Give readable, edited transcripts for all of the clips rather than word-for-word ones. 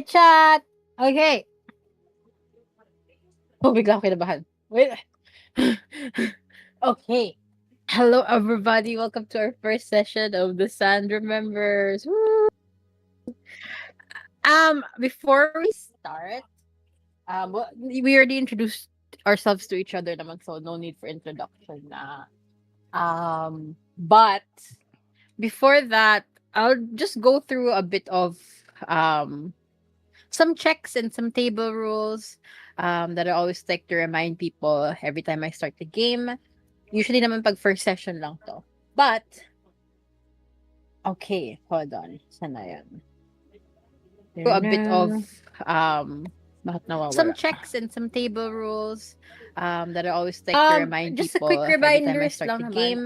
chat! Okay. Oh, bigla ako kinabahan. Wait. Okay. Hello, everybody. Welcome to our first session of the Sand Remembers. Woo! Before we start, we already introduced ourselves to each other naman, so no need for introduction na. But before that, I'll just go through a bit of um some checks and some table rules that I always like to remind people every time I start the game. Usually naman pag first session lang to. But, okay, hold on. Sana yan? A bit of bakit nawawala? Some checks and some table rules that I always like to remind just people a quick every time I start the game.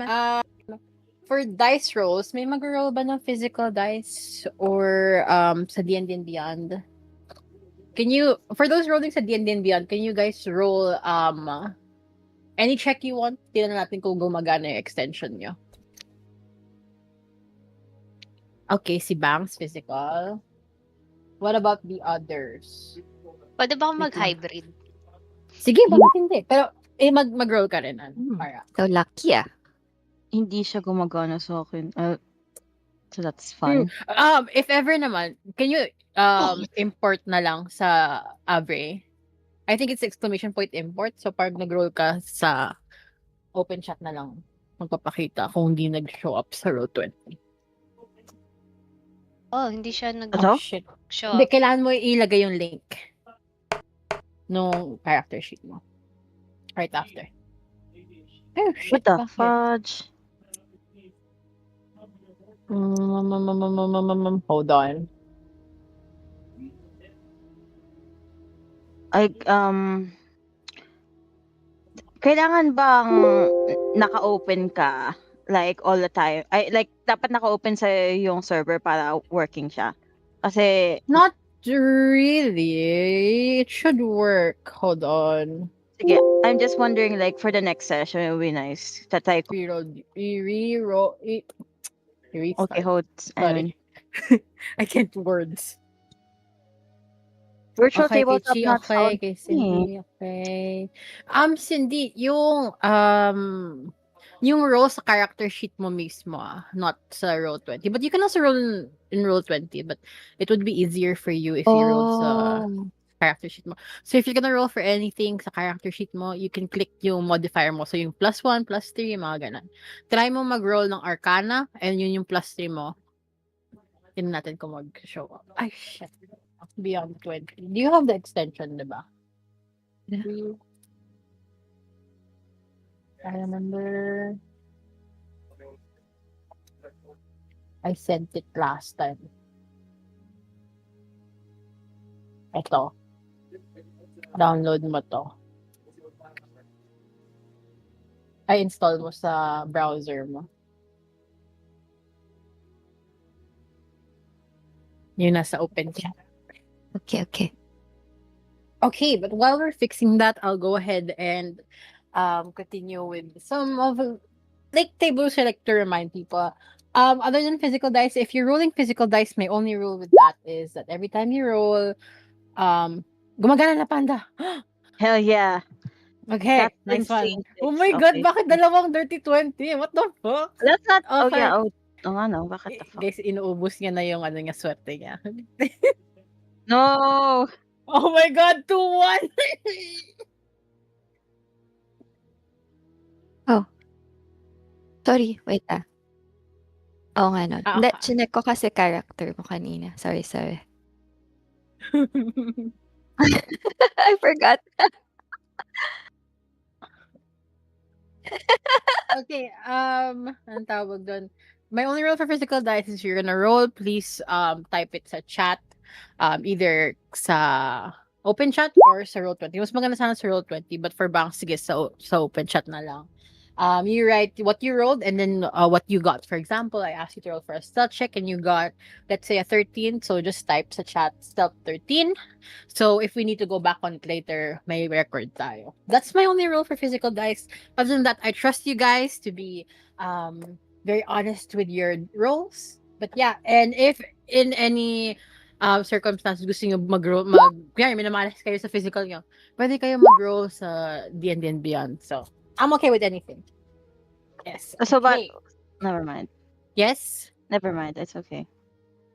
For dice rolls, may mag-roll ba ng physical dice or sa D&D and Beyond? Can you, for those rolling sa D&D and Beyond, can you guys roll any check you want? Tignan natin kung gumagana yung extension nyo. Okay, si Banks, physical. What about the others? Pwede ba akong mag-hybrid? Sige, bakit hindi? Pero, mag-roll ka rin, para. So lucky Hindi siya gumagana sa akin. So that's fun. If ever naman, can you import na lang sa Avre? I think it's exclamation point import. So, pag nag-roll ka sa open chat na lang, magpapakita kung hindi nag-show up sa Roll20. Oh, hindi siya Ano? Shit. nag-show. Hindi, kailangan mo ilagay yung link nung character sheet mo. Right after. Oh, shit. What the bakit? fudge? Hold on. Kailangan bang naka-open ka like all the time? Like dapat naka-open sa yung server para working siya. Kasi Not really. It should work. Hold on. sige, I'm just wondering like for the next session it would be nice. Tatay ko. Reroll. Restart. Okay, hold. Sorry. I can't words. Virtual Okay, kay tabletop Chi, not okay. found. Kay Cindy, okay. Cindy, yung role sa character sheet mo mismo, not sa Roll20. But you can also roll in Roll20, but it would be easier for you if you rolled sa character sheet mo. So if you're gonna roll for anything sa character sheet mo, you can click yung modifier mo. So yung +1, +3, mga ganun. Try mo mag-roll ng Arcana, and yun yung +3 mo. Tignan natin kung mag-show up. Ay, shit. Beyond 20. Do you have the extension, diba? Yeah. I remember I sent it last time. Ito. Download mo to. Ay, install mo sa browser mo. Yun nasa open chat. Okay. Okay, but while we're fixing that, I'll go ahead and continue with some of like tables I like to remind people. Other than physical dice, if you're rolling physical dice, my only rule with that is that every time you roll, gumagana na panda. Hell yeah. Okay, That's nice one. insane. Oh my god, Okay. bakit dalawang dirty 20? What the fuck? That's not. Oh Okay. yeah. Oh ano, bakit the fuck? Guys, inuubos niya na yung ano niya, swerte niya. No. Oh my god, 2-1! Sorry, wait Oo nga nun. Ah, Hindi, okay. chinek ko kasi character mo kanina. Sorry. I forgot. Okay, anong tawag doon? My only rule for physical dice is you're gonna roll, please type it sa chat. Either sa open chat or sa Roll20. Mas maganda sana sa Roll20, but for banks, sige, sa open chat na lang. You write what you rolled and then what you got. For example, I asked you to roll for a stealth check and you got, let's say, a 13. So just type sa chat stealth 13. So if we need to go back on it later, may record tayo. That's my only rule for physical dice. Other than that, I trust you guys to be very honest with your rolls. But yeah, and if in any circumstances gusto niyo kunyari minamalas kayo sa physical niyo, pwede kayo mag-roll sa D&D and Beyond. So, I'm okay with anything. Yes. So, but Okay. never mind. Yes. Never mind. It's okay.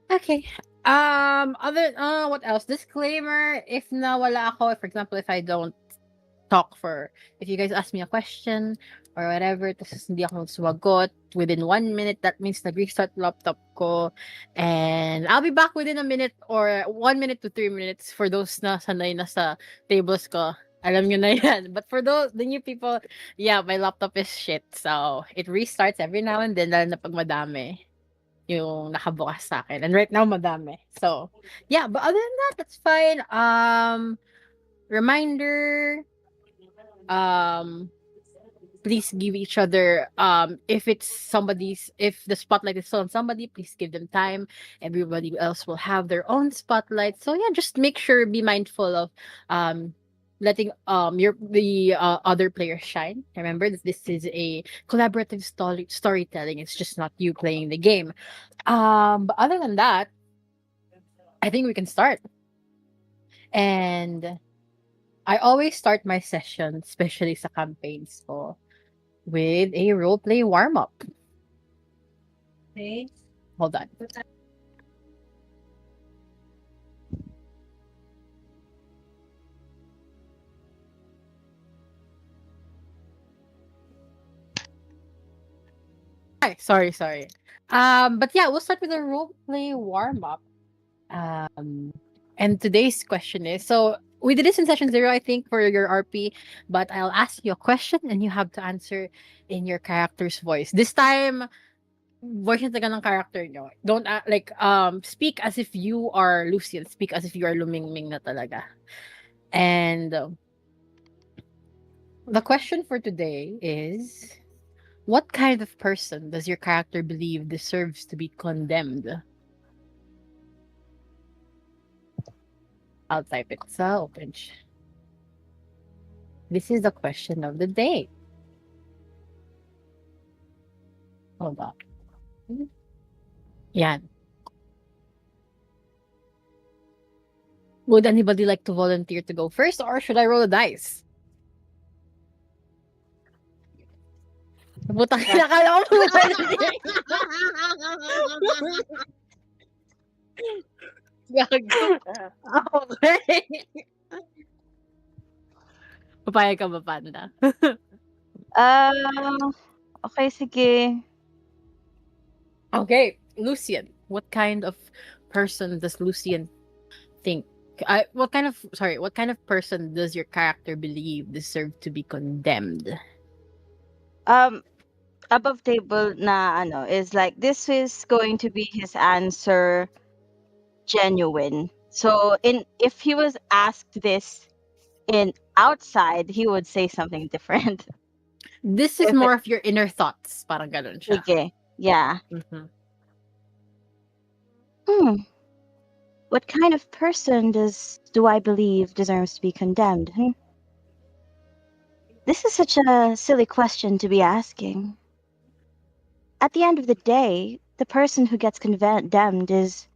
Okay. What else? Disclaimer, if nawala ako, for example, if I don't talk if you guys ask me a question or whatever, tapos hindi ako sumagot within 1 minute, that means nag-restart laptop ko. And I'll be back within a minute or 1 minute to 3 minutes for those na sanay na sa tables ko. Alam nyo na yan. But for the new people, yeah, my laptop is shit. So, it restarts every now and then, lalo na pag madami yung nakabukas sa akin. And right now, madami. So, yeah, but other than that, that's fine. Reminder, please give each other, if the spotlight is still on somebody, please give them time. Everybody else will have their own spotlight. So yeah, just make sure, be mindful of letting the other players shine. Remember that this is a collaborative storytelling. It's just not you playing the game. But other than that, I think we can start. And I always start my session, especially sa campaigns ko, with a roleplay warm-up. Okay. Hold on. Hi, sorry. But yeah, we'll start with a roleplay warm-up. And today's question is, so we did this in session 0, I think, for your RP, but I'll ask you a question and you have to answer in your character's voice. This time, voice na talaga ng character nyo. Don't speak as if you are Lucian. Speak as if you are Lumingming na talaga. And the question for today is, what kind of person does your character believe deserves to be condemned? I'll type it sa open. This is the question of the day. Hold on. Yan. Would anybody like to volunteer to go first, or should I roll a dice? Butang nakala ko volunteer. Gago. Okay. Papayag ka ba, Panda? Okay, sige. Okay, Lucian. What kind of person does Lucian think? What kind of person does your character believe deserve to be condemned? Above table na is like, this is going to be his answer genuine. So if he was asked this in outside, he would say something different. This is If more of your inner thoughts. Parang ganun siya. Okay. Yeah. Mhm. What kind of person do I believe deserves to be condemned? This is such a silly question to be asking. At the end of the day, the person who gets condemned is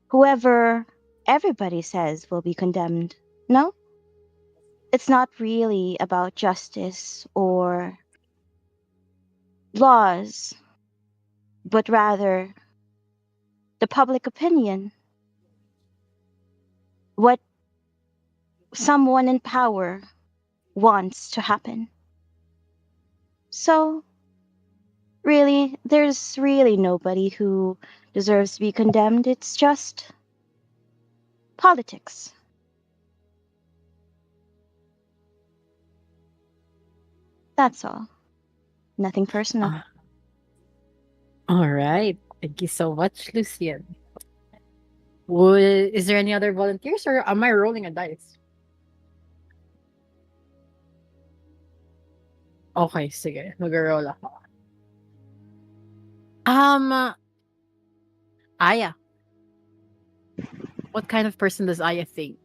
whoever everybody says will be condemned. No? It's not really about justice or laws, but rather the public opinion. What someone in power wants to happen. So, really, there's really nobody who deserves to be condemned. It's just politics. That's all. Nothing personal. All right. Thank you so much, Lucian. Is there any other volunteers, or am I rolling a dice? Okay, sige. Mag-roll ako. Aya. What kind of person does Aya think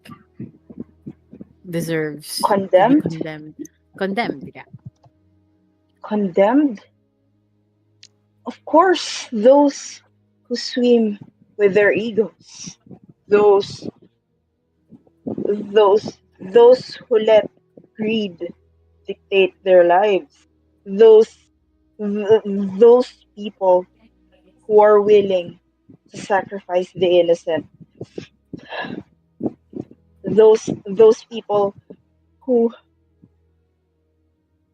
deserves Condemned? to be condemned? Condemned, yeah. Condemned? Of course, those who swim with their egos. those those who let greed dictate their lives, those those people who are willing to sacrifice the innocent, those people who,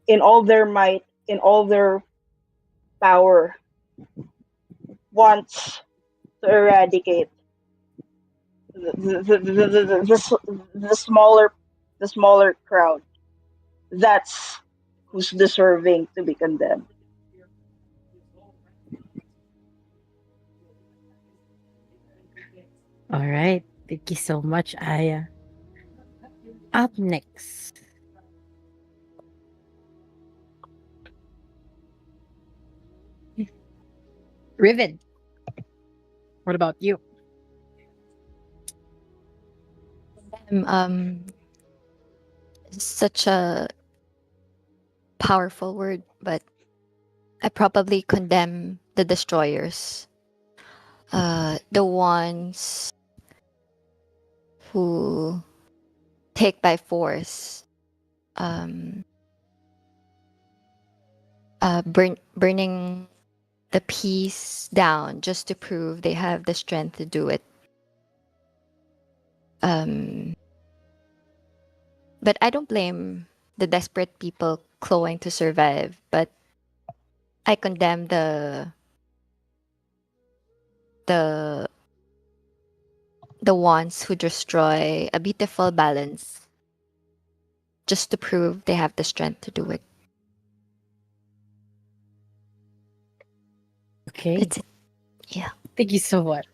in all their might, in all their power, wants to eradicate the smaller crowd. That's who's deserving to be condemned. All right. Thank you so much, Aya. Up next, Riven. What about you? Um, such a powerful word, but I probably condemn the destroyers. The ones who take by force, um, burning the peace down just to prove they have the strength to do it. But I don't blame the desperate people clawing to survive, but I condemn the the ones who destroy a beautiful balance just to prove they have the strength to do it. Okay. That's it. Yeah. Thank you so much.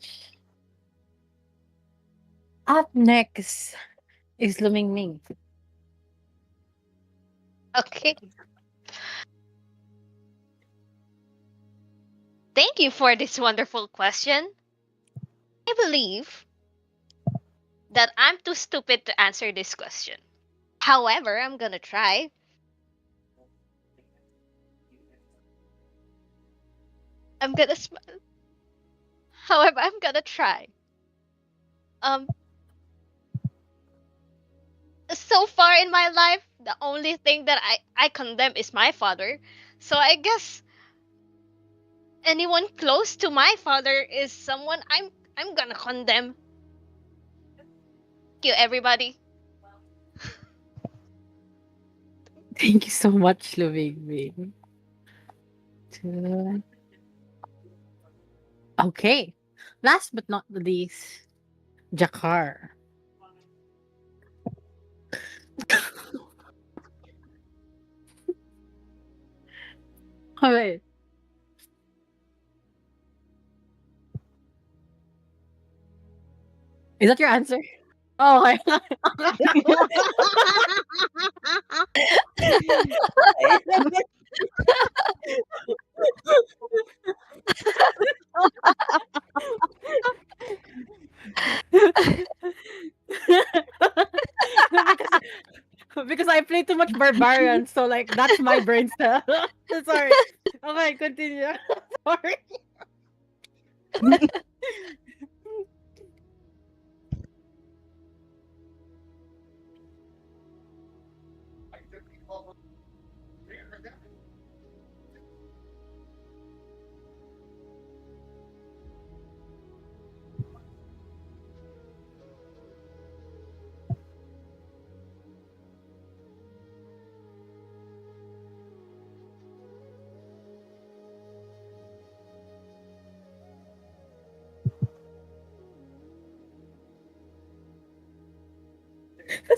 Up next is Luming Ming. Okay. Thank you for this wonderful question. I believe that I'm too stupid to answer this question. However, I'm gonna try. I'm gonna smile. However, I'm gonna try. Um, so far in my life, the only thing that I condemn is my father. So I guess anyone close to my father is someone I'm gonna condemn. Thank you, everybody. Thank you so much, Luming Ming. Two. Okay. Last but not the least, Jakar. All right. Is that your answer? Oh, okay. because because I play too much barbarian, so like that's my brain cell. Sorry. Okay, continue. Sorry.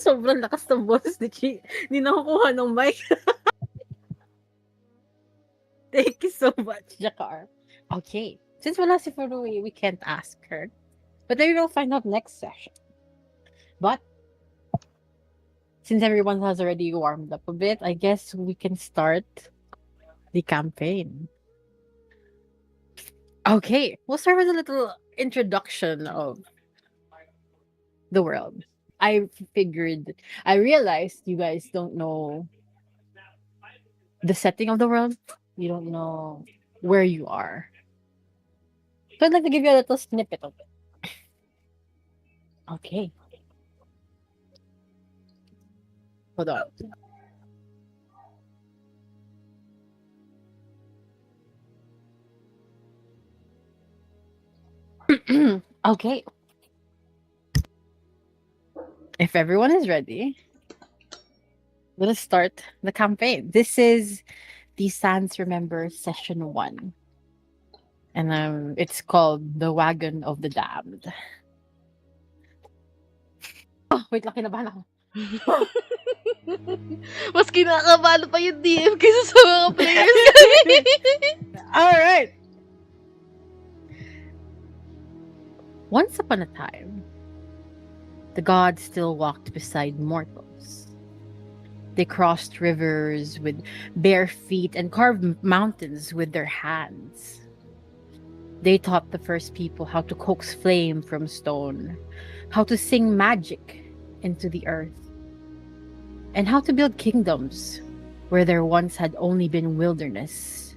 Sobrang lakas ng boses ni Chi. Hindi nakukuha ng mic. Thank you so much, Jakar. Okay. Since wala si Furui, we can't ask her. But maybe we'll find out next session. But since everyone has already warmed up a bit, I guess we can start the campaign. Okay, we'll start with a little introduction of the world. I realized you guys don't know the setting of the world. You don't know where you are. So I'd like to give you a little snippet of it. Okay. Hold on. Okay. If everyone is ready, let us start the campaign. This is the Sans Remember Session 1. And it's called The Wagon of the Damned. Oh, wait lang, kinabahan ako. Mas kinakabahan pa yung DM kaysa sa mga players. Alright. Once upon a time, the gods still walked beside mortals. They crossed rivers with bare feet and carved mountains with their hands. They taught the first people how to coax flame from stone, how to sing magic into the earth, and how to build kingdoms where there once had only been wilderness.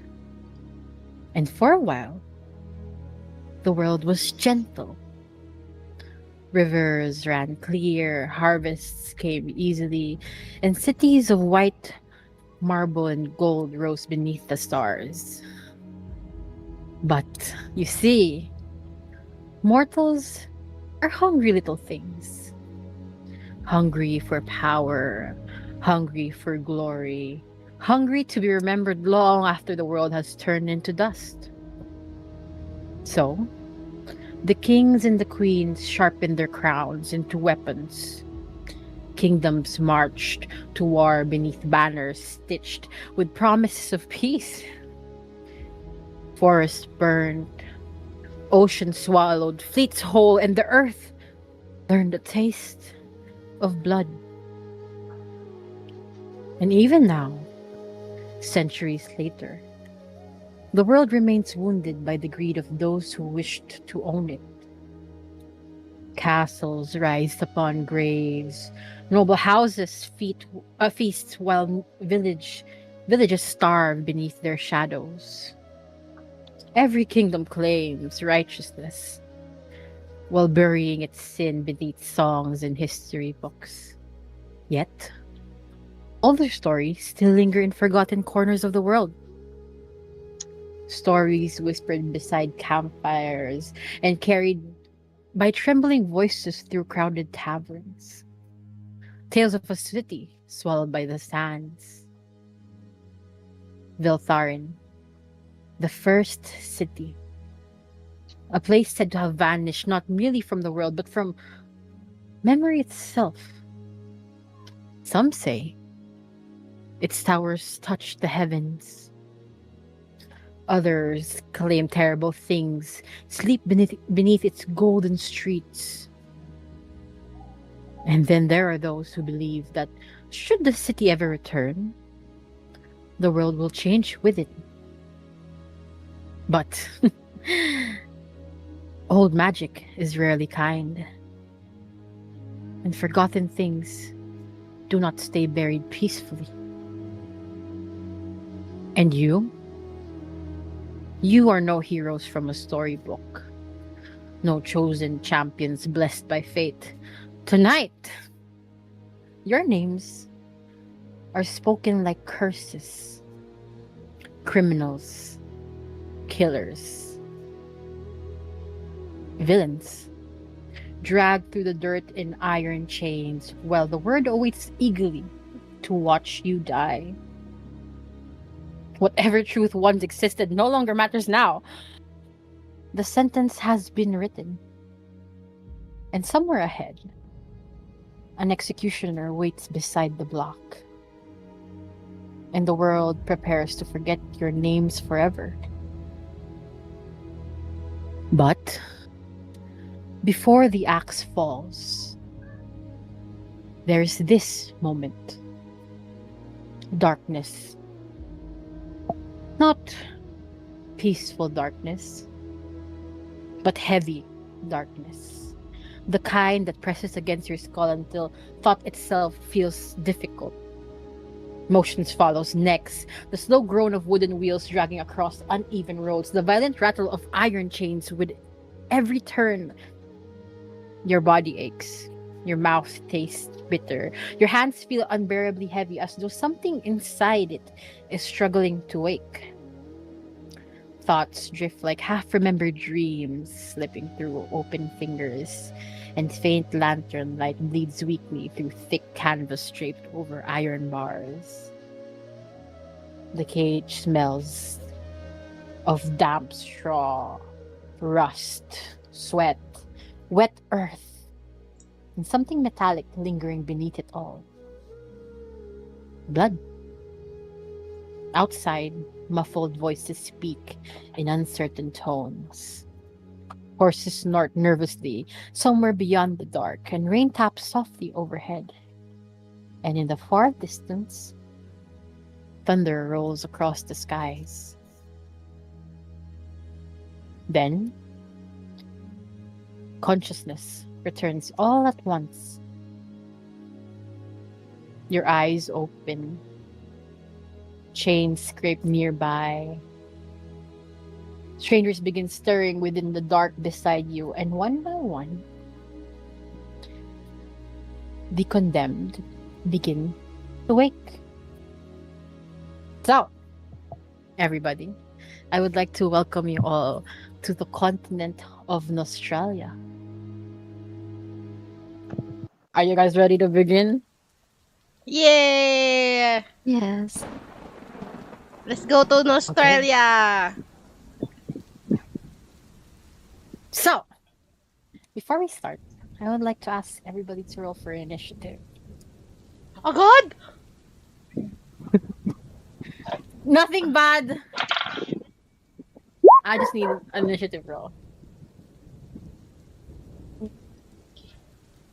And for a while, the world was gentle. Rivers ran clear, harvests came easily, and cities of white marble and gold rose beneath the stars. But, you see, mortals are hungry little things. Hungry for power, hungry for glory, hungry to be remembered long after the world has turned into dust. So, the kings and the queens sharpened their crowns into weapons. Kingdoms marched to war beneath banners stitched with promises of peace. Forests burned, oceans swallowed, fleets whole, and the earth learned the taste of blood. And even now, centuries later, the world remains wounded by the greed of those who wished to own it. Castles rise upon graves, noble houses feast while villages starve beneath their shadows. Every kingdom claims righteousness while burying its sin beneath songs and history books. Yet, all their stories still linger in forgotten corners of the world. Stories whispered beside campfires and carried by trembling voices through crowded taverns. Tales of a city swallowed by the sands. Viltharin, the first city. A place said to have vanished not merely from the world, but from memory itself. Some say its towers touched the heavens. Others claim terrible things sleep beneath its golden streets. And then there are those who believe that should the city ever return, the world will change with it. But old magic is rarely kind, and forgotten things do not stay buried peacefully. And you? You are no heroes from a storybook, no chosen champions blessed by fate. Tonight, your names are spoken like curses, criminals, killers, villains, dragged through the dirt in iron chains while the word awaits eagerly to watch you die. Whatever truth once existed no longer matters now. The sentence has been written. And somewhere ahead, an executioner waits beside the block. And the world prepares to forget your names forever. But before the axe falls, there's this moment. Darkness. Not peaceful darkness, but heavy darkness. The kind that presses against your skull until thought itself feels difficult. Motions follows next, the slow groan of wooden wheels dragging across uneven roads, the violent rattle of iron chains with every turn. Your body aches. Your mouth tastes bitter. Your hands feel unbearably heavy as though something inside it is struggling to wake. Thoughts drift like half remembered dreams, slipping through open fingers, and faint lantern light bleeds weakly through thick canvas draped over iron bars. The cage smells of damp straw, rust, sweat, wet earth, and something metallic lingering beneath it all. Blood. Outside, muffled voices speak in uncertain tones. Horses snort nervously somewhere beyond the dark, and rain taps softly overhead. And in the far distance, thunder rolls across the skies. Then, consciousness returns all at once. Your eyes open, chains scrape nearby. Strangers begin stirring within the dark beside you, and one by one, the condemned begin to wake. So, everybody, I would like to welcome you all to the continent of Nostralia. Are you guys ready to begin? Yeah! Yes. Let's go to Australia! So, before we start, I would like to ask everybody to roll for initiative. Oh God! Nothing bad. I just need an initiative roll.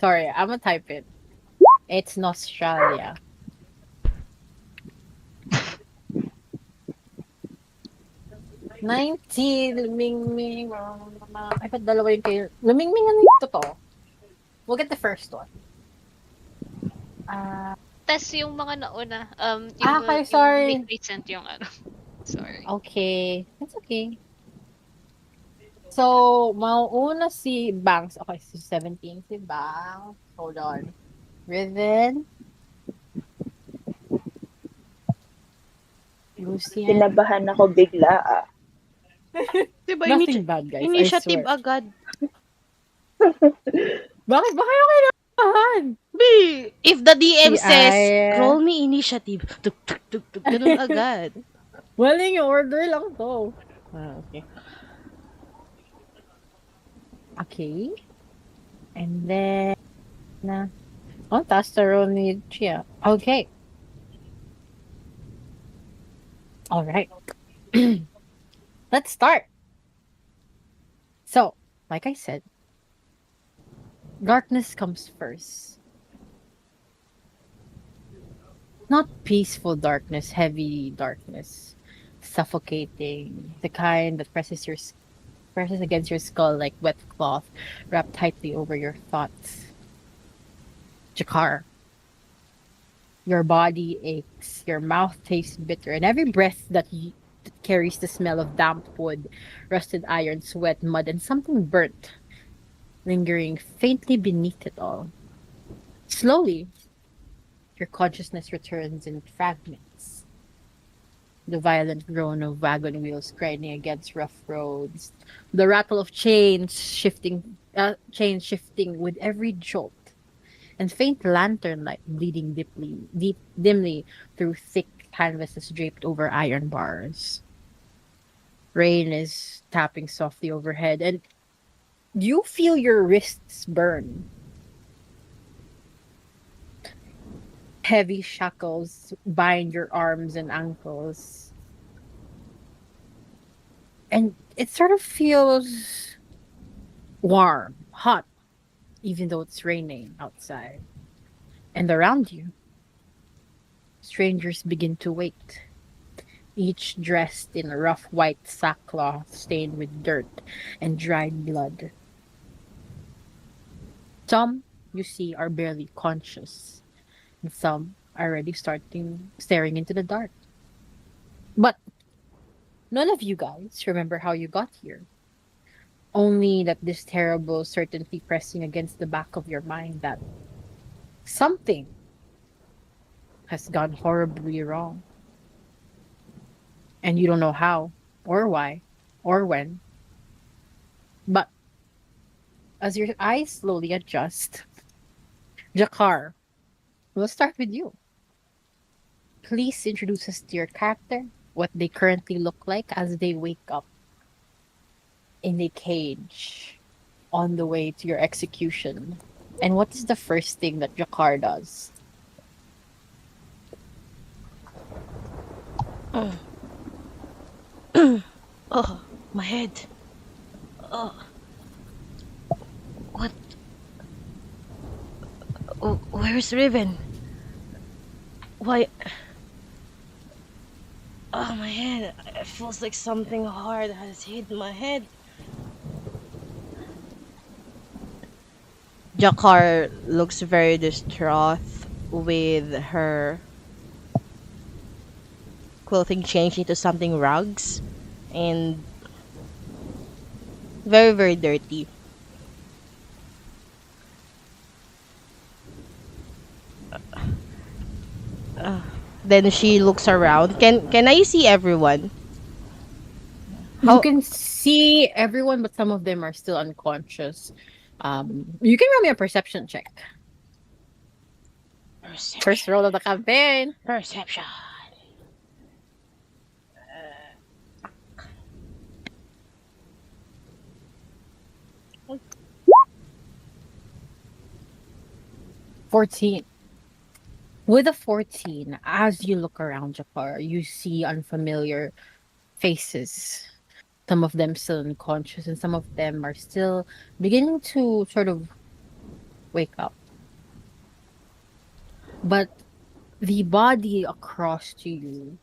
Sorry, I'm gonna type it. It's Nostralia. Lumingming. I put dalawa yung kayo. Lumingming ano yung totoo? We'll get the first one. Tas yung mga nauna, okay, sorry. Yung recent yung ano. Sorry. Okay. That's okay. So, mauuna si Banks. Okay, si 17. Si Banks. Hold on. Riven. Lucian. Kinabahan ako bigla ah. Diba, Nothing bad, guys. initiative I swear. agad. Bakit ba kayo kailangan? B, if the DM Si says, Aya. roll me initiative, tuk tuk tuk tuk, ganun agad. Waling order lang to. Okay. Okay. And then, taas na roll ni Chia. Okay. Alright. Let's start. So, like I said, darkness comes first. Not peaceful darkness, heavy darkness, suffocating, the kind that presses against your skull like wet cloth wrapped tightly over your thoughts. Jakar, your body aches, your mouth tastes bitter, and every breath that carries the smell of damp wood, rusted iron, sweat, mud, and something burnt, lingering faintly beneath it all. Slowly, your consciousness returns in fragments. The violent groan of wagon wheels grinding against rough roads, the rattle of chains shifting with every jolt, and faint lantern light bleeding dimly through thick canvases draped over iron bars. Rain is tapping softly overhead, and you feel your wrists burn. Heavy shackles bind your arms and ankles. And it sort of feels warm, hot, even though it's raining outside. And around you, strangers begin to wait, each dressed in a rough white sackcloth stained with dirt and dried blood. Some, you see, are barely conscious, and some are already staring into the dark. But none of you guys remember how you got here, Only that this terrible certainty pressing against the back of your mind that something has gone horribly wrong. And you don't know how, or why, or when. But as your eyes slowly adjust, Jakar, we'll start with you. Please introduce us to your character, what they currently look like as they wake up in a cage on the way to your execution. And what is the first thing that Jakar does? Oh, my head. Oh, what? Oh, where's Riven? Why? Oh, my head. It feels like something hard has hit my head. Jakar looks very distraught with her clothing changed into something rugs and very, very dirty. Then she looks around. Can I see everyone? You How can see everyone, but some of them are still unconscious. You can roll me a perception check. First roll of the campaign. Perception. 14. With a 14, as you look around Jakar, you see unfamiliar faces. Some of them still unconscious, and some of them are still beginning to sort of wake up. But the body across to you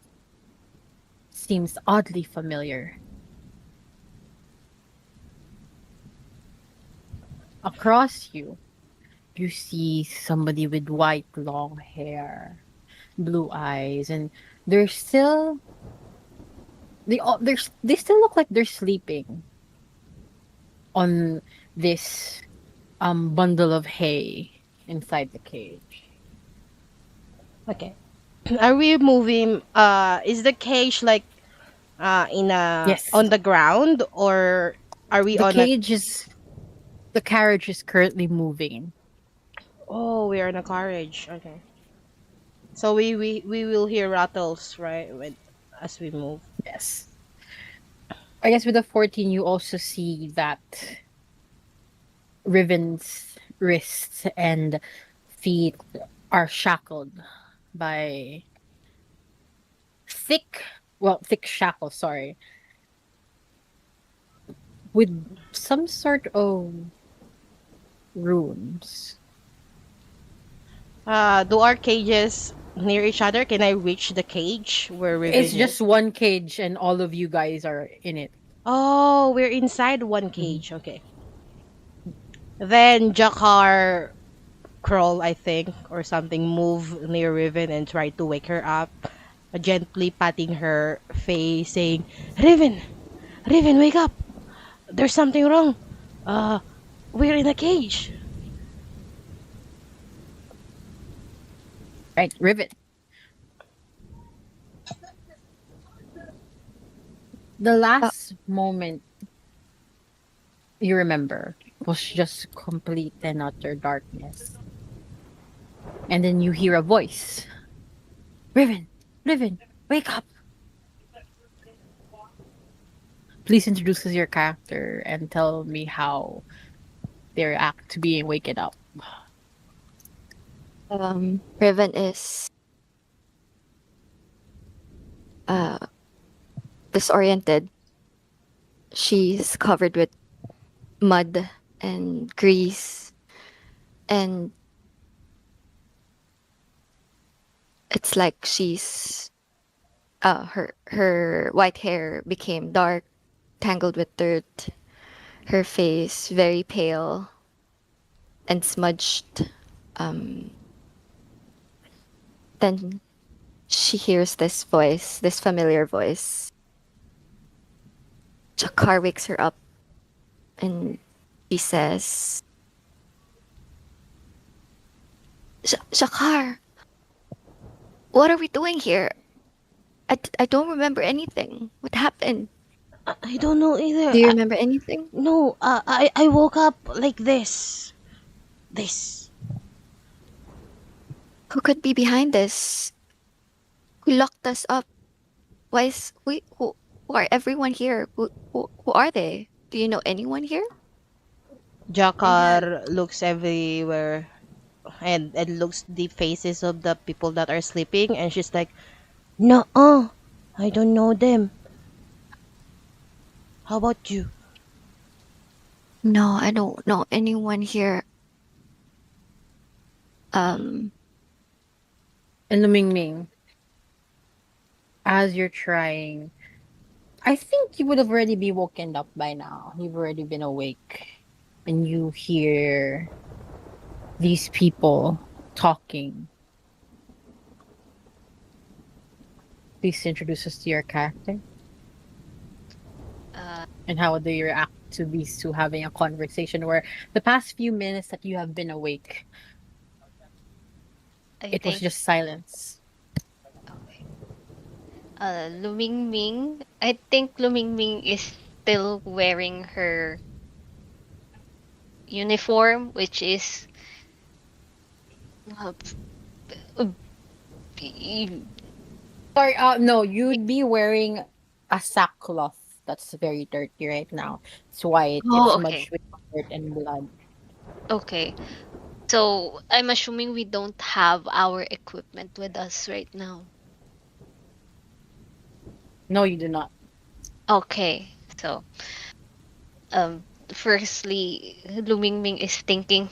seems oddly familiar. Across you, you see somebody with white long hair, blue eyes, and they're still they still look like they're sleeping on this bundle of hay inside the cage. Okay. Are we moving? Is the cage like in a Yes. on the ground or are we The on a? cage is the carriage is currently moving. Oh, we are in a carriage. Okay. So we will hear rattles, right, as we move. Yes. I guess with the 14 you also see that Riven's wrists and feet are shackled by thick shackles, sorry, with some sort of runes. Do our cages near each other? Can I reach the cage where Riven It's is? just one cage and all of you guys are in it. Oh, we're inside one cage. Okay. Then Jakar crawl, I think, or something, move near Riven and try to wake her up, gently patting her face, saying, "Riven, Riven, wake up! There's something wrong. Uh, we're in a cage." Right, Rivet. The last moment you remember was just complete and utter darkness. And then you hear a voice. Riven, Riven, wake up. Please introduce us your character and tell me how they react to being waken up. Riven is uh disoriented. She's covered with mud and grease, and it's like her white hair became dark, tangled with dirt. Her face very pale and smudged. Um, then she hears this voice, this familiar voice. Jakar wakes her up and she says, Shakar, what are we doing here? I don't remember anything. What happened? I don't know either. Do you remember anything? No, I woke up like this. This. Who could be behind this? Who locked us up? Who are everyone here? Who are they? Do you know anyone here? Jakar looks everywhere and looks the faces of the people that are sleeping, and she's like, no, I don't know them. How about you? No, I don't know anyone here. Um, And Lumingming, as you're trying, I think you would have already be woken up by now. You've already been awake. And you hear these people talking. Please introduce us to your character. And how do you react to these two having a conversation where the past few minutes that you have been awake, I it was think just silence. okay. Lumingming. I think Lumingming is still wearing her uniform, which is uh, b- Sorry, no, you'd be wearing a sackcloth that's very dirty right now. It's white, it's oh, okay. smudged with dirt and blood. Okay. So I'm assuming we don't have our equipment with us right now. No, you do not. Okay. So firstly, Lumingming is thinking,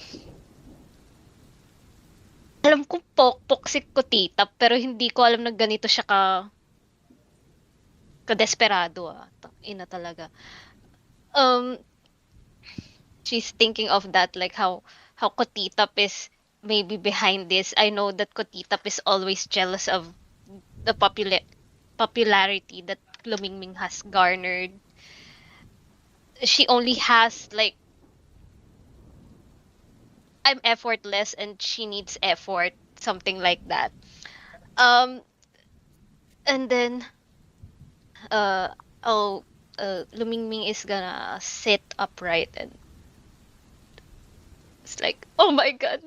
alam ko pokpok si Kutita, pero hindi ko alam na ganito siya ka-desperado ina talaga. She's thinking of that, like how Kotitap is maybe behind this. I know that Kotitap is always jealous of the popularity that Lumingming has garnered. She only has like, I'm effortless and she needs effort, something like that. Um, and then uh oh, Lumingming is gonna sit upright and it's like, oh my god,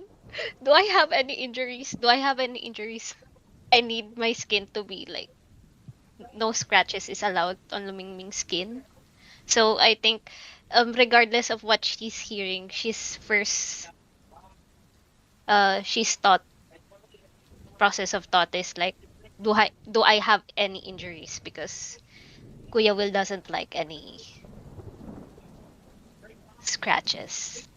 do I have any injuries? Do I have any injuries? I need my skin to be like, no scratches is allowed on Lumingming's skin. So I think, regardless of what she's hearing, she's thought process of thought is like, do I have any injuries? Because Kuya Will doesn't like any scratches.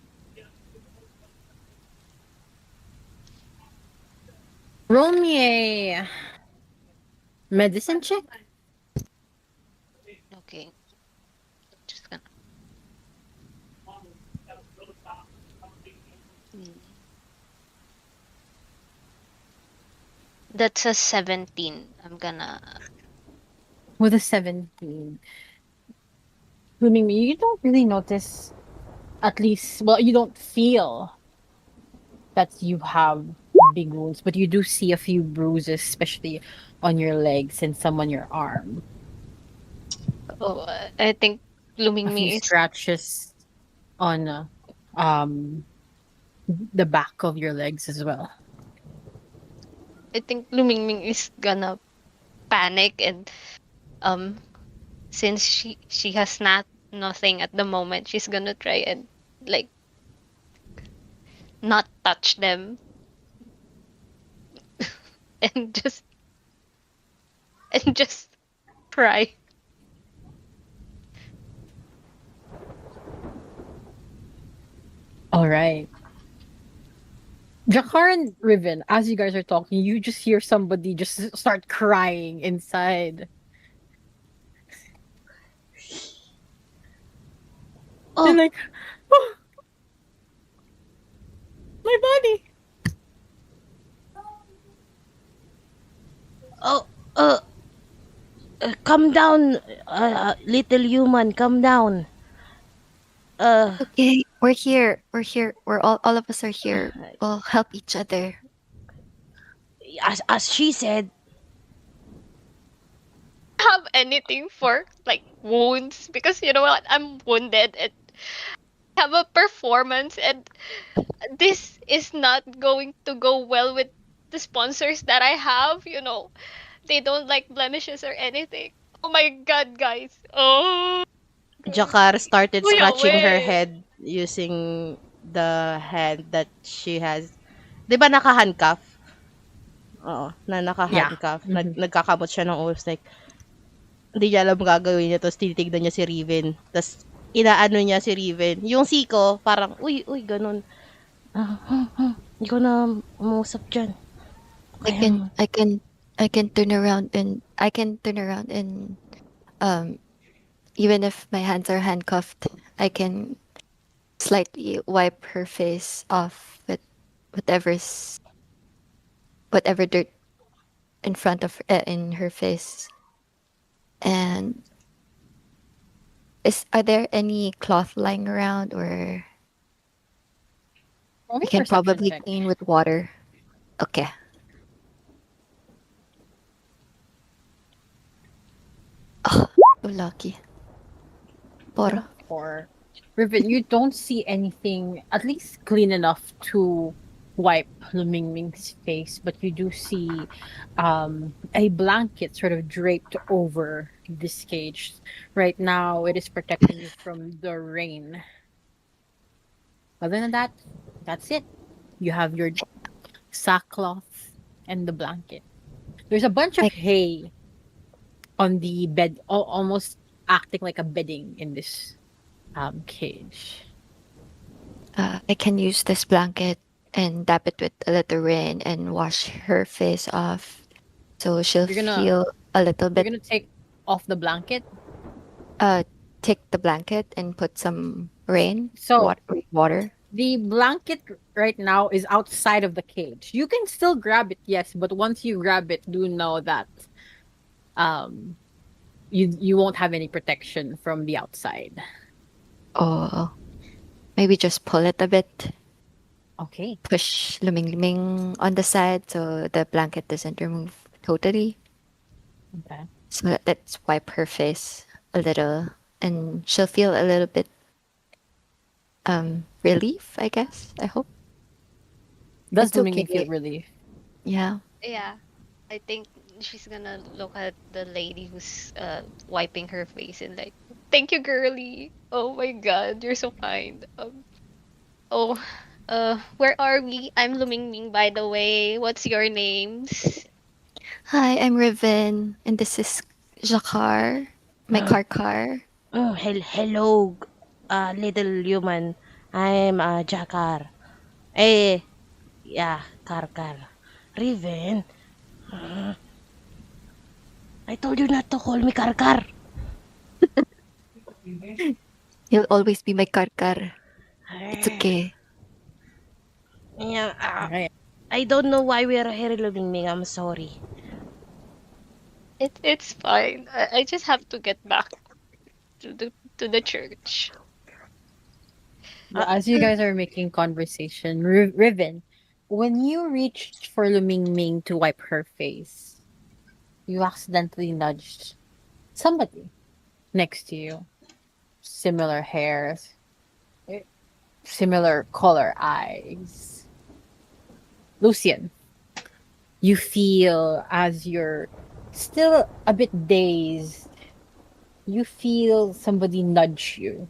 Roll me a medicine check. Okay, just gonna. Hmm. That's a 17. I'm gonna. With a 17. Lumingming, you don't really notice, at least, well, you don't feel that you have big wounds, but you do see a few bruises, especially on your legs and some on your arm. Oh, I think A few Lumingming is. scratches on the back of your legs as well. I think Lumingming is gonna panic and um since she has nothing at the moment, she's gonna try and like not touch them and just cry. All right. Jakar and Riven, as you guys are talking, you just hear somebody just start crying inside. Oh. And like, oh, my body. Oh, calm down, little human, calm down. Uh, Okay, we're here. We're here. We're all of us are here. We'll help each other. as she said, Have anything for like wounds because you know what? I'm wounded and have a performance and this is not going to go well with the sponsors that I have, you know. They don't like blemishes or anything. Oh my god, guys. Oh, Jakar started kuya, scratching her wait. head using the hand that she has. 'Di ba naka-handcuff? Oo, na Yeah. naka-handcuff. Mhm. Nagkakamot siya ng oras like, hindi niya alam gagawin niya, tapos tinitignan niya si Riven. Tapos, inaano niya si Riven. Yung Siko, parang, uy, ganun. Hindi ko na umusap dyan. I Kaya can mo. I can I can turn around and even if my hands are handcuffed, I can slightly wipe her face off with whatever's whatever dirt in front of in her face. And are there any cloth lying around, or Roll we me a can perception probably check. clean with water? Okay. Oh, so lucky. Out Poro. of 4. Riven, you don't see anything at least clean enough to wipe Lumingming's face, but you do see a blanket sort of draped over this cage. Right now, it is protecting you from the rain. Other than that, that's it. You have your sackcloth and the blanket. There's a bunch of I hay on the bed, almost acting like a bedding in this cage. I can use this blanket and dab it with a little rain and wash her face off, so she'll You're gonna feel a little you're bit. gonna take off the blanket. Take the blanket and put some rain So water. the blanket right now is outside of the cage. You can still grab it, yes, but once you grab it, do know that um you won't have any protection from the outside. Or maybe just pull it a bit, Okay. push luming on the side so the blanket doesn't remove totally. Okay. So let's wipe her face a little, and she'll feel a little bit relief, I guess. I hope. Does It's Lumingming feel okay. relief? Yeah. Yeah. I think she's gonna look at the lady who's wiping her face and like, thank you, girly. Oh my god, you're so kind. Oh, where are we? I'm Lumingming, by the way. What's your names? Hi, I'm Riven, and this is Jakar, my car. Hello, little human. I'm Jakar. Eh, yeah, Karkar. Riven, I told you not to call me Karkar. You'll always be my car. It's okay. Yeah, Okay. I don't know why we are here, Lumingming. I'm sorry. It's fine. I just have to get back to the church. Well, as you guys are making conversation, Riven, when you reached for Lumingming to wipe her face, you accidentally nudged somebody next to you. Similar hairs, eh, similar color eyes. Lucian, you feel as you're still a bit dazed, you feel somebody nudge you.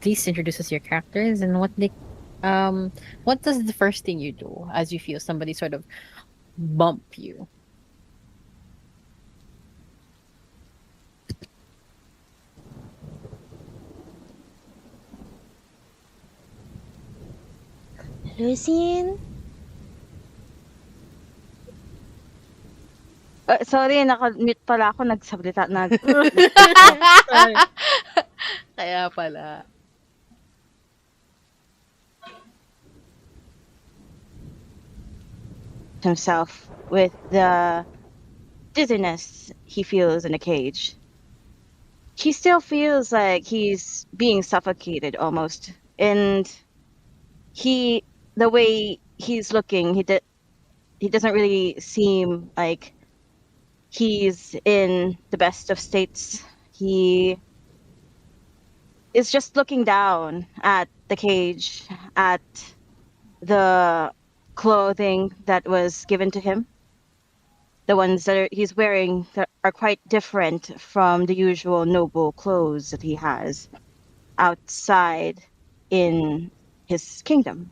Please introduce us your characters and what does the first thing you do as you feel somebody sort of bump you? Lucien? Sorry, naka-mute pala ako. Nagsablita. Kaya pala. Himself with the dizziness he feels in a cage. he still feels like he's being suffocated almost. And he the way he's looking, he doesn't really seem like he's in the best of states. He is just looking down at the cage, at the clothing that was given to him. The ones that he's wearing that are quite different from the usual noble clothes that he has outside in his kingdom.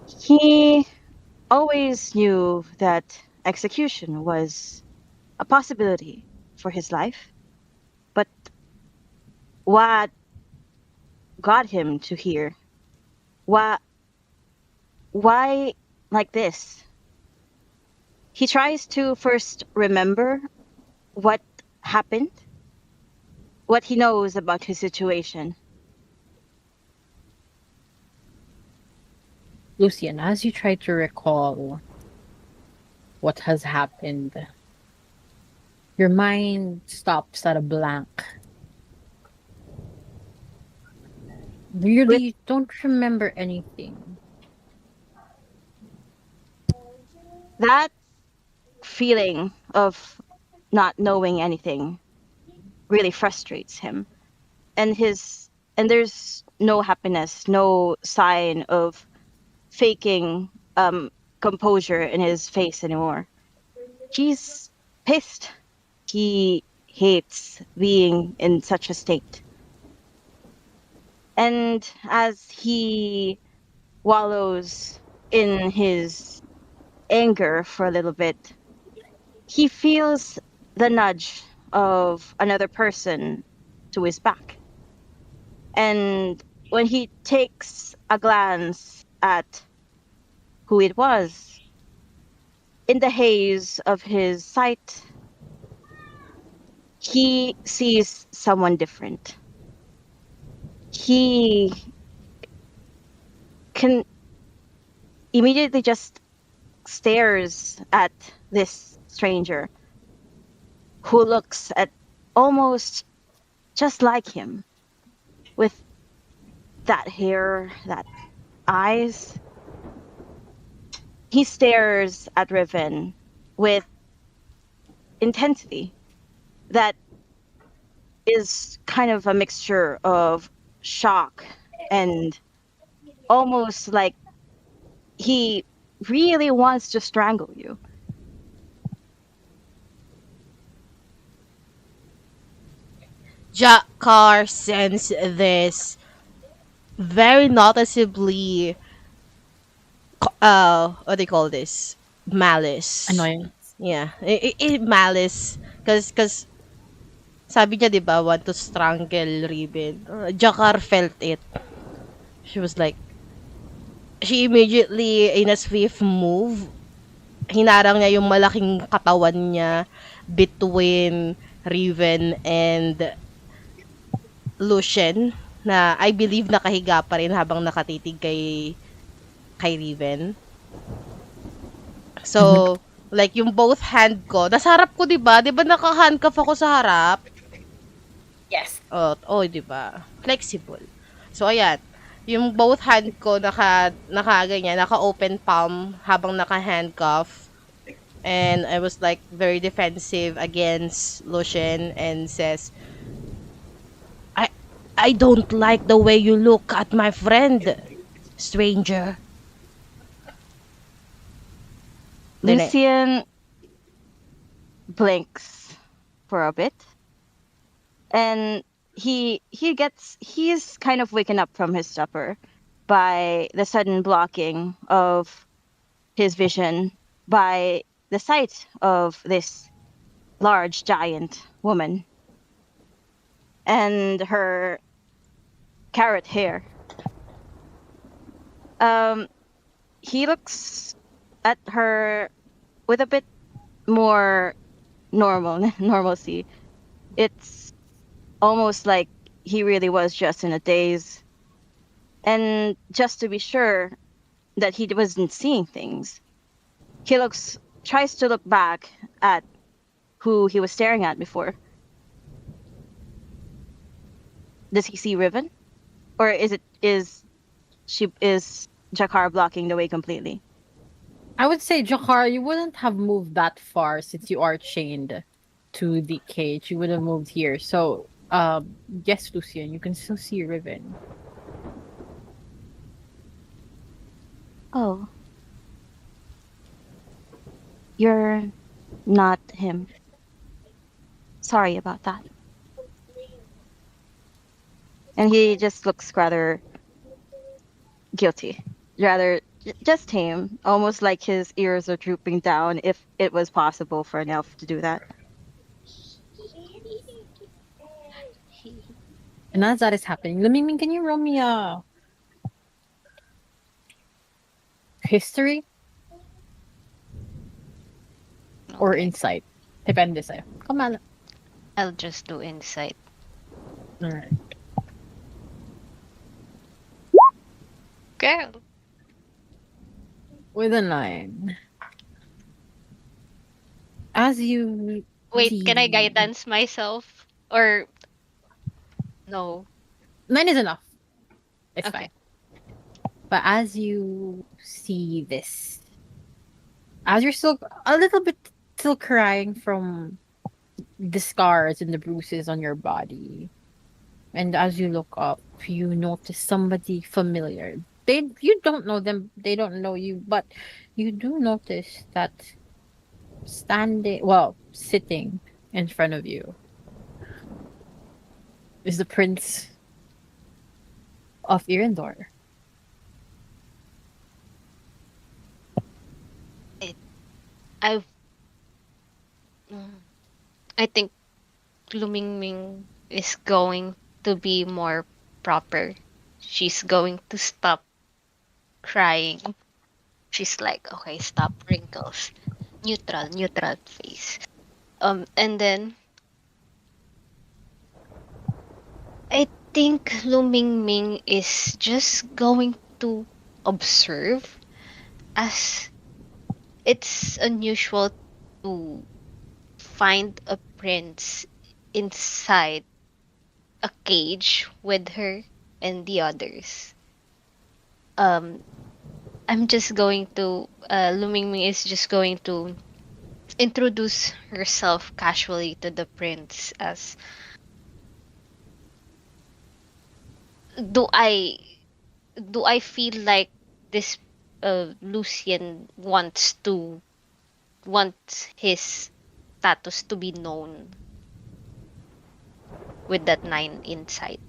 He always knew that execution was a possibility for his life, but what got him to here? Why like this? He tries to first remember what happened, what he knows about his situation. Lucian, as you try to recall what has happened, your mind stops at a blank. You really don't remember anything. That feeling of not knowing anything really frustrates him. And there's no happiness, no sign of faking composure in his face anymore. He's pissed. He hates being in such a state. And as he wallows in his anger for a little bit, he feels the nudge of another person to his back. And when he takes a glance at who it was, in the haze of his sight, he sees someone different. He can immediately just stares at this stranger who looks at almost just like him, with that hair, that eyes. He stares at Riven with intensity that is kind of a mixture of shock and almost like he really wants to strangle you. Jakar sends this very noticeably, what do you call this? Malice. Annoying. Yeah, malice. Cause sabi niya, di ba, want to strangle Riven. Jakar felt it. She was like, she immediately, in a swift move, hinarang niya yung malaking katawan niya between Riven and Lucian, na I believe nakahiga pa rin habang nakatitig kay Riven. So, like yung both hand ko, nasa harap ko, 'di ba? 'Di ba naka-handcuff ako sa harap? Yes. Oh, 'di ba? Flexible. So ayan, yung both hand ko naka naka-open palm habang naka-handcuff. And I was like very defensive against Lucian and says, I don't like the way you look at my friend, stranger. Then Lucian blinks for a bit, and he's kind of waken up from his stupor by the sudden blocking of his vision by the sight of this large giant woman and her carrot hair. He looks at her with a bit more normalcy. It's almost like he really was just in a daze. And just to be sure that he wasn't seeing things, he tries to look back at who he was staring at before. Does he see Riven? Or is Jakar blocking the way completely? I would say, Jakar, you wouldn't have moved that far since you are chained to the cage. You would have moved here. So, yes, Lucian, you can still see Riven. Oh, you're not him. Sorry about that. And he just looks rather guilty, rather just tame, almost like his ears are drooping down if it was possible for an elf to do that. And as that is happening, Lumingming, can you roll me a history or Okay. insight? Depende sa'yo. Come on. I'll just do insight. Alright. Girl. With a 9. As you Wait, can I see... guidance myself? Or no? 9 is enough. It's Okay. fine. But as you see this, as you're still a little bit still crying from the scars and the bruises on your body, and as you look up, you notice somebody familiar. You don't know them, they don't know you, but you do notice that sitting in front of you is the Prince of Irendor. I mm, I think Lumingming is going to be more proper. She's going to stop crying. She's like, okay, stop wrinkles. Neutral face. And then I think Lumingming is just going to observe, as it's unusual to find a prince inside a cage with her and the others. I'm just going to Lumingming is just going to introduce herself casually to the prince as, do I feel like this Lucian wants his status to be known with that 9 insight.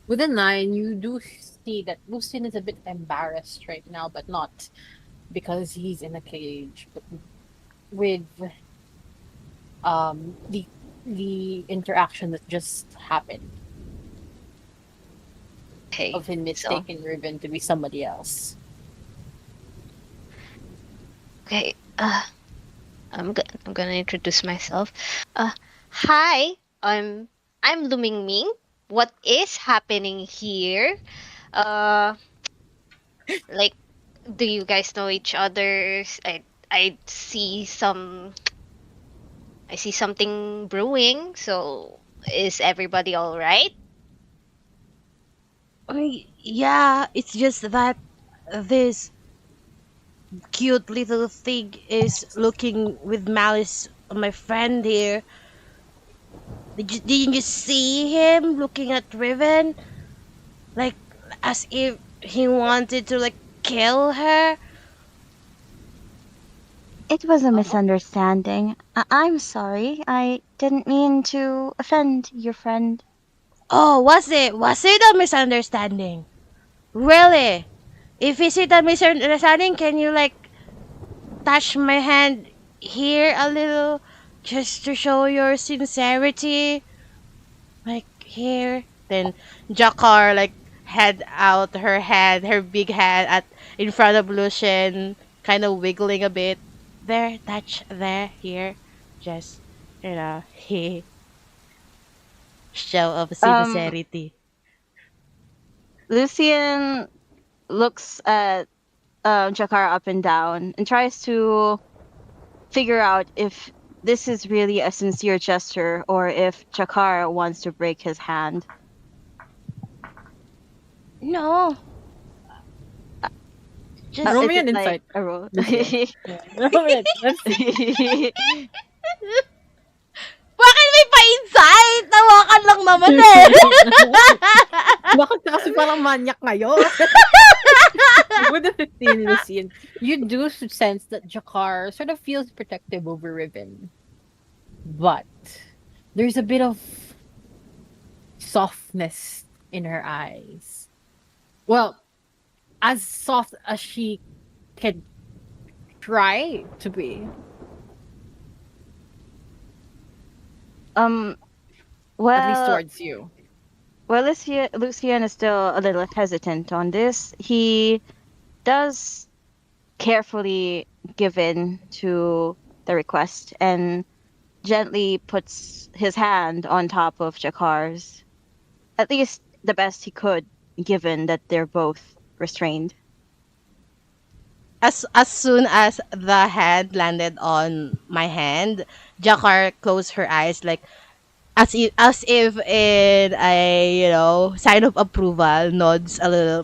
With a 9, you do see that Lucian is a bit embarrassed right now, but not because he's in a cage, but with the interaction that just happened Okay. of him So mistaking Riven to be somebody else. okay, I'm gonna introduce myself. Hi, I'm Lumingming. What is happening here? Uh, like, do you guys know each other? I see something brewing. So is everybody all right? Yeah, it's just that this cute little thing is looking with malice on my friend here. Didn't you see him looking at Riven? Like, as if he wanted to, like, kill her? It was a misunderstanding. I'm sorry. I didn't mean to offend your friend. Oh, was it? Was it a misunderstanding? Really? If it's a misunderstanding, can you, like, touch my hand here a little just to show your sincerity? Like, here. Then Jakar, like, had out her hand, her big hand at in front of Lucian, kind of wiggling a bit. There, touch there, here. Just, he show of Um, sincerity. Lucian looks at Jakar up and down and tries to figure out if this is really a sincere gesture or if Jakar wants to break his hand. No. Just Roll is me it an like insight. a roll? Let's see. Bakit may pa-insight? Tawakan lang naman eh. Bakit ka kasi parang manyak ngayon? With the 15 Lucian, you do sense that Jakar sort of feels protective over Riven. But there's a bit of softness in her eyes. Well, as soft as she can try to be. At least Well, towards you. well, Lucian is still a little hesitant on this. He does carefully give in to the request and gently puts his hand on top of Jakar's. At least the best he could, given that they're both restrained. As soon as the hand landed on my hand, Jakar closed her eyes like as if in a sign of approval, nods a little.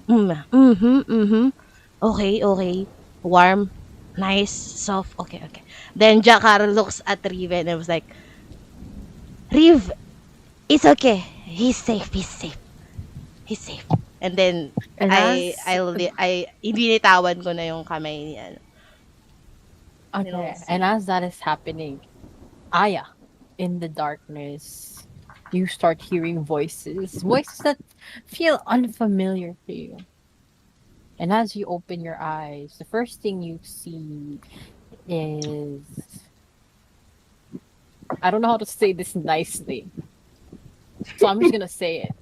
Okay, okay. Warm, nice, soft. Okay, okay. Then Jakar looks at Riven and was like, Riv, it's okay. He's safe. He's safe. He's safe. And then And I ibinitawan ko na yung kamay ni ano. Okay, and as that is happening, Aya, in the darkness, you start hearing voices that feel unfamiliar to you. And as you open your eyes, the first thing you see is, I don't know how to say this nicely, so I'm just gonna say it.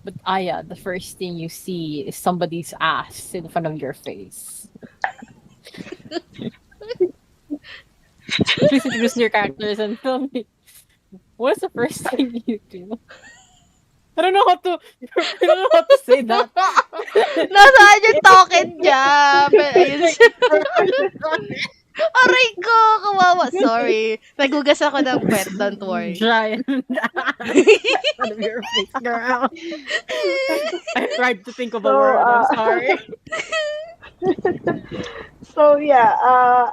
But Aya, the first thing you see is somebody's ass in front of your face. Please introduce your characters and tell me, what's the first thing you do? I don't know how to say that. Nasaan yung token niya? But ayun siya. Aray ko, kawawa. Sorry. Nagugas ako ng pet, don't worry. Giant out of your face, girl. I tried to think of a So, word. I'm sorry. So yeah,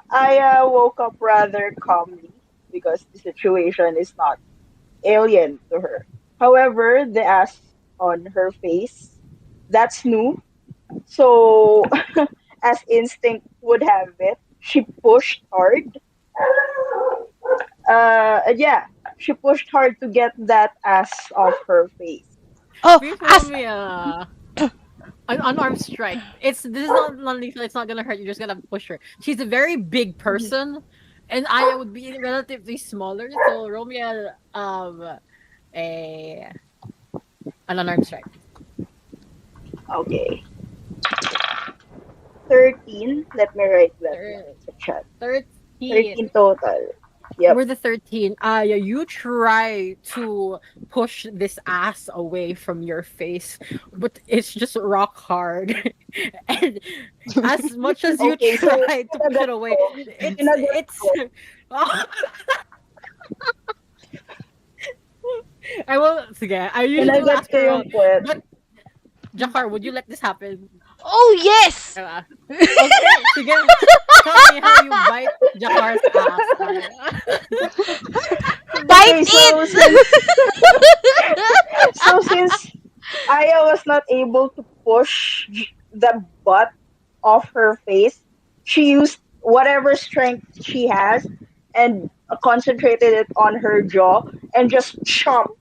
I woke up rather calmly because the situation is not alien to her. However, the ass on her face, that's new. So, as instinct would have it, she pushed hard. Yeah, she pushed hard to get that ass off her face. Oh, Please as roll me an unarmed strike. This is not non-lethal. It's not gonna hurt. You're just gonna push her. She's a very big person, and Aya would be relatively smaller. So roll me a an unarmed strike. Okay. 13. Let me write that Thir- down in the chat. 13. 13 total. Yep. We're the 13. Aya, you try to push this ass away from your face, but it's just rock hard. And as much as you Okay, so try to push it away, it's I will sige, I Can usually I will get ask to her, yung puwet? but Jakar, would you let this happen? oh yes! Diba? Okay, sige. Tell me how you bite Jakar's ass. Bite Okay, so it! since Aya was not able to push the butt off her face, she used whatever strength she has and concentrated it on her jaw and just chomped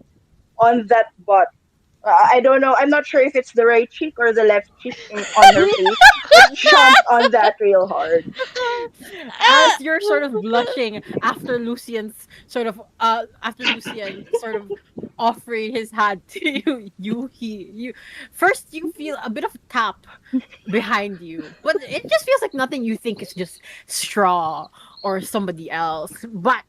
on that butt. I don't know. I'm not sure if it's the right cheek or the left cheek on her face. But chomped on that real hard. As you're sort of blushing after Lucian sort of offering his hand to you first you feel a bit of tap behind you, but it just feels like nothing you think is just straw or somebody else. But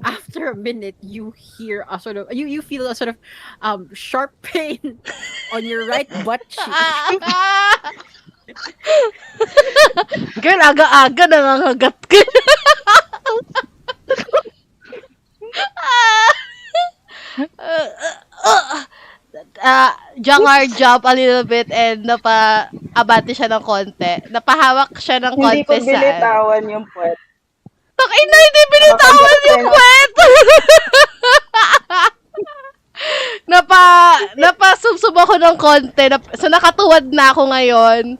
after a minute, you hear a sort of you feel a sort of sharp pain on your right butt cheek. Girl, aga-aga nangangagat ka. Jangar jump a little bit and abante siya ng konti. Napahawak siya ng Hindi ko konti sa binitawan yung puwet. Tangina, hindi Nakakamot binitawan ko yung yung puwet! Napasubsob ako ng konti. So, nakatuwad na ako ngayon.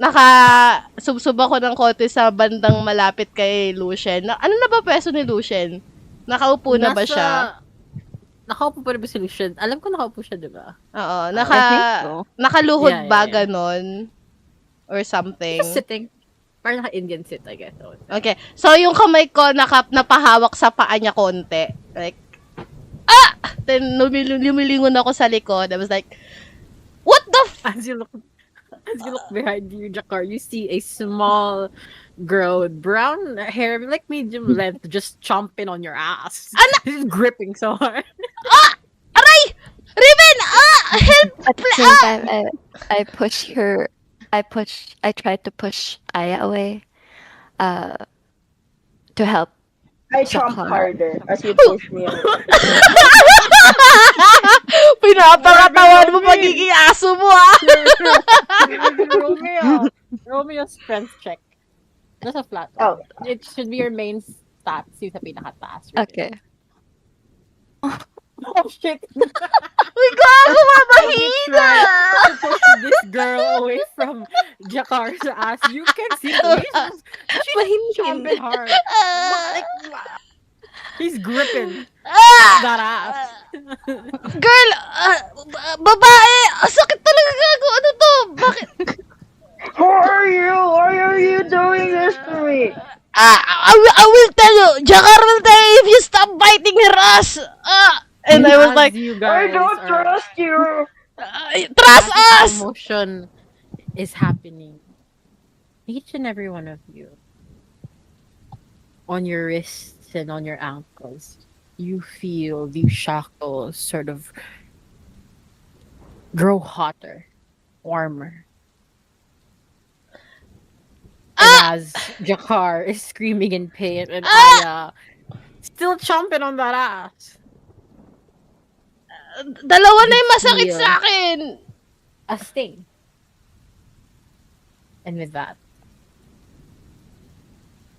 Nakasubsob ako ng konti sa bandang malapit kay Lucien. Ano na ba pwesto ni Lucien? Nakaupo na ba siya? Nakaupo pa rin ba si Lucian? Alam ko nakaupo siya, di ba? Oo. I think so. Nakaluhod Yeah, ba yeah, yeah. ganon? Or something? Just sitting. Parang naka-Indian sit, I guess. Okay. So, yung kamay ko napahawak sa paa niya konti. Like, Then, lumilingon ako sa likod. I was like, what the As you look behind you, Jakar, you see a small girl with brown hair, like medium length, just chomping on your ass. She's gripping so hard. Aray! Riven! Help! At the same time, I push her. I tried to push Aya away. To help. I chomp Jakar. harder as you push me away. Pinapangatawan mo pagiging aso mo, Roll me a strength check. Just a flat Oh. one. It should be your main stats, yung sa pinakataas. Okay. Oh, shit. Uy, gago, mamahina! To push this girl away from Jakar's ass. You can see she's chomping hard. He's gripping that ass. Girl, babae, sakit talaga gago. Ano to? Bakit? Who are you? Why are you doing this to me? I will tell you. Jakar will tell you if you stop biting her ass. And I was As like, you I guys don't are- trust you. trust as us! this commotion is happening, each and every one of you, on your wrists and on your ankles, you feel these shackles sort of grow hotter, warmer. And as Jakar is screaming in pain and Aya still chomping on that ass, Dalawa na yung masakit Feel. sa akin. a sting. And with that,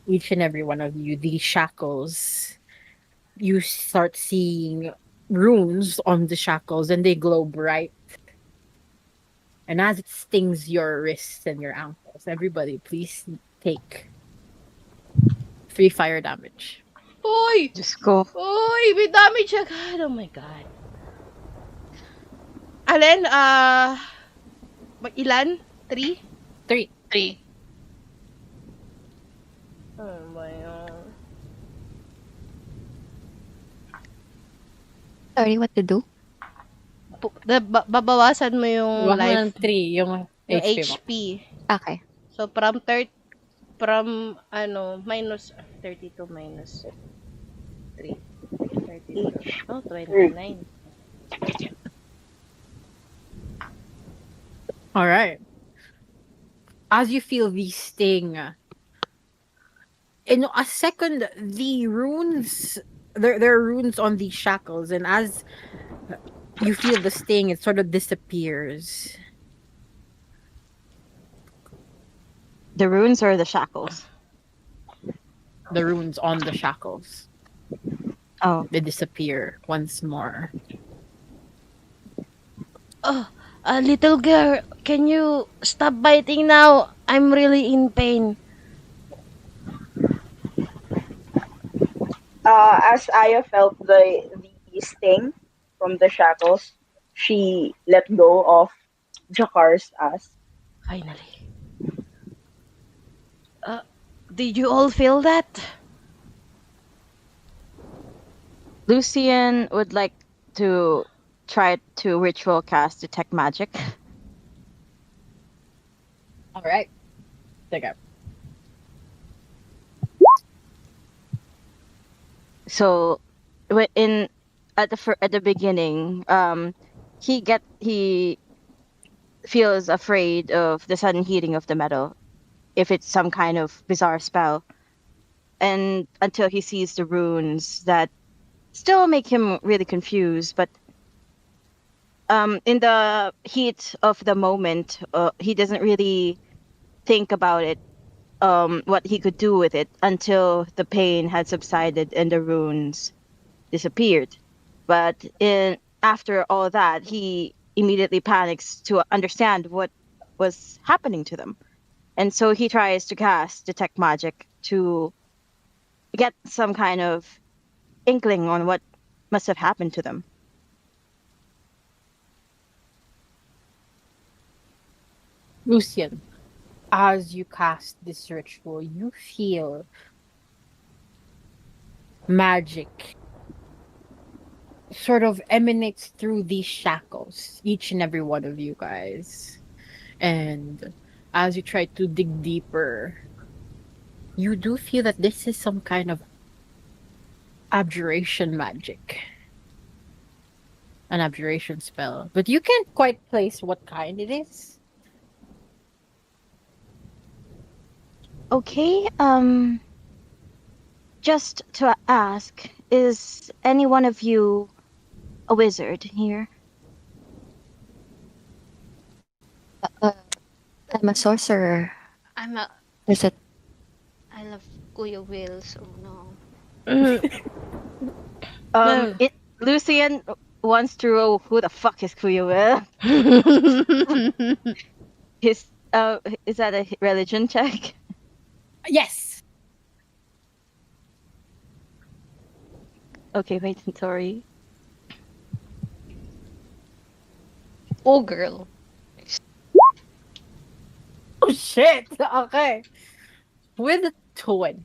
each and every one of you, these shackles, you start seeing runes on the shackles and they glow bright. And as it stings your wrists and your ankles, everybody, please take 3 fire damage. Uy! Just go. Uy! May damage agad. Oh my God. Alin? Ilan? 3? 3. 3. Oh my God. Sorry, what to do? Babawasan mo yung Wala life, ng 3, yung yung HP mo. HP. Okay. So, minus 32 minus 3. 32. Oh, 29. All right. As you feel the sting, in a second, the runes, there are runes on these shackles, and as you feel the sting, it sort of disappears. The runes or the shackles? The runes on the shackles, Oh, they disappear once more. Little girl, can you stop biting now? I'm really in pain. As Aya felt the sting from the shackles, she let go of Jakar's ass. Finally. Did you all feel that? Lucian would like to try to ritual cast detect magic. All right. Take it. So, at the beginning, he feels afraid of the sudden heating of the metal, if it's some kind of bizarre spell, and until he sees the runes that still make him really confused. But in the heat of the moment, he doesn't really think about it, what he could do with it until the pain had subsided and the runes disappeared. But in after all that, he immediately panics to understand what was happening to them. And so he tries to cast detect magic to get some kind of inkling on what must have happened to them. Lucian, as you cast this ritual, you feel magic sort of emanates through these shackles, each and every one of you guys. And as you try to dig deeper, you do feel that this is some kind of abjuration magic, an abjuration spell. But you can't quite place what kind it is. Okay, just to ask, is any one of you a wizard here? Uh, I'm a sorcerer. I'm a. Is it? I love Kuya Will, so no. No. Lucian wants to roll who the fuck is Kuya Will? His is that a religion check? Yes. Okay, wait, sorry. Oh, girl. Oh shit. Okay. With 20.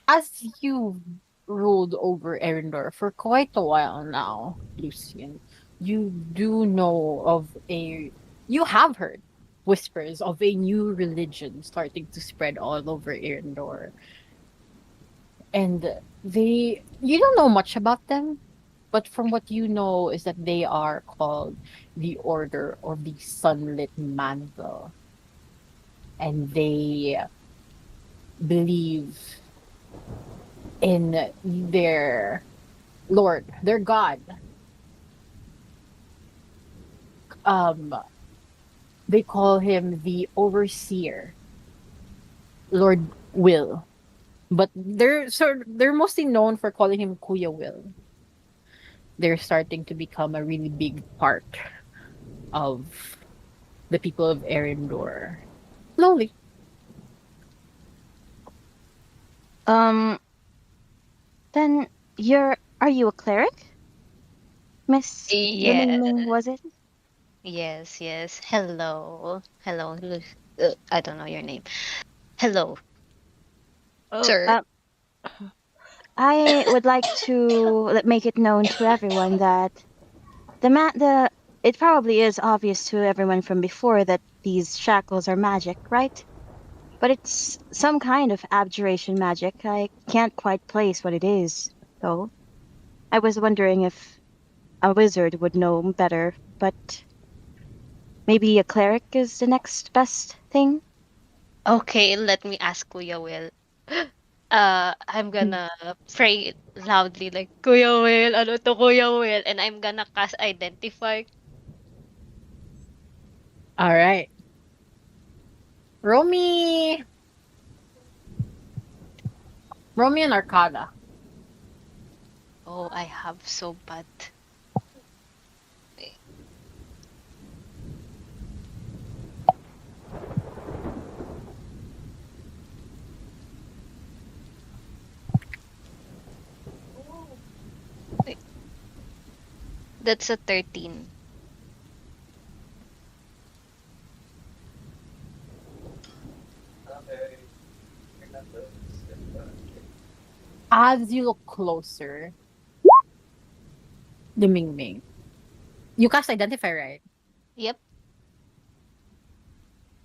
As you ruled over Erindor for quite a while now, Lucian, you do know of you have heard whispers of a new religion starting to spread all over Erindor. And you don't know much about them, but from what you know is that they are called the Order of the Sunlit Mantle. And they believe in their Lord, their God. Um, they call him the Overseer, Lord Will. But they're mostly known for calling him Kuya Will. They're starting to become a really big part of the people of Erindor. Slowly. Then are you a cleric? Miss Yeah. Liming, was it? Yes, yes. Hello. Hello. I don't know your name. Hello, Oh, sir. I would like to make it known to everyone that the it probably is obvious to everyone from before that these shackles are magic, right? But it's some kind of abjuration magic. I can't quite place what it is, though. I was wondering if a wizard would know better, but maybe a cleric is the next best thing. Okay, let me ask Kuya Will. I'm gonna pray loudly like Kuya Will, ano to Kuya Will, and I'm gonna cast identify. All right. Romy. Romy and Arcana. Oh, I have so bad. Wait. That's a 13. As you look closer, the Ming Ming. You cast Identify, right? Yep.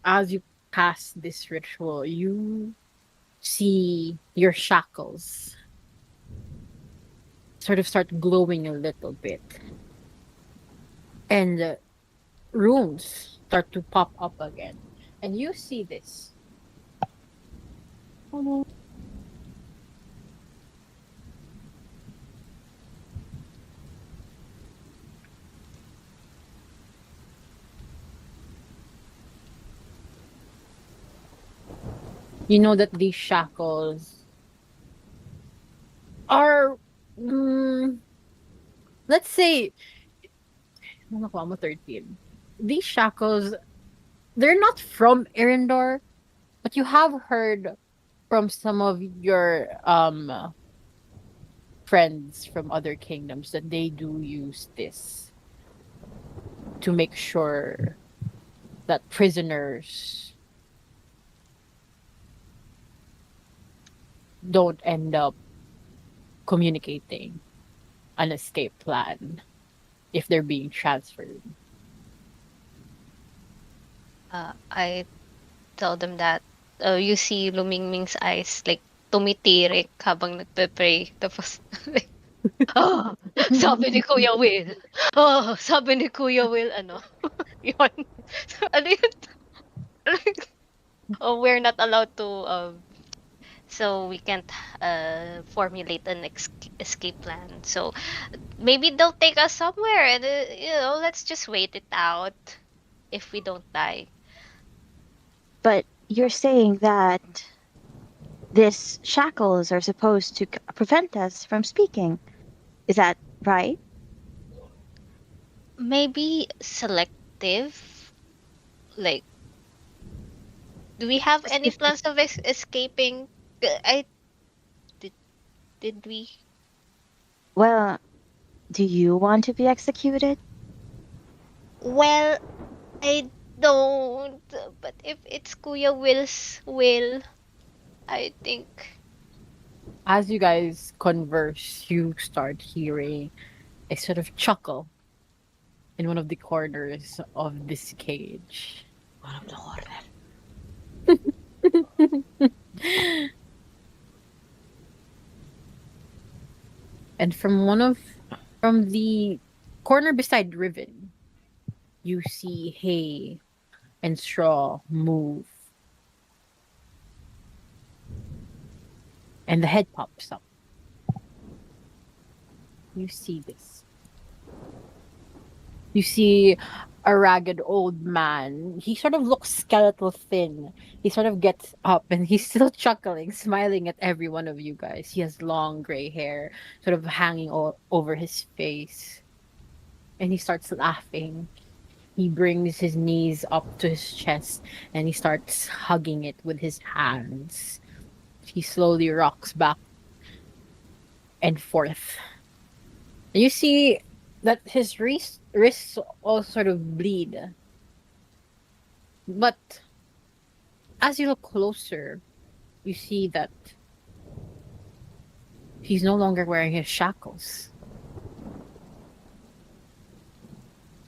As you cast this ritual, you see your shackles sort of start glowing a little bit. And runes start to pop up again. And you see this. You know that these shackles are, mm, let's say, ano ko, I'm 13. These shackles, they're not from Erindor, but you have heard from some of your friends from other kingdoms that they do use this to make sure that prisoners don't end up communicating an escape plan if they're being transferred. I tell them that you see Lumingming's eyes like tumitirik habang nagpe-pray. Tapos, like, oh, sabi ni Kuya Will. Oh, sabi ni Kuya Will, ano, yun. Ano yun? Oh, we're not allowed to, so we can't formulate an escape plan. So maybe they'll take us somewhere and, let's just wait it out if we don't die. But you're saying that these shackles are supposed to prevent us from speaking. Is that right? Maybe selective. Like, do we have any plans of escaping? I did. Did we? Well, do you want to be executed? Well, I don't. But if it's Kuya Will's will, I think. As you guys converse, you start hearing a sort of chuckle in one of the corners of this cage. One of the corner. And from the corner beside Riven, you see hay and straw move. And the head pops up. You see this. You see a ragged old man. He sort of looks skeletal thin. He sort of gets up and he's still chuckling, smiling at every one of you guys. He has long gray hair sort of hanging over his face. And he starts laughing. He brings his knees up to his chest and he starts hugging it with his hands. He slowly rocks back and forth. And you see that his wrists all sort of bleed. But as you look closer, you see that he's no longer wearing his shackles.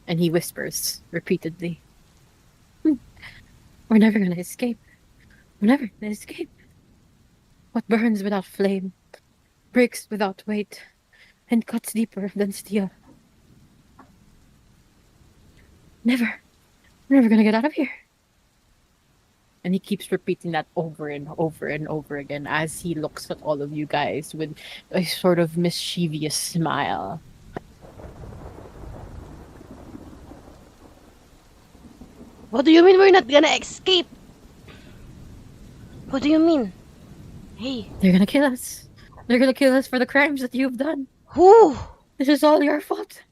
And he whispers repeatedly, We're never gonna escape. We're never gonna escape. What burns without flame, breaks without weight, and cuts deeper than steel. Never. We're never gonna get out of here. And he keeps repeating that over and over and over again as he looks at all of you guys with a sort of mischievous smile. What do you mean we're not gonna escape? What do you mean? Hey, They're gonna kill us. They're gonna kill us for the crimes that you've done. who? This is all your fault.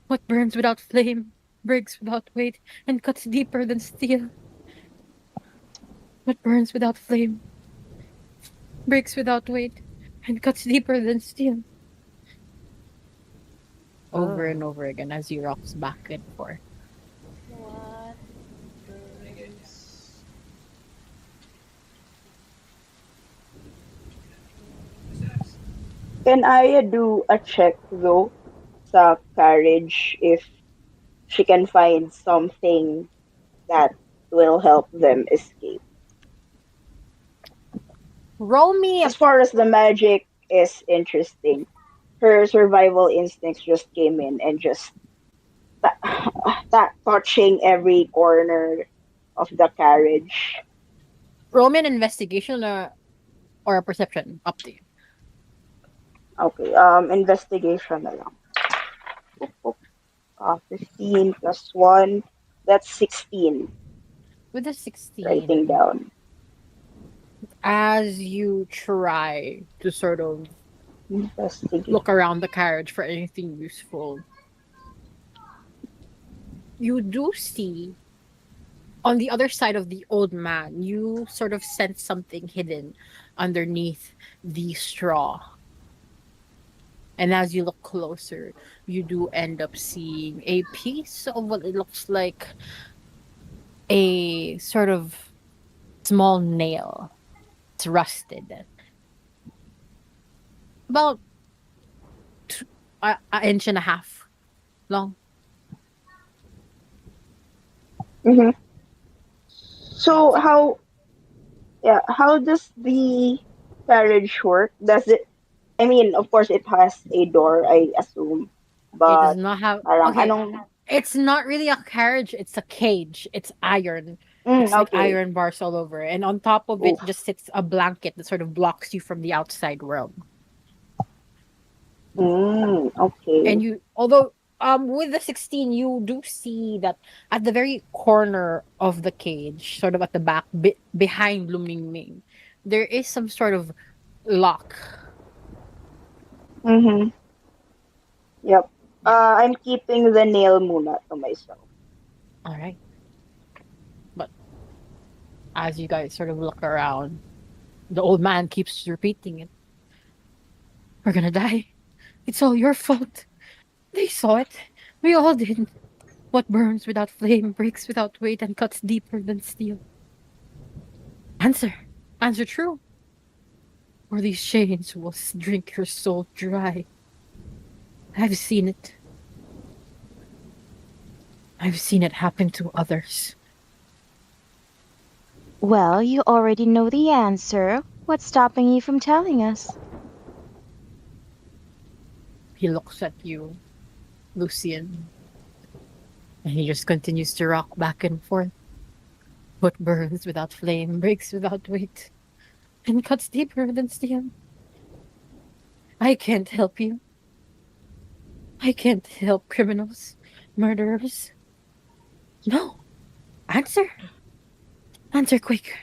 What burns without flame, breaks without weight, and cuts deeper than steel. What burns without flame, breaks without weight, and cuts deeper than steel. Over and over again as he rocks back and forth. Can I do a check though sa carriage if she can find something that will help them escape? Roll me a As far as the magic is interesting, her survival instincts just came in and just that touching every corner of the carriage. roll me an investigation or a perception. Up to you. Okay, investigation na lang. 15 plus 1, that's 16. With a Writing 16, down. as you try to sort of Investigate. look around the carriage for anything useful, you do see on the other side of the old man, you sort of sense something hidden underneath the straw. And as you look closer, you do end up seeing a piece of what it looks like a sort of small nail. It's rusted. About an inch and a half long. Hmm. So how does the carriage work? Does it? I mean, of course, it has a door, I assume, It does but not have. parang Okay, anong? it's not really a carriage, it's a cage. It's iron. It's like Okay. iron bars all over. And on top of it Oof. just sits a blanket that sort of blocks you from the outside world. Okay. And you, although with the 16, you do see that at the very corner of the cage, sort of at the back, behind Luming Ming, there is some sort of lock. Mm-hmm. Yep. I'm keeping the nail muna to myself. All right. But as you guys sort of look around, the old man keeps repeating it. We're gonna die. It's all your fault. They saw it. We all did. What burns without flame, breaks without weight, and cuts deeper than steel. Answer. Answer true. Or these chains will drink your soul dry. I've seen it. I've seen it happen to others. Well, you already know the answer. What's stopping you from telling us? He looks at you, Lucian, and he just continues to rock back and forth. What burns without flame, breaks without weight, and cuts deeper than steel. I can't help you. I can't help criminals, murderers. No. Answer. Answer quick.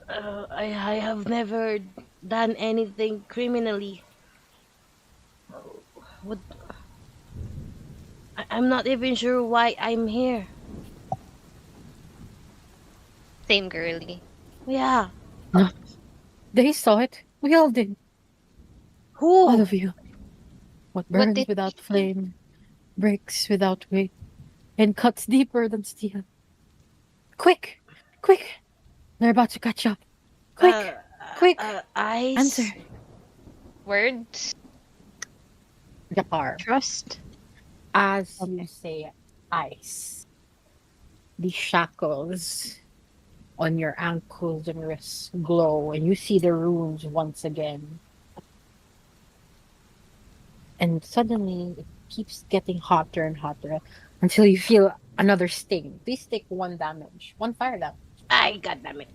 I have never done anything criminally. What? I'm not even sure why I'm here. Same girly. Yeah. No. They saw it. We all did. All Who? of you. What What burns did without flame, breaks without weight, and cuts deeper than steel. Quick! Quick! They're about to catch up. Quick! Uh, Quick! Ice. Answer. words? Jakar. Trust. As you say ice, the shackles on your ankles and wrists glow, and you see the runes once again. And suddenly, it keeps getting hotter and hotter until you feel another sting. Please take 1 damage, 1 fire damage. Ay, goddammit.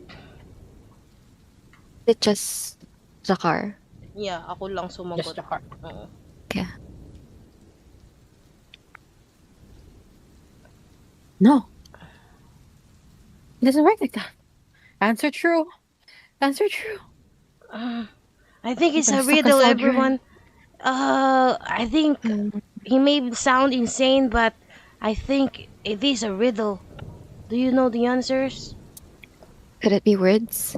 It just Zakar. Yeah, ako lang Just sumagot. Jakar. Oo. Okay. No, it doesn't work like that. Answer true. Answer true. I think it's Gonna a suck us riddle, all dry. everyone. I think he may sound insane, but I think it is a riddle. Do you know the answers? Could it be words?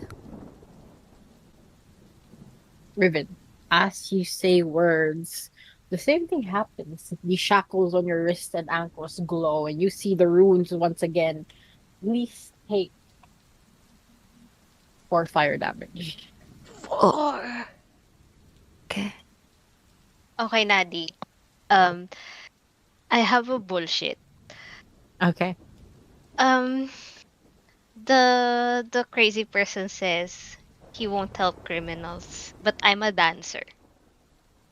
Riven, as you say words, the same thing happens. The shackles on your wrists and ankles glow, and you see the runes once again. Please take 4 fire damage. 4. Okay. Okay, Nadi. I have a bullshit. Okay. Um, the crazy person says he won't help criminals, but I'm a dancer.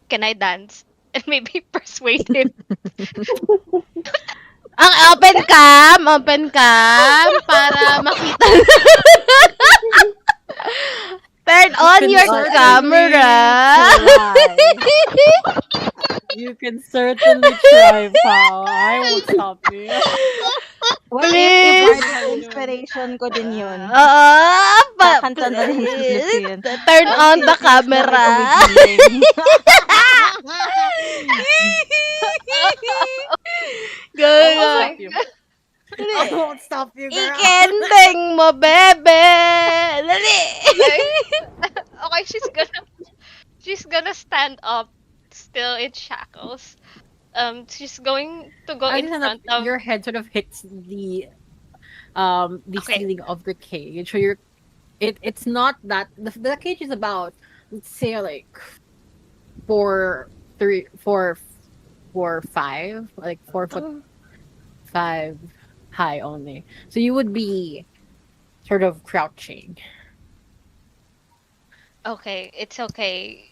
Can I dance and maybe persuade him? Ang open cam, para makita. Turn on can your certainly camera. You can certainly try, pal. I won't stop you. What if bardic inspiration ko din yun? Kakanta na rin si Lucien. Turn on the camera. Go. Stop you. I won't stop you, girl. Ikending mo, bebe. Dali. Okay, she's gonna stand up, still in shackles. She's going to go I in just front that of. your head sort of hits the Okay. ceiling of the cage. So it's not that the cage is about, let's say, like 5, like 4'5" high only. So you would be sort of crouching. Okay, it's okay.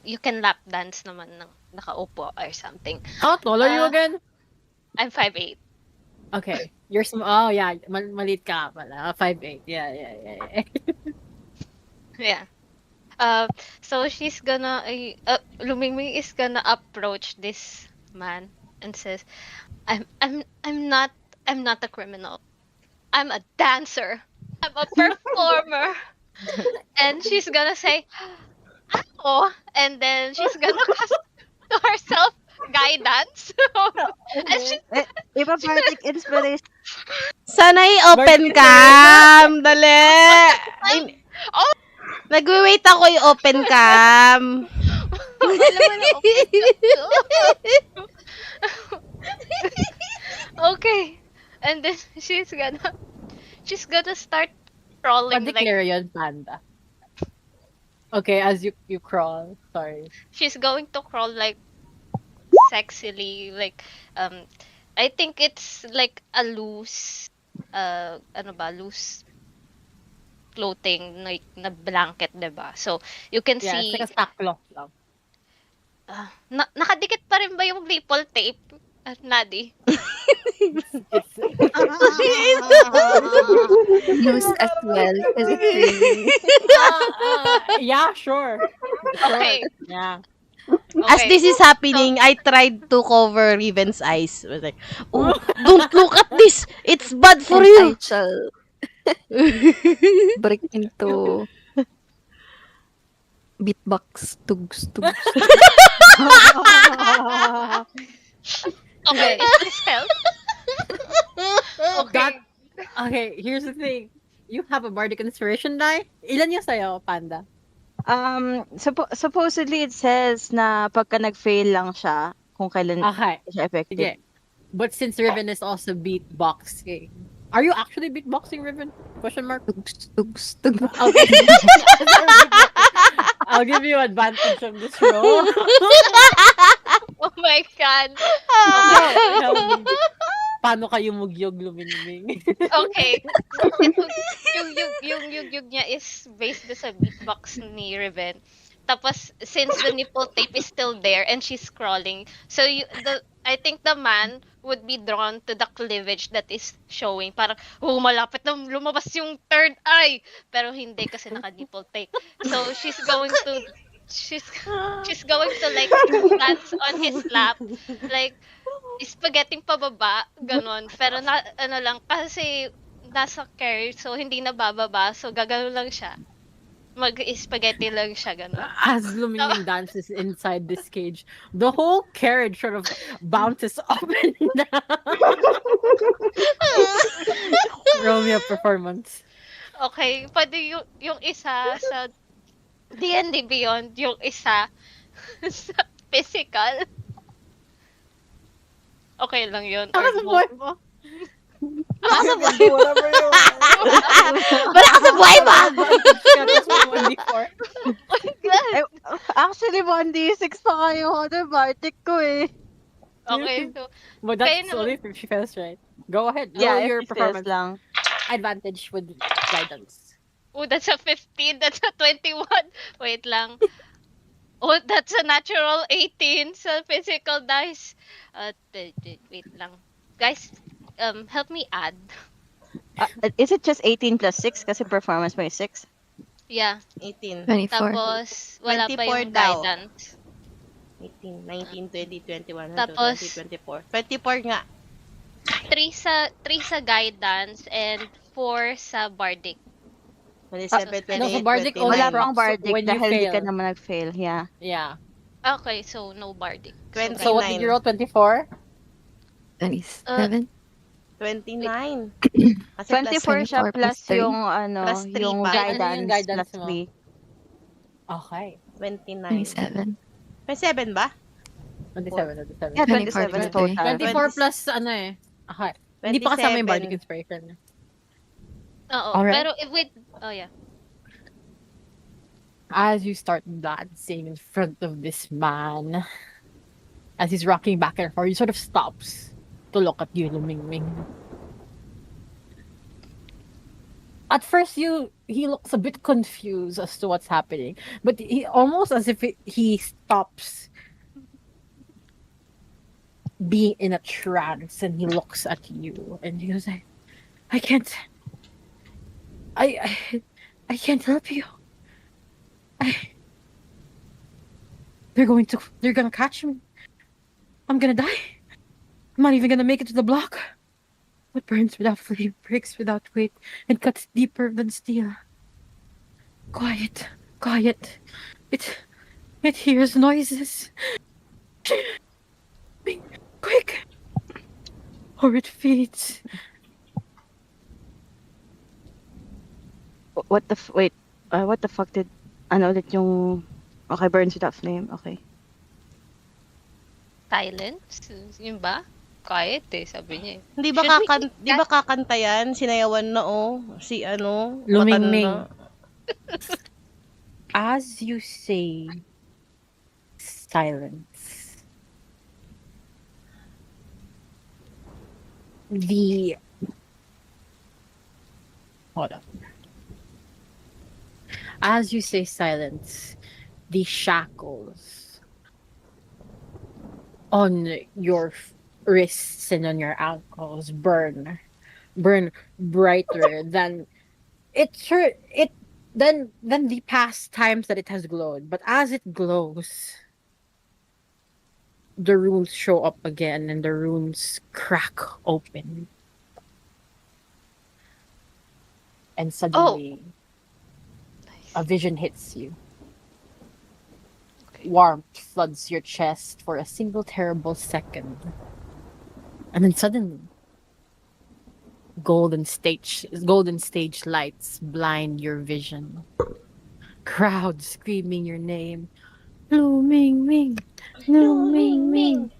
You can lap dance naman ng nakaupo or something. How tall are you Uh, again? I'm 5'8". Okay, you're oh yeah, malit ka pala. 5'8". Yeah, yeah, yeah, yeah. Yeah. So she's gonna Lumingming is gonna approach this man and says, I'm not a criminal. I'm a dancer. I'm a performer." And she's gonna say, "Oh," and then she's gonna cast to herself guidance. And she's Iba bardic inspiration. Sana i-open cam. Dali. Oh! Nagwi-wait ako i-open cam. Alam mo na, okay. And then she's gonna start crawling like Pa-declare yun, Panda. Okay, as you crawl. Sorry. she's going to crawl like sexily, like I think it's like a loose loose clothing, like na blanket, 'di ba? So you can Yeah, see it's like a sackcloth lang. nakadikit pa rin ba yung nipple tape, Nadi? It's Loose as well. Because it's raining. yeah, sure. Okay. Yeah. As Okay. this is happening, I tried to cover Riven's eyes. I was like, oh, don't look at this. It's bad for And you. I shall break into beatbox. Tugs, tugs. Okay, is this help? Okay. That- Okay, here's the thing. You have a bardic inspiration die? Ilan yung sa'yo, Panda? Supposedly it says na pagka nag-fail lang siya, kung kailan Okay. siya effective. Sige. But since Riven is also beatboxing, are you actually beatboxing, Riven? Question mark. Tugs, tugs, tugs. Okay. I'll give you advantage on this roll. Oh my god. Help me. Paano kayo mugyog luminming? Okay. Yung yugyug niya is based sa beatbox ni Riven. Tapos, since the nipple tape is still there and she's crawling, so I think the man would be drawn to the cleavage that is showing. Parang, malapit na lumabas yung third eye. Pero hindi kasi naka-nipple tape. So, she's going to like dance on his lap. Like, spaghetti pababa, ganon. Pero ano lang, kasi nasa carry, so hindi na bababa. So, gagano lang siya. Mag-spaghetti lang siya, ganon. As Lumingming dances inside this cage, the whole carriage sort of bounces up and down. Roll me a performance. Okay, pwede yung isa sa D&D Beyond, yung isa sa physical. Okay lang yun. Ano sa buhay mo? Whatever you Wala sa buhay mo! That's my 1d4. Actually, 1d6 pa kayo. Ano, bardic ko eh. Okay, so, But Kayo that's naman. only if she fails, right? Go ahead. Yeah, Roll your if it fails performance. lang. Advantage with guidance. that's a 15, that's a 21. Wait lang. Oh, that's a natural 18 sa physical dice. Wait lang. Guys, help me add. Is it just 18 plus 6? Kasi performance mo is 6. Yeah. 18, 24. Tapos, wala pa 24 yung daw. guidance. 18, 19, 20, 21, Tapos, 22, 24. 24 nga. Three sa guidance and 4 sa bardic. 27, No, so 28, Bardic only Wala 29. pang procs bardic when you dahil di ka fail. naman nag-fail. Yeah. Yeah. Okay, so no bardic. So, So what did you 29. roll? 24? 27. 29. Kasi 24 siya 24 plus plus 3. yung Plus three yung pa. Ano yung guidance guidance plus mo? 3. Okay. 29. 27. May 7 ba? 27, 27. Yeah, 24 27 plus total. 24 plus ano eh. Okay. Hindi pa kasama yung Bardic 27. Inspiration. oo. Alright. Pero if with yeah. As you start dancing in front of this man, as he's rocking back and forth, he sort of stops to look at you, Lumingming. At first, he looks a bit confused as to what's happening, but he almost as if he stops being in a trance and he looks at you and he goes, I can't, I can't help you. They're gonna catch me. I'm gonna die. I'm not even gonna make it to the block. What burns without flame, breaks without weight, and cuts deeper than steel. Quiet, quiet. It hears noises. Quick! Or it feeds. What the wait, what the fuck did ano ulit yung okay, burns without flame. Okay. Silence? Yun ba? Quiet eh, sabi niya eh. Di ba Should we di ba kakanta yan? Sinayawan na si ano, Lumingming. matanda. As you say silence, hold on. As you say silence, the shackles on your wrists and on your ankles burn brighter than than the past times that it has glowed. But as it glows, the runes show up again and the runes crack open. And suddenly a vision hits you. Warmth floods your chest for a single terrible second. And then suddenly, golden stage lights blind your vision. Crowds screaming your name. Lu Ming Ming. Lu Ming Ming.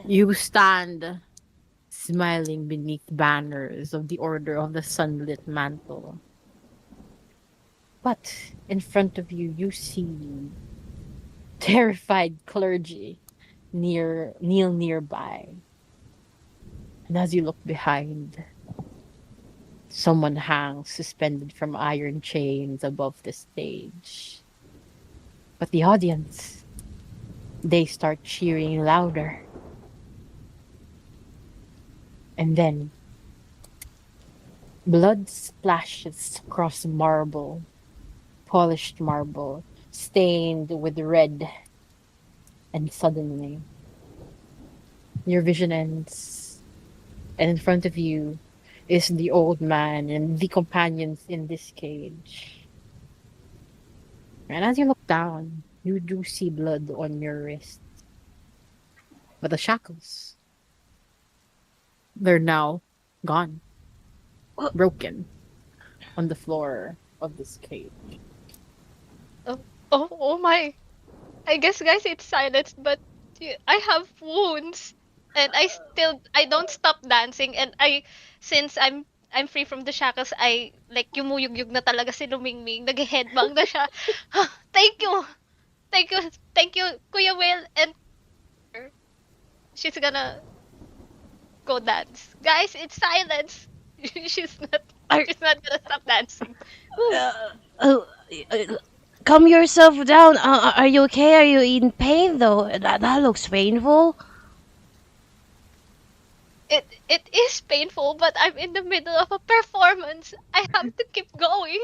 You stand smiling beneath banners of the Order of the Sunlit Mantle. But in front of you, you see terrified clergy kneel nearby. And as you look behind, someone hangs suspended from iron chains above the stage. But the audience, they start cheering louder. And then, blood splashes across marble, polished marble, stained with red. And suddenly, your vision ends. And in front of you is the old man and the companions in this cage. And as you look down, you do see blood on your wrist. But the shackles, they're now gone, broken on the floor of this cage. Oh my. I guess guys it's silence but I have wounds and I don't stop dancing and since I'm free from the shackles I like yumuyugyug na talaga si Lumingming nag-headbang na siya. Thank you. Thank you Kuya Will and she's gonna go dance. Guys, it's silence. she's not gonna stop dancing. Calm yourself down. Are you okay? Are you in pain though? That looks painful. It is painful, but I'm in the middle of a performance. I have to keep going.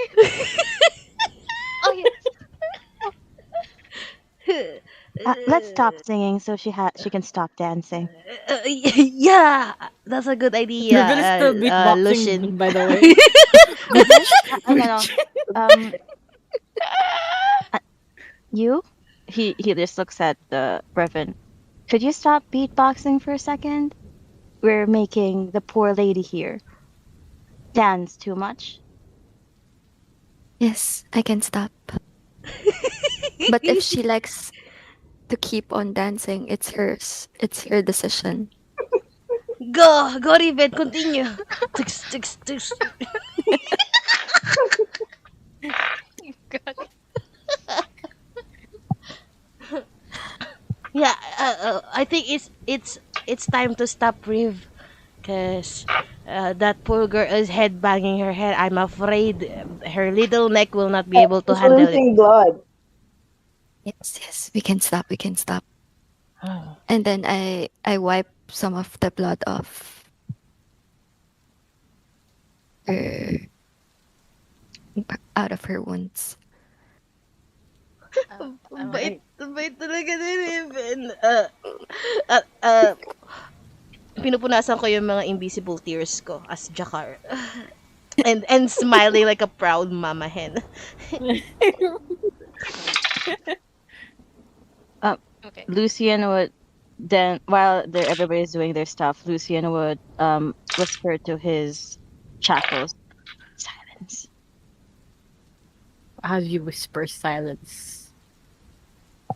Oh yes. Let's stop singing so she can stop dancing. Yeah, that's a good idea, Riven is still Lucian. beatboxing, by the way. Riven? No, no. Um, uh, you? He just looks at the Riven. Could you stop beatboxing for a second? We're making the poor lady here dance too much. Yes, I can stop. But if she likes to keep on dancing, it's hers. It's her decision. Go, Riven, continue. Tux, tux, tux. God. Yeah, I think it's time to stop Riv, cause that poor girl is head banging her head. I'm afraid her little neck will not be able to She's handle it. losing blood. Yes, yes, we can stop. We can stop. And then I wipe some of the blood off her out of her wounds. Bait, bait talaga ni Riven. Pinupunasan ko yung mga invisible tears ko as Jakar. And smiling like a proud mama hen. Okay. Lucian would then, while everybody's doing their stuff, Lucian would whisper to his shackles, "Silence." As you whisper silence,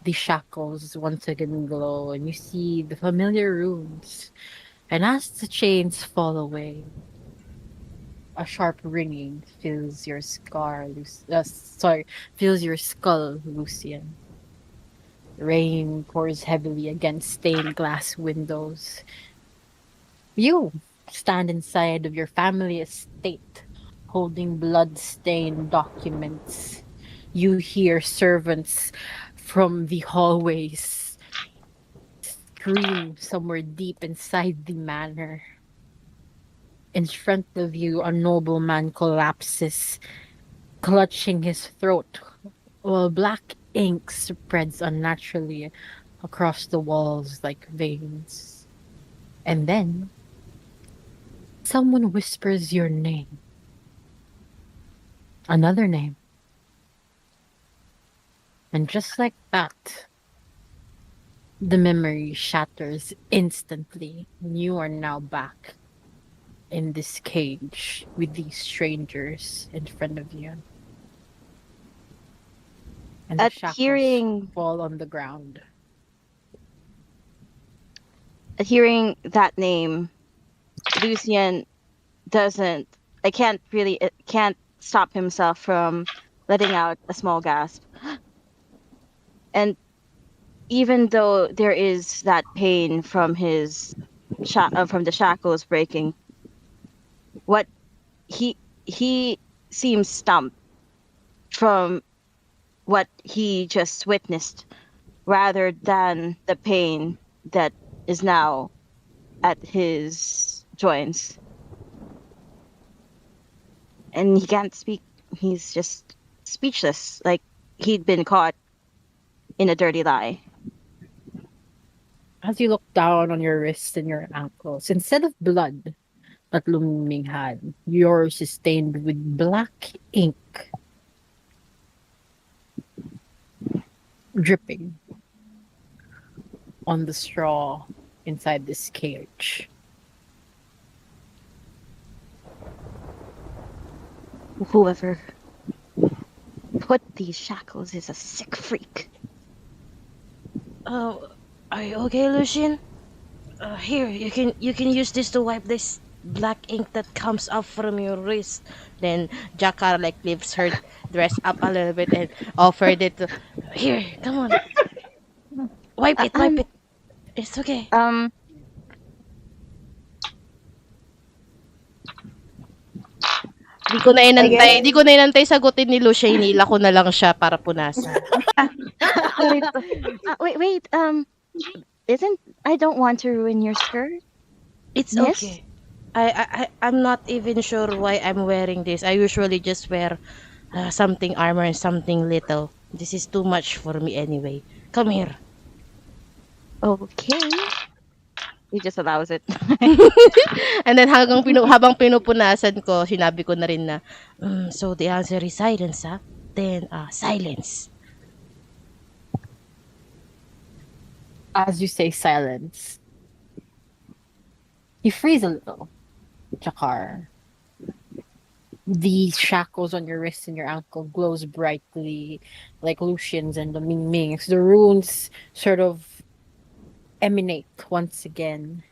the shackles once again glow, and you see the familiar runes. And as the chains fall away, a sharp ringing fills your fills your skull, Lucian. Rain pours heavily against stained glass windows. You stand inside of your family estate, holding blood-stained documents. You hear servants from the hallways scream somewhere deep inside the manor. In front of you, a nobleman collapses, clutching his throat, while black ink spreads unnaturally across the walls like veins. And then, someone whispers your name. Another name. And just like that, the memory shatters instantly. You are now back in this cage with these strangers in front of you. And the At shackles hearing fall on the ground. that name, Lucian doesn't. I can't really. It can't stop himself from letting out a small gasp. And even though there is that pain from from the shackles breaking, what he seems stumped from what he just witnessed, rather than the pain that is now at his joints. And he can't speak. He's just speechless, like he'd been caught in a dirty lie. As you look down on your wrists and your ankles, instead of blood that Luming had, yours is stained with black ink dripping on the straw inside this cage. Whoever put these shackles is a sick freak. Are you okay, Lucian? Here, you can use this to wipe this black ink that comes up from your wrist. Then Jakar like lifts her dress up a little bit and offered it to. Here, come on. Wipe it. It's okay. Di ko na inantay sagutin ni Lucia, inila ko na lang siya para punasan. Wait. I don't want to ruin your skirt. It's Yes? okay. I'm not even sure why I'm wearing this. I usually just wear something armor and something little. This is too much for me anyway. Come here. Okay. He just allows it. And then habang pinupunasan ko, sinabi ko na rin na, so the answer is silence, ha? Then, silence. As you say silence, you freeze a little, Jakar. The shackles on your wrist and your ankle glows brightly like Lucian's and the Ming Mings. The runes sort of emanate once again.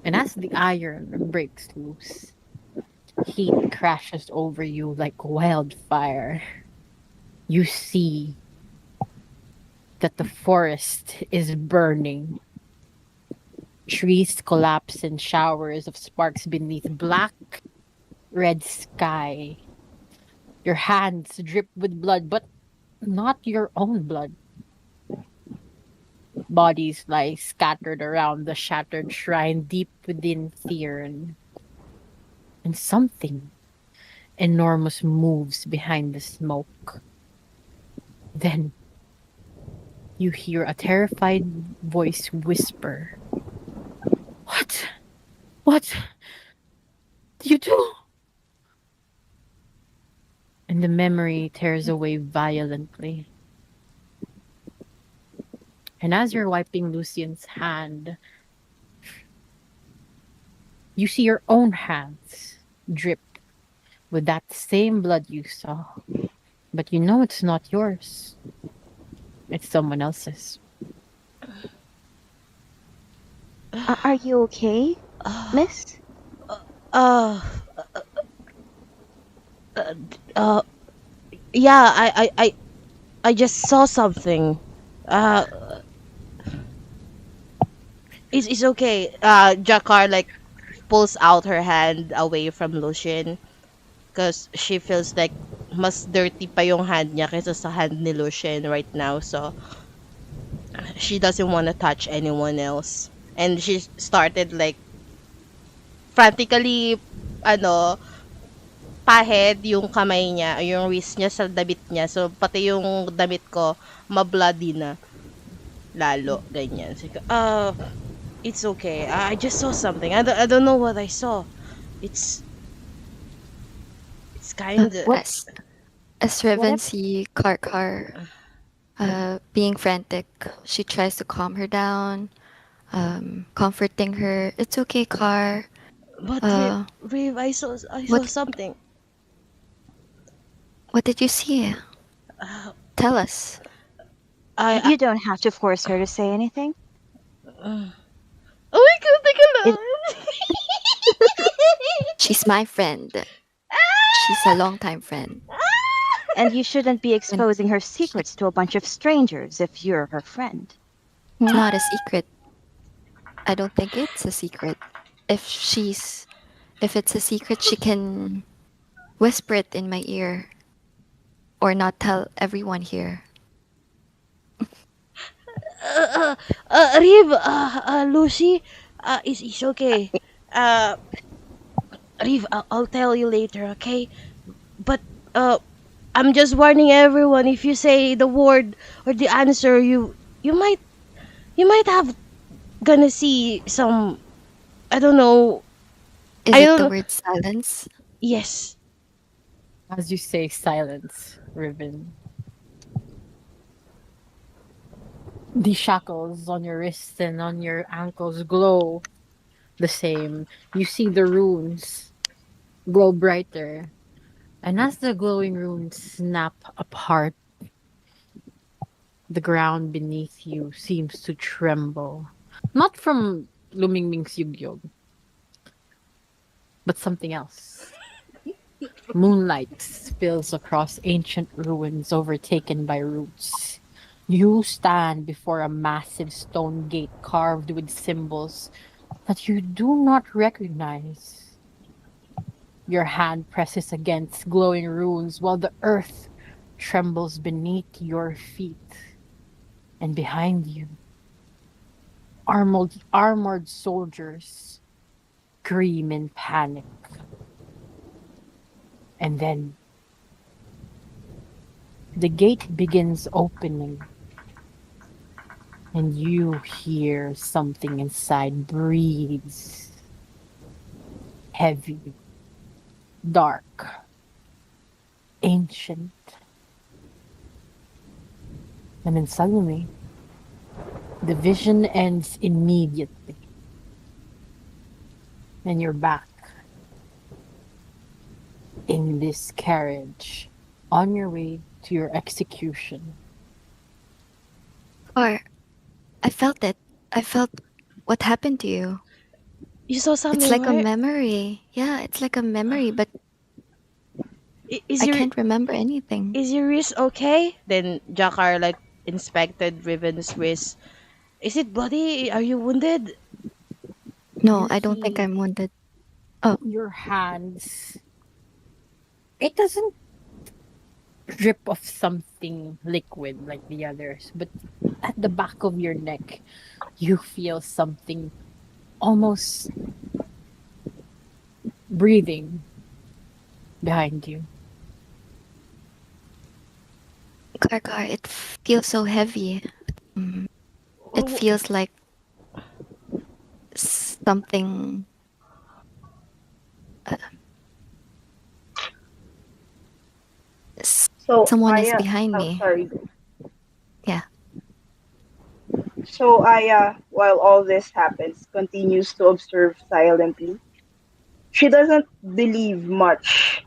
And as the iron breaks loose, heat crashes over you like wildfire. You see that the forest is burning. Trees collapse in showers of sparks beneath black red sky. Your hands drip with blood, but not your own blood. Bodies lie scattered around the shattered shrine deep within Thirn. And something enormous moves behind the smoke. Then you hear a terrified voice whisper, "What? What do you do?" And the memory tears away violently. And as you're wiping Lucian's hand, you see your own hands drip with that same blood you saw. But you know it's not yours. It's someone else's. Are you okay, miss? Uh, uh, yeah, I just saw something. Uh, it's okay. Jakar like pulls out her hand away from Lucian because she feels like mas dirty pa yung hand niya kaysa sa hand ni Lucian right now. So she doesn't want to touch anyone else. And she started like frantically ano pahid yung kamay niya, yung wrist niya sa damit niya. So pati yung damit ko ma-bloody na lalo ganyan. So, it's okay. I just saw something. I don't know what I saw. It's kind of What? As Riven see Karkar being frantic, she tries to calm her down, comforting her. It's okay, Kar. but Riv, I saw what- something. What did you see? Tell us. You don't have to force her to say anything. Oh my god, teka lang. She's my friend. She's a longtime friend. And you shouldn't be exposing her secrets to a bunch of strangers if you're her friend. It's not a secret. I don't think it's a secret. If it's a secret, she can whisper it in my ear or not tell everyone here. Riv, Lucy, it's okay. Riv, I'll tell you later, okay? But I'm just warning everyone. If you say the word or the answer, you might have gonna see some. I don't know. Is I it don't the know. word silence? Yes. As you say silence, Riven. The shackles on your wrists and on your ankles glow the same. You see the runes glow brighter. And as the glowing runes snap apart, the ground beneath you seems to tremble. Not from Lumingming's Yugyog, but something else. Moonlight spills across ancient ruins overtaken by roots. You stand before a massive stone gate carved with symbols that you do not recognize. Your hand presses against glowing runes while the earth trembles beneath your feet. And behind you, armored soldiers scream in panic. And then the gate begins opening. And you hear something inside breathes heavy, dark, ancient. And then suddenly, the vision ends immediately. And you're back in this carriage on your way to your execution. Or I felt it. I felt what happened to you. You saw It's something, like a right? memory. Yeah, it's like a memory, but Is I your can't remember anything. is your wrist okay? Then Jakar like inspected Riven's wrist. Is it bloody? Are you wounded? No, You I don't think see I'm wounded. Oh, your hands. It doesn't drip of something liquid like the others, but at the back of your neck, you feel something almost breathing behind you. Karkar, it feels so heavy. Mm, it Oh, feels like something. Uh, So someone is Aya, behind oh me. sorry. Yeah. So Aya, while all this happens, continues to observe silently. She doesn't believe much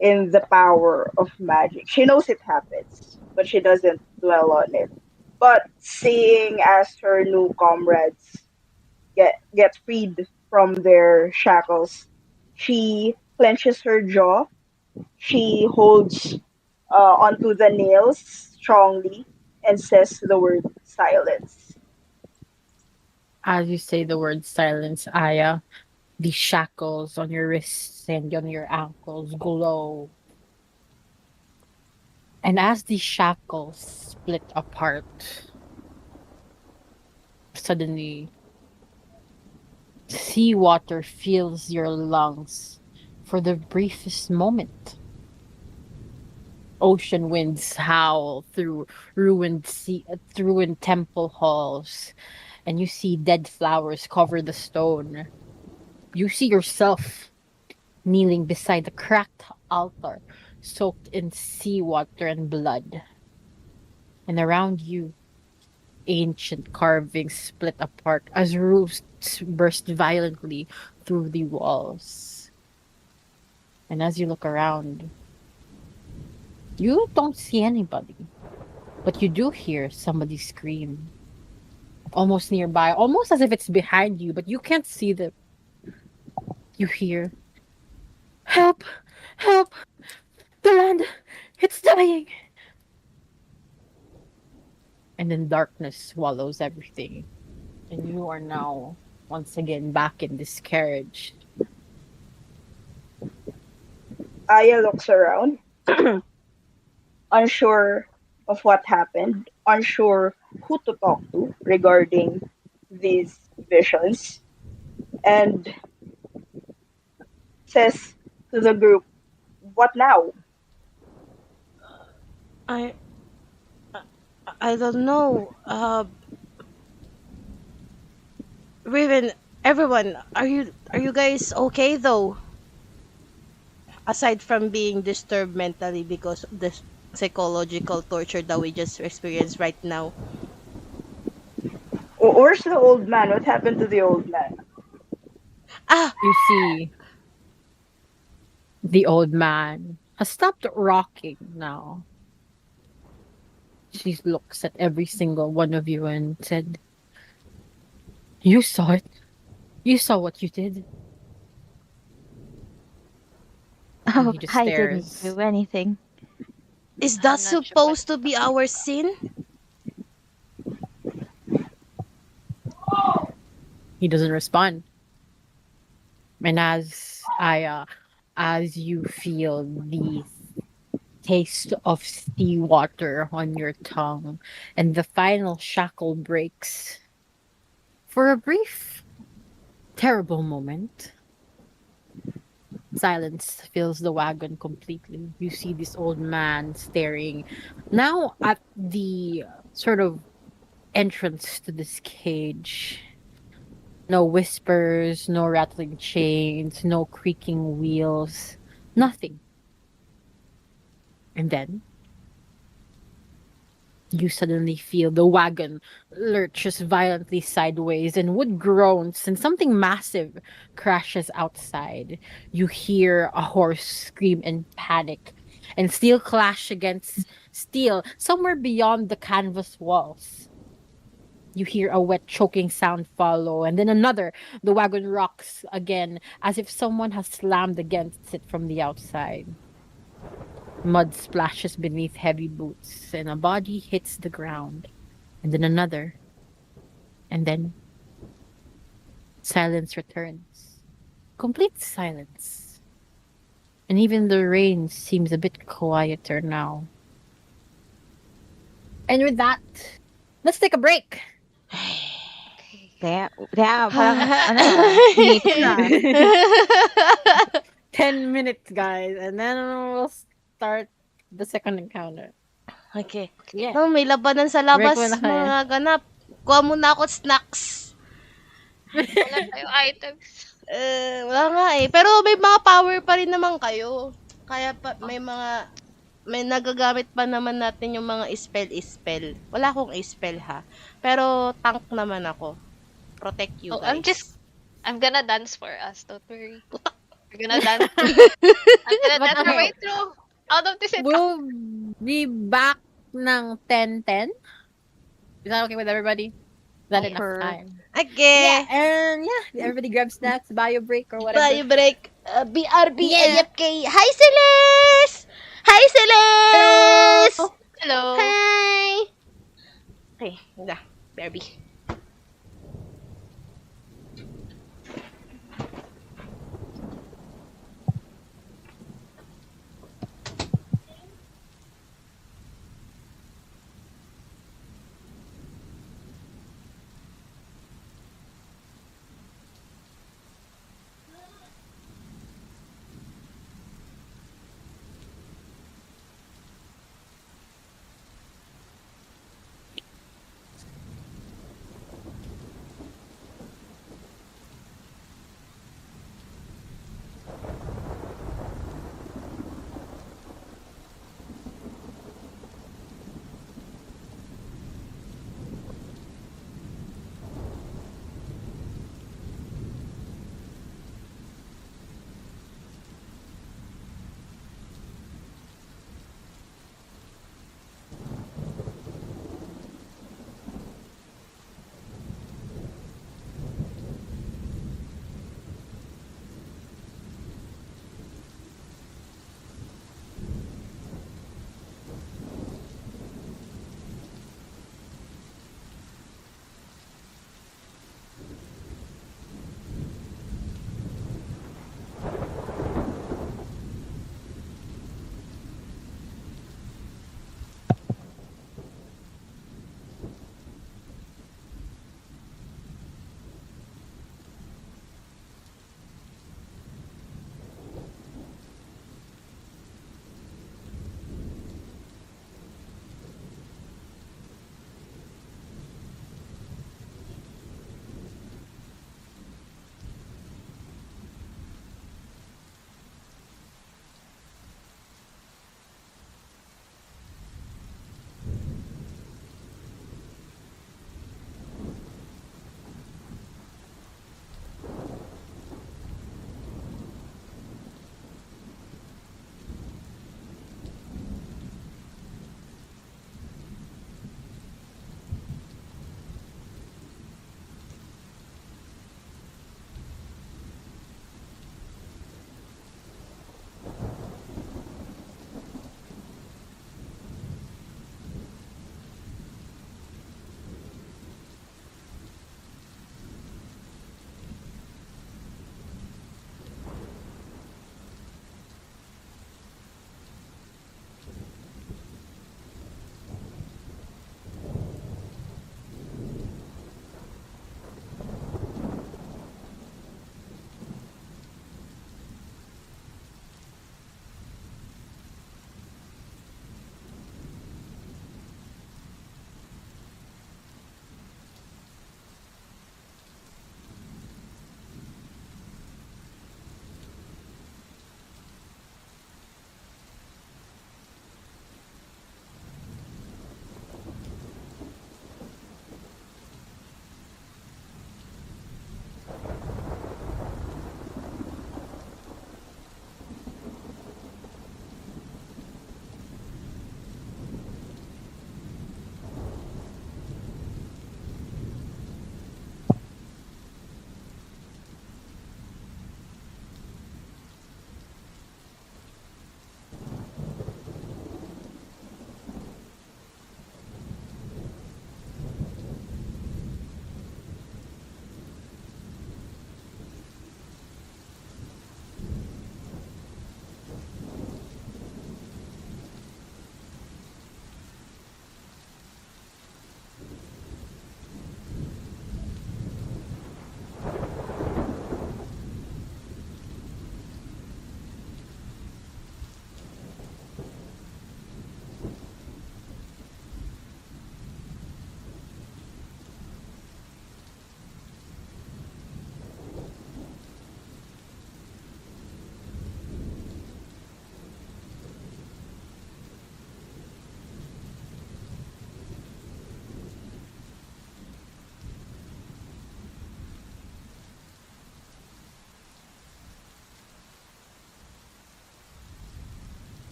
in the power of magic. She knows it happens, but she doesn't dwell on it. But seeing as her new comrades get freed from their shackles, she clenches her jaw. She holds onto the nails strongly and says the word silence. As you say the word silence, Aya, the shackles on your wrists and on your ankles glow. And as the shackles split apart, suddenly seawater fills your lungs for the briefest moment. Ocean winds howl through ruined temple halls, and you see dead flowers cover the stone. You see yourself kneeling beside the cracked altar, soaked in seawater and blood. And around you, ancient carvings split apart as roofs burst violently through the walls. And as you look around, you don't see anybody, but you do hear somebody scream almost nearby, almost as if it's behind you, but you can't see them. You hear, "Help! Help! The land! It's dying!" And then darkness swallows everything. And you are now once again back in this carriage. Aya looks around, unsure of what happened, unsure who to talk to regarding these visions, and says to the group, "What now?" I I don't know. Riven, everyone, are you guys okay though? Aside from being disturbed mentally because of the psychological torture that we just experienced right now. Where's the old man? What happened to the old man? Ah, You see the old man has stopped rocking now. She looks at every single one of you and said, "You saw it. You saw what you did." And Oh, he just I didn't stares. do anything. is that I'm not sure what. supposed to be our sin? He doesn't respond. And as you feel the taste of seawater on your tongue and the final shackle breaks, for a brief, terrible moment, silence fills the wagon completely. You see this old man staring now at the sort of entrance to this cage. No whispers, no rattling chains, no creaking wheels, nothing. And then you suddenly feel the wagon lurches violently sideways and wood groans and something massive crashes outside. You hear a horse scream in panic and steel clash against steel somewhere beyond the canvas walls. You hear a wet choking sound follow and then another. The wagon rocks again as if someone has slammed against it from the outside. Mud splashes beneath heavy boots, and a body hits the ground, and then another. And then silence returns. Complete silence. And even the rain seems a bit quieter now. And with that, let's take a break. Kaya, parang, ano na, inipon na. 10 minutes, guys, and then we'll start the second encounter. Okay. Yeah. No, may labanan sa labas, Break muna kayo. mga ganap. Kuha muna ako snacks. Wala tayo items. Wala nga eh. Pero may mga power pa rin naman kayo. Kaya pa, may nagagamit pa naman natin yung mga spell. Wala akong spell ha. Pero tank naman ako. Protect you Oh, guys. I'm gonna dance for us. Don't worry. We're gonna dance. I'm gonna But dance our okay. way through out of this. We'll be back ng 10:10. Is that okay with everybody? Is that enough Sure. time? Okay. Yeah, and yeah, everybody grab snacks, bio break or whatever. Bye break. BRB Yeah. AFK. Hi Celeste! Hi Celeste! Hello. Hi! Okay, na. BRB.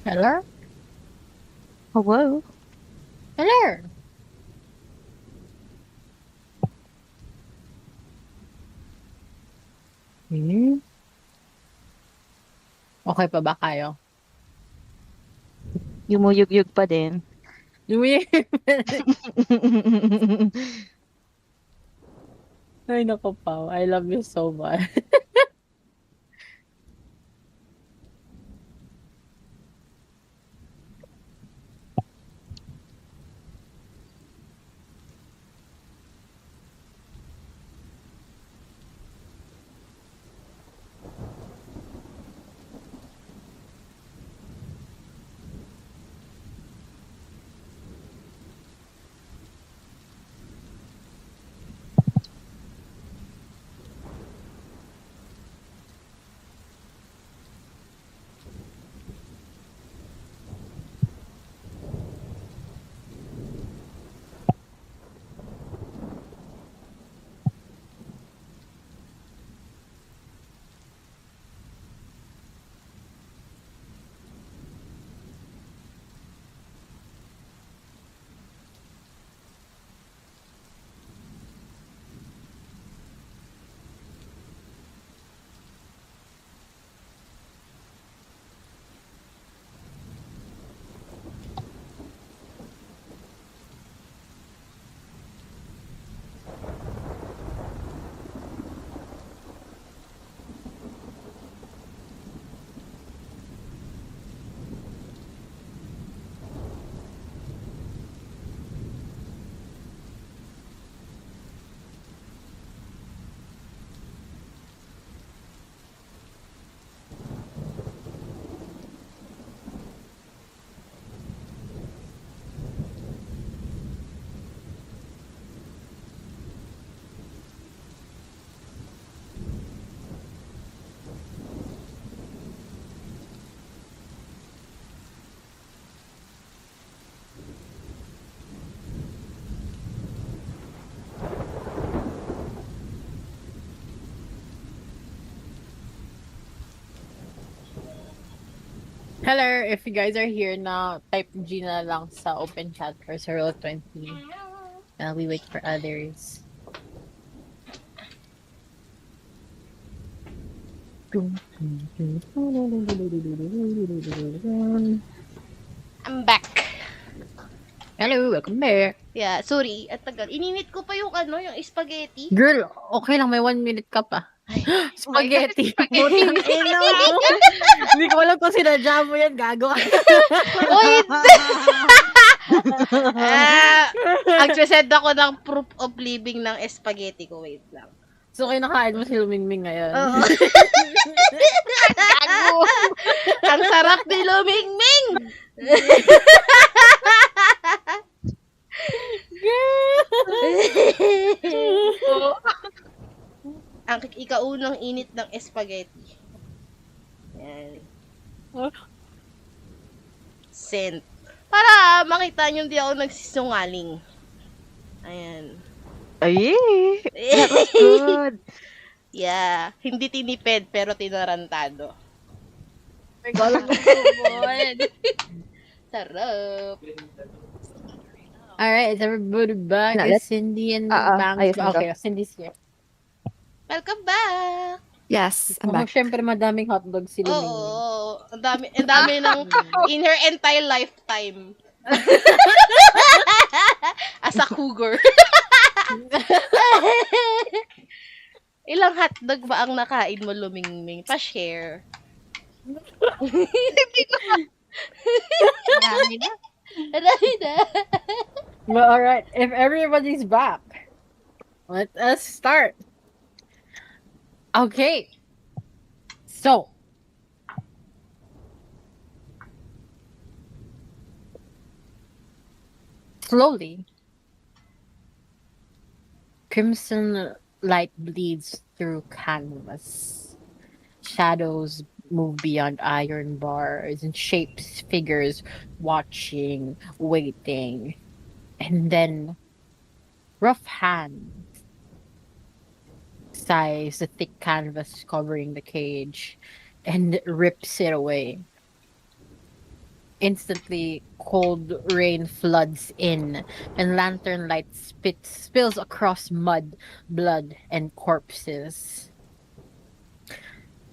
Hello? Hello? Hello? Hmm? Okay pa ba kayo? Yumuyug-yug pa din. Ay, naku, Pao. I love you so much. Hello, if you guys are here now, type G na lang sa open chat or sa Roll20. While we wait for others. I'm back. Hello, welcome back. Yeah, sorry. At tagal. Ininit ko pa yung yung spaghetti. Girl, okay lang, may 1 minute ka pa. Ay. Spaghetti. Spaghetti. Putang ina mo. Hindi ko alam kung sinadya mo yan, gago. Uy! Nagsasend ako ng proof of living ng spaghetti ko. Wait lang. So, kinakain mo si Lumingming ngayon. Oo. Gago. Ang sarap ni Lumingming! Ang ikaunang init ng spaghetti. Yan. Sent. Para makita nyo hindi ako nagsisungaling. Ayan. Ay, that was good. Yeah. Hindi tinipid pero tinarantado. Sarap. Alright, is everybody back? No, Is let's- Cindy and ayos Bangs? na Okay, Cindy's here. Welcome back! Yes, I'm Oh, back. syempre madaming hotdog si Lumingming. Oo. Ang dami ng in her entire lifetime. As a cougar. Ilang hotdog ba ang nakain mo, Lumingming? Pa-share. Marami na. Marami na. Well, alright, if everybody's back, let us start. Okay. So, slowly, crimson light bleeds through canvas. Shadows move beyond iron bars and shapes figures watching, waiting. And then, rough hand sighs the thick canvas covering the cage and rips it away. Instantly, cold rain floods in, and lantern light spills across mud, blood, and corpses.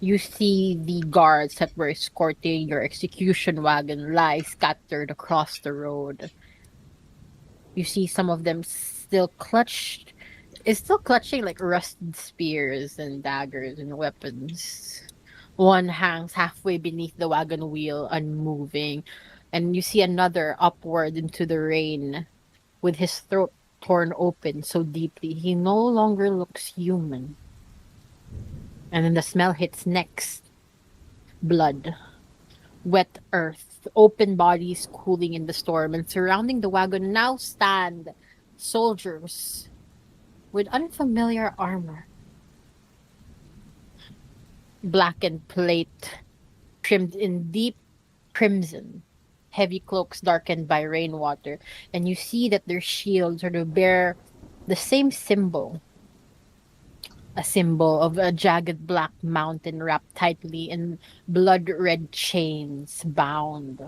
You see the guards that were escorting your execution wagon lie scattered across the road. You see some of them still clutching like rusted spears and daggers and weapons. One hangs halfway beneath the wagon wheel, unmoving, and you see another upward into the rain, with his throat torn open so deeply he no longer looks human. And then the smell hits next. Blood. Wet earth. Open bodies cooling in the storm. And surrounding the wagon now stand soldiers with unfamiliar armor. Blackened plate trimmed in deep crimson. Heavy cloaks darkened by rainwater. And you see that their shields sort of bear the same symbol. A symbol of a jagged black mountain wrapped tightly in blood-red chains, bound,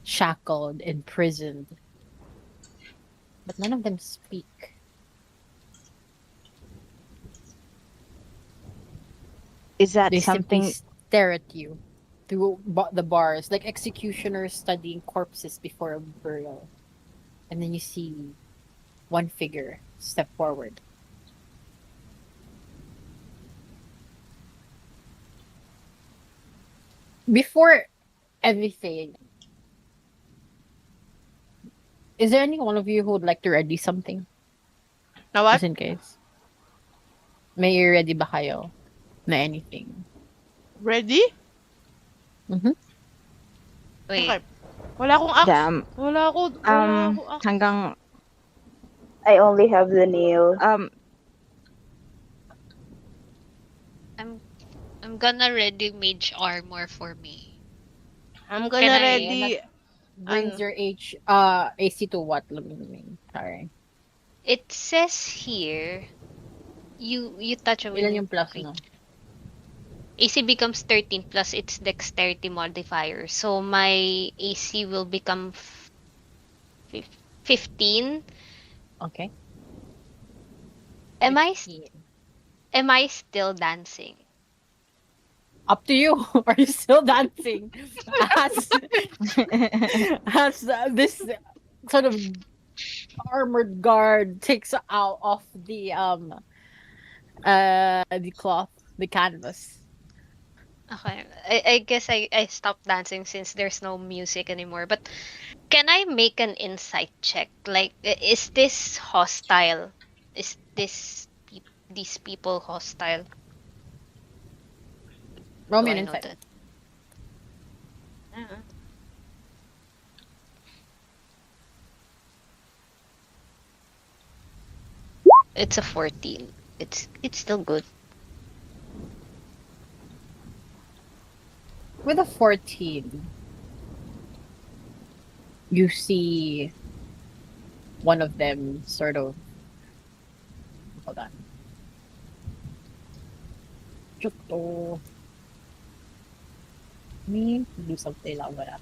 shackled, imprisoned. But none of them speak. Is that They something? simply stare at you through the bars, like executioners studying corpses before a burial. And then you see one figure step forward. Before everything, is there any one of you who would like to ready something? Na what? Just in case. May you ready ba kayo na anything? Ready? Mhm. Wait. Okay. Wala akong axe. Damn. Wala akong axe. Hanggang I only have the nail. I'm gonna ready mage armor for me. I'm Can gonna I- ready. Brings your AC to what? Sorry. It says here, you touch a Ilan yung plus no? AC becomes 13 plus its dexterity modifier. So my AC will become 15. Okay. Am I 15. am I still dancing? Up to you. Are you still dancing? As this sort of armored guard takes out of the cloth, the canvas. Okay. I guess I stopped dancing since there's no music anymore. But can I make an insight check? Like, is this hostile? Is these people hostile? Roll Do me an I know insight. that? Uh, It's a 14. It's still good. With a 14, you see one of them sort of. Hold on. Chuto. Me do something lang wala.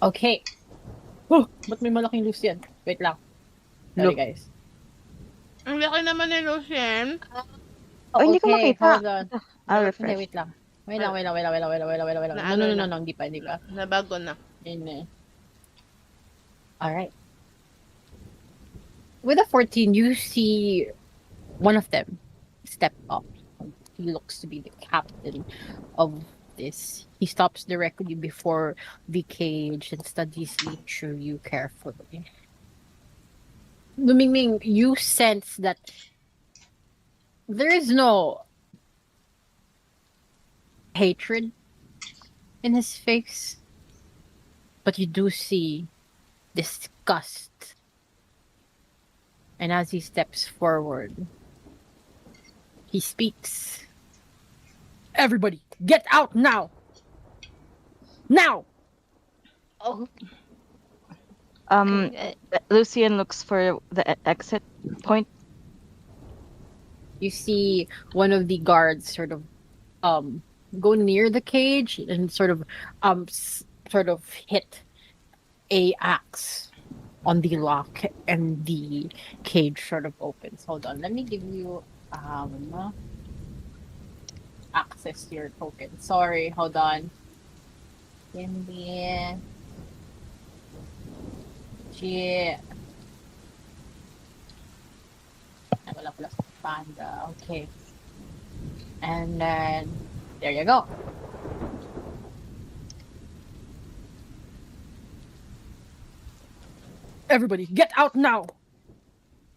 Okay. Oh, ba't may malaking loose yan? Wait lang. Sorry, Look. guys. Ang laki naman ni Lucien. Oh, hindi ko Okay, makita. hold on. I'll Hindi, refresh. wait lang. Wait lang. Na No, no, ano no, no, na. no, hindi pa. Nabago na. Yun eh. Alright. With a 14, you see one of them step up. He looks to be the captain of this. He stops directly before the cage and studies each of you carefully. Lumingming, you sense that there is no hatred in his face, but you do see disgust. And as he steps forward, he speaks. Everybody, get out now! Now! Oh, Okay, Lucian looks for the exit point. You see one of the guards sort of go near the cage and sort of hit a axe on the lock, and the cage sort of opens. Hold on, let me give you access to your token. Sorry, hold on. Hindi. Shit. Ay, wala pala sa panda. Okay. And then, there you go. Everybody, get out now!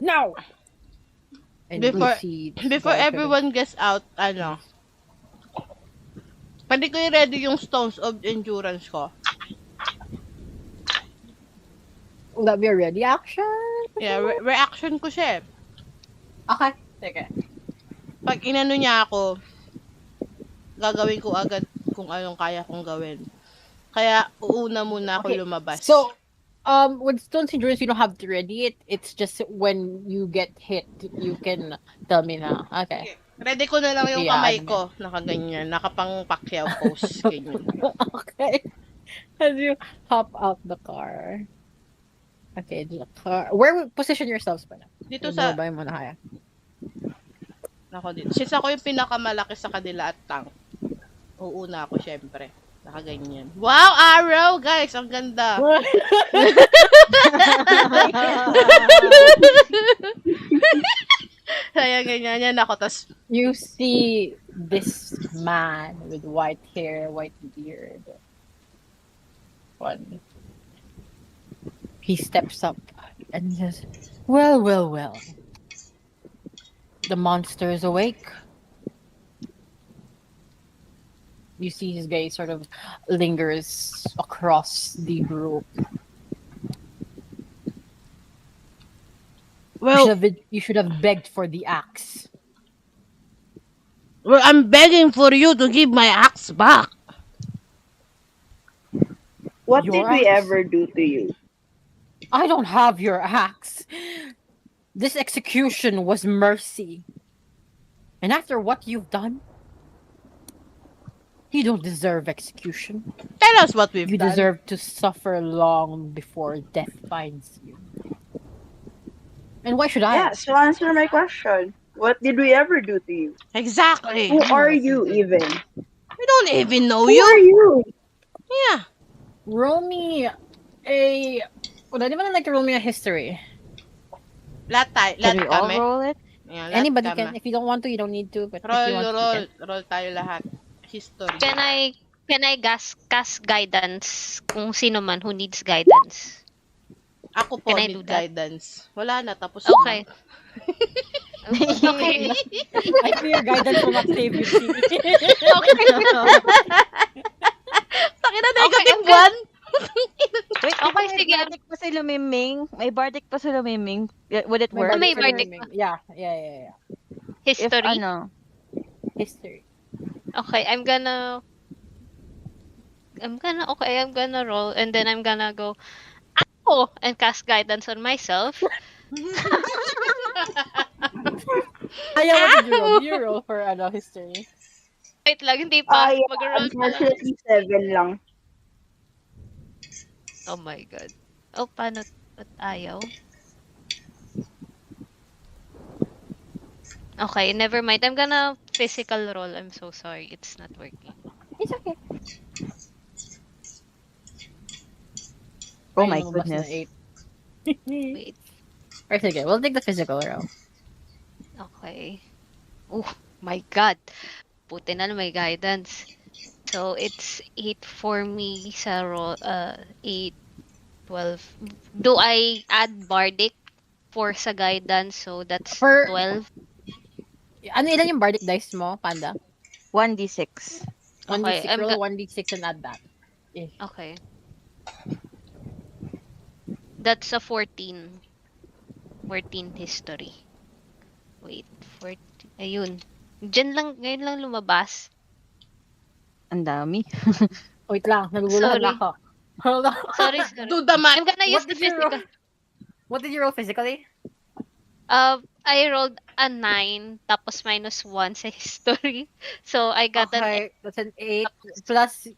Now! And Before- you see this Before guy sort of- everyone gets out, pwede ko i-ready yung Stones of Endurance ko. Will that be a ready action? Yeah, reaction ko siya eh. Okay. Sige. Pag inano niya ako, gagawin ko agad kung anong kaya kong gawin. Kaya, uuna muna ako Okay, lumabas. So, with Stone's Endurance, you don't have to ready it. It's just when you get hit, you can tell me na. Okay. Ready ko na lang yung Yeah, kamay ano ko. Nakaganyan. Nakapang Pacquiao pose. Ganyan. Okay. As you hop out the car. Okay, the car. Where position yourselves pa na? Dito sa... Ibabay mo na kaya. Ako dito. Since ako yung pinakamalaki sa kanila at tank, uuna ako syempre. Nakaganyan. Wow, arrow! Guys, ang ganda. Kaya ganyan yan ako. Tas, You see this man with white hair, white beard. One. He steps up and says, well, well, well. The monster is awake. You see his gaze sort of lingers across the group. well, You should have begged for the axe. I'm begging for you to give my axe back. What Your did we axe? ever do to you? I don't have your axe. This execution was mercy. And after what you've done, You don't deserve execution. Tell us what we've You done. deserve to suffer long before death finds you. And why should I? Yeah, so answer my question. What did we ever do to you? Exactly. Who I know are what you did. even? We don't even know Who are you. you? Yeah. Roll me a. Well, anyone would like to roll me a history? Lahat Can we all kami. roll it? Yeah, lahat Anybody kami. can. If you don't want to, you don't need to. But if Roll, you want to, you roll. can. Roll tayo lahat. History. Can I cast guidance kung sino man who needs guidance? Ako po, Can I need do that? guidance. Wala na, tapos Okay. na. Okay. I fear guidance will not save you, Chi. Okay. Takin na, Okay, negative I'm gonna- one. Wait, di ba Okay, may sige. bardic pa si Lumiming? May bardic pa si Lumiming. Would it May work? May bardic bardic for pa. naming. Yeah. If History. ano? History. Okay, I'm gonna roll and then I'm gonna go and cast guidance on myself. Ayaw, what did you roll? Did you roll for history? Wait lang, hindi pa. Yeah, Mag-roll pa lang. unfortunately 7 lang. Oh my god. Oh, paano? Ba't ayaw? Okay, never mind. I'm gonna physical roll. I'm so sorry. It's not working. It's okay. Oh Ay, my lumabas na goodness. 8. Wait. Or sige, we'll take the physical roll. Okay. Oh my god. Puti na may guidance. So, it's 8 for me sa roll. 8, 12. Do I add bardic for sa guidance? So, that's For- 12. Ano ilan yung bardic dice mo, Panda? 1d6. 1d6. I'm Roll 1d6 and add that. Okay. That's a 14. 14 history. Wait, 14. Ayun. Ngayon lang lumabas. Ang dami. Wait lang, nagugulahan Sorry. na ako. Hold on. Sorry. Do the math. I'm gonna use What the did you roll? physical. What did you roll physically? I rolled a 9 tapos minus 1 sa history. So, I got Okay, that's an 8 plus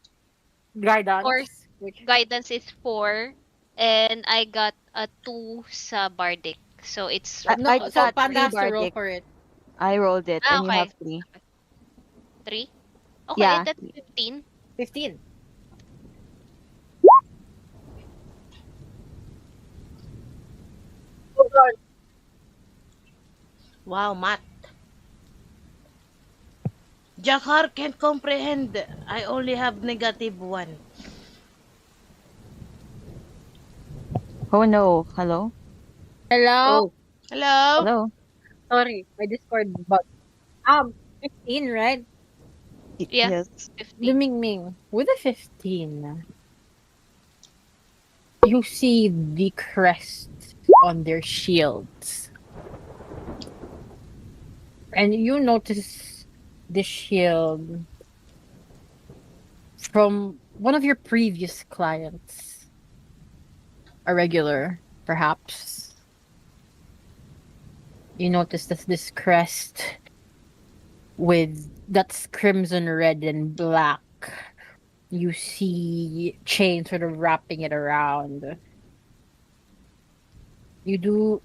guidance. Four. Which, guidance is 4 and I got a 2 sa bardic. So, it's I so got Panda 3 has to roll bardic. for it. I rolled it and you okay. have 3. 3. Okay, Yeah. that's 15. 15. Wow, math. Jakar can't comprehend. I only have negative 1. Oh no. Hello? Hello? Hello? Hello? Sorry, my Discord bug. 15, right? Yeah. Yes. 15. Lumingming, with a 15, you see the crest on their shields. And you notice the shield from one of your previous clients. A regular, perhaps. You notice that this crest with that's crimson, red, and black. You see chain sort of wrapping it around. You do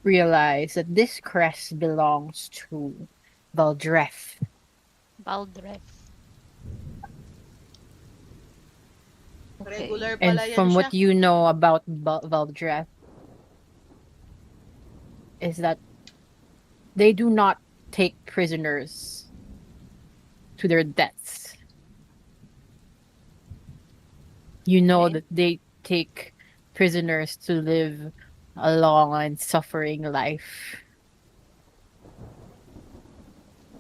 realize that this crest belongs to Valdreth. Baldref. Okay. Regular And pala yan from siya. what you know about Valdreth, is that they do not take prisoners to their deaths. You know Okay. that they take prisoners to live a long and suffering life.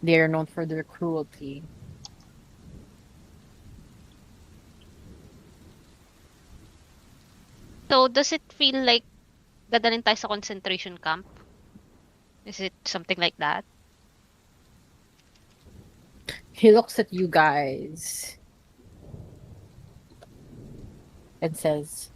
They are known for their cruelty. So, does it feel like dadalhin tayo sa concentration camp? Is it something like that? He looks at you guys and says,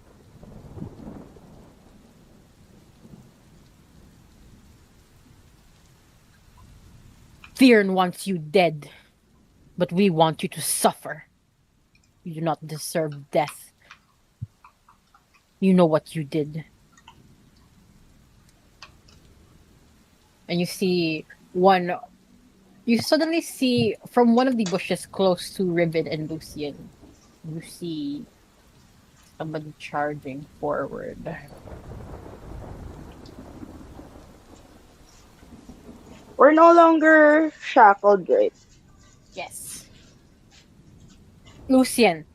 Fearn wants you dead. but we want you to suffer. You do not deserve death. You know what you did. And you suddenly see from one of the bushes close to Riven and Lucian, you see somebody charging forward. We're no longer shackled, right? Yes. Lucian,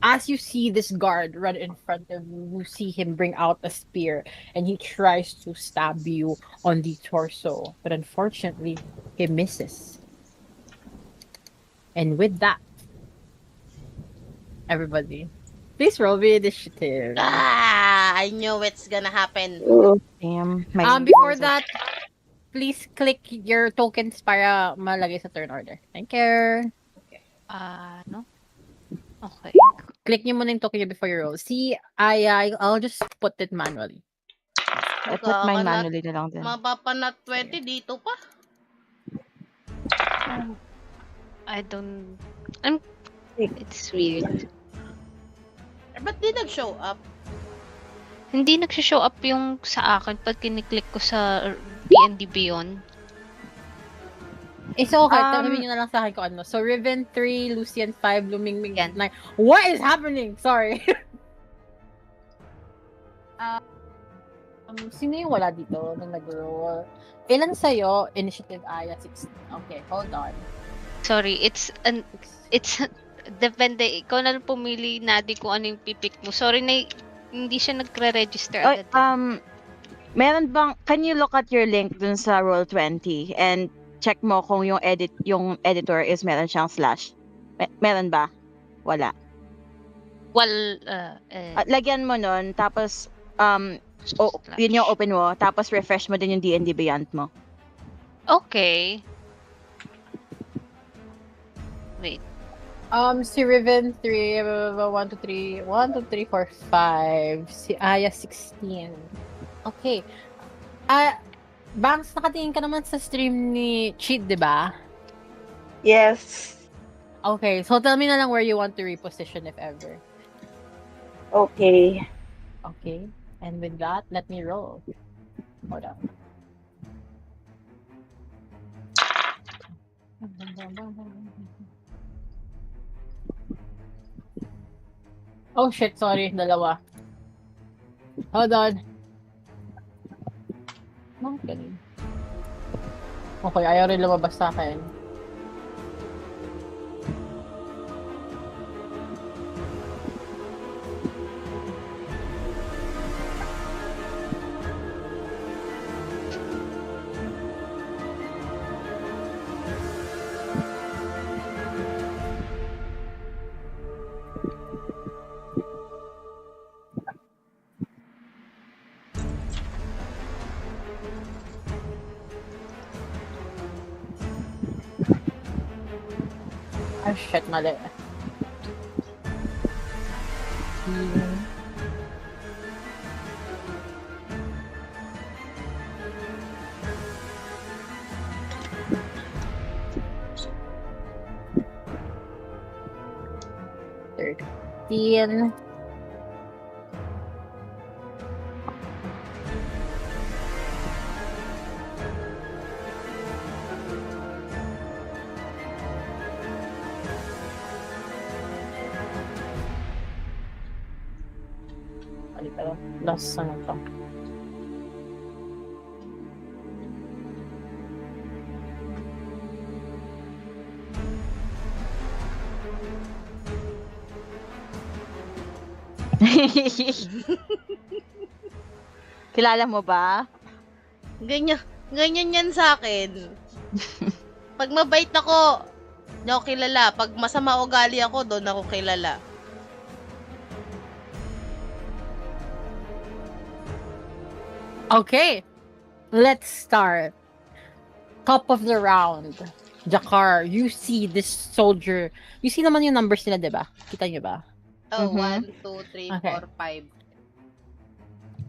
as you see this guard run in front of you, you see him bring out a spear and he tries to stab you on the torso. But unfortunately, he misses. And with that, everybody, please roll me initiative. I knew it's gonna happen. Oh, Damn. Before that, please click your tokens para malagay sa turn order. Thank you. No? Okay. Click nyo muna yung token nyo before you roll. See, I'll just put it manually. I put mine Magkakanat- manually na lang din. Mapapanat 20 dito pa. I don't... It's weird. Ba't di nag-show up? Hindi nagsishow up yung sa akin pag kiniklik ko sa D&D Beyond. It's okay. Um, Tanungin nyo na lang sa akin kung ano. So, Riven 3, Lucian 5, Lumingming Yan. 9. What is happening? Sorry. Sino yung wala dito nung nag-roll? Ilan sa'yo? Initiative Aya 16. Okay, hold on. Sorry, it's depende. Ikaw na lang pumili, Nadi, kung ano yung pipick mo. Sorry na hindi siya nagre-register Oy, agad. meron bang, can you look at your link dun sa Roll20 and check mo kung yung editor is meron siyang slash? Meron ba? Wala. Lagyan mo nun, tapos, yun yung open mo, tapos refresh mo din yung D&D Beyond mo. Okay. Wait. Si Riven 3, 1, 2, 3, 1, 2, 3, 4, 5. Si Aya 16. Okay. Banks, nakatingin ka naman sa stream ni Cheat, di ba? yes. Okay, so tell me na lang where you want to reposition if ever. Okay. Okay, and with that, let me roll. Hold on. Oh shit, sorry, dalawa. Hold on. Okay, ayaw rin lumabas sa akin. Ah, shit, mali. Thirteen. Last ano to? Kilala mo ba? Ganyan yan sa akin. Pag mabait ako, di ako kilala. Pag masama ugali ako, doon ako kilala. Okay, let's start. Top of the round. Jakar, you see this soldier. You see naman yung numbers nila, diba? Kita nyo ba? Oh, Mhm. 1, 2, 3, Okay. 4, 5.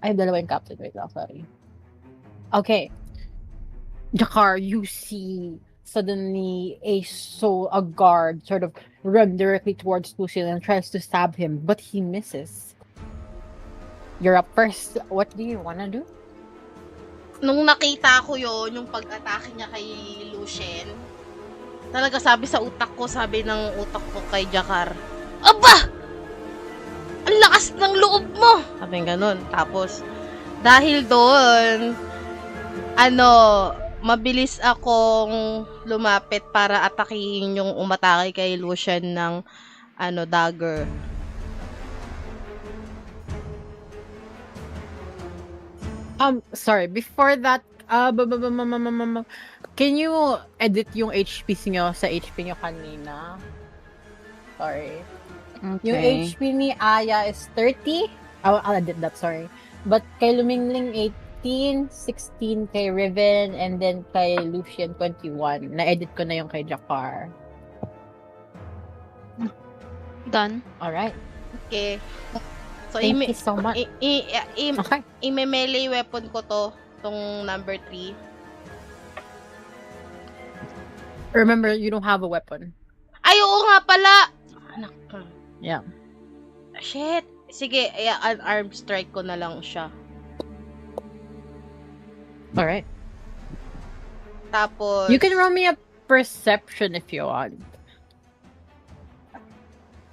Ay, dalawa yung captain. Wait lang, sorry. Okay. Jakar, you see suddenly a guard sort of run directly towards Lucian and tries to stab him, but he misses. You're up first. What do you wanna do? Nung nakita ko yon yung pag-atake niya kay Lucien, talaga sabi ng utak ko kay Jakar, aba! Ang lakas ng loob mo! Sabi ganun. Tapos, dahil doon, mabilis akong lumapit para atakihin yung umatake kay Lucien ng, dagger. Sorry, before that, can you edit yung HPs nyo sa HP nyo kanina? Sorry. Yung Okay. HP ni Aya is 30. I'll edit that, sorry. But kay Lumingling 18, 16 kay Riven, and then kay Lucian 21. Na-edit ko na yung kay Jakar. Done. Alright. Okay. So, Thank you so much. Okay. i-melee weapon ko tong number 3. Remember, you don't have a weapon. Ay, oo nga pala! Anak ko. Yeah. Shit! Sige, unarmed strike ko na lang siya. Alright. Tapos, You can roll me a perception if you want.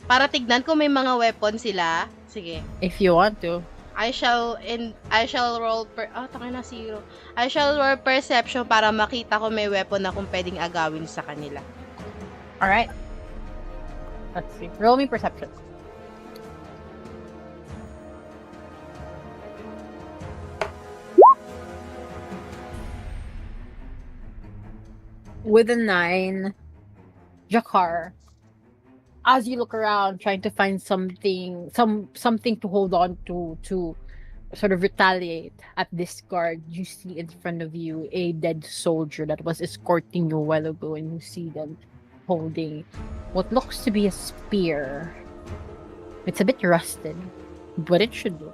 para tignan ko may mga weapon sila. Sige. If you want to. I shall roll zero. I shall roll perception para makita ko may weapon na kung pwedeng agawin sa kanila. Alright. Let's see. Roll me perception. With a 9, Jakar, as you look around trying to find something to hold on to sort of retaliate at this guard, you see in front of you a dead soldier that was escorting you a while ago, and you see them holding what looks to be a spear. It's a bit rusted, but it should do.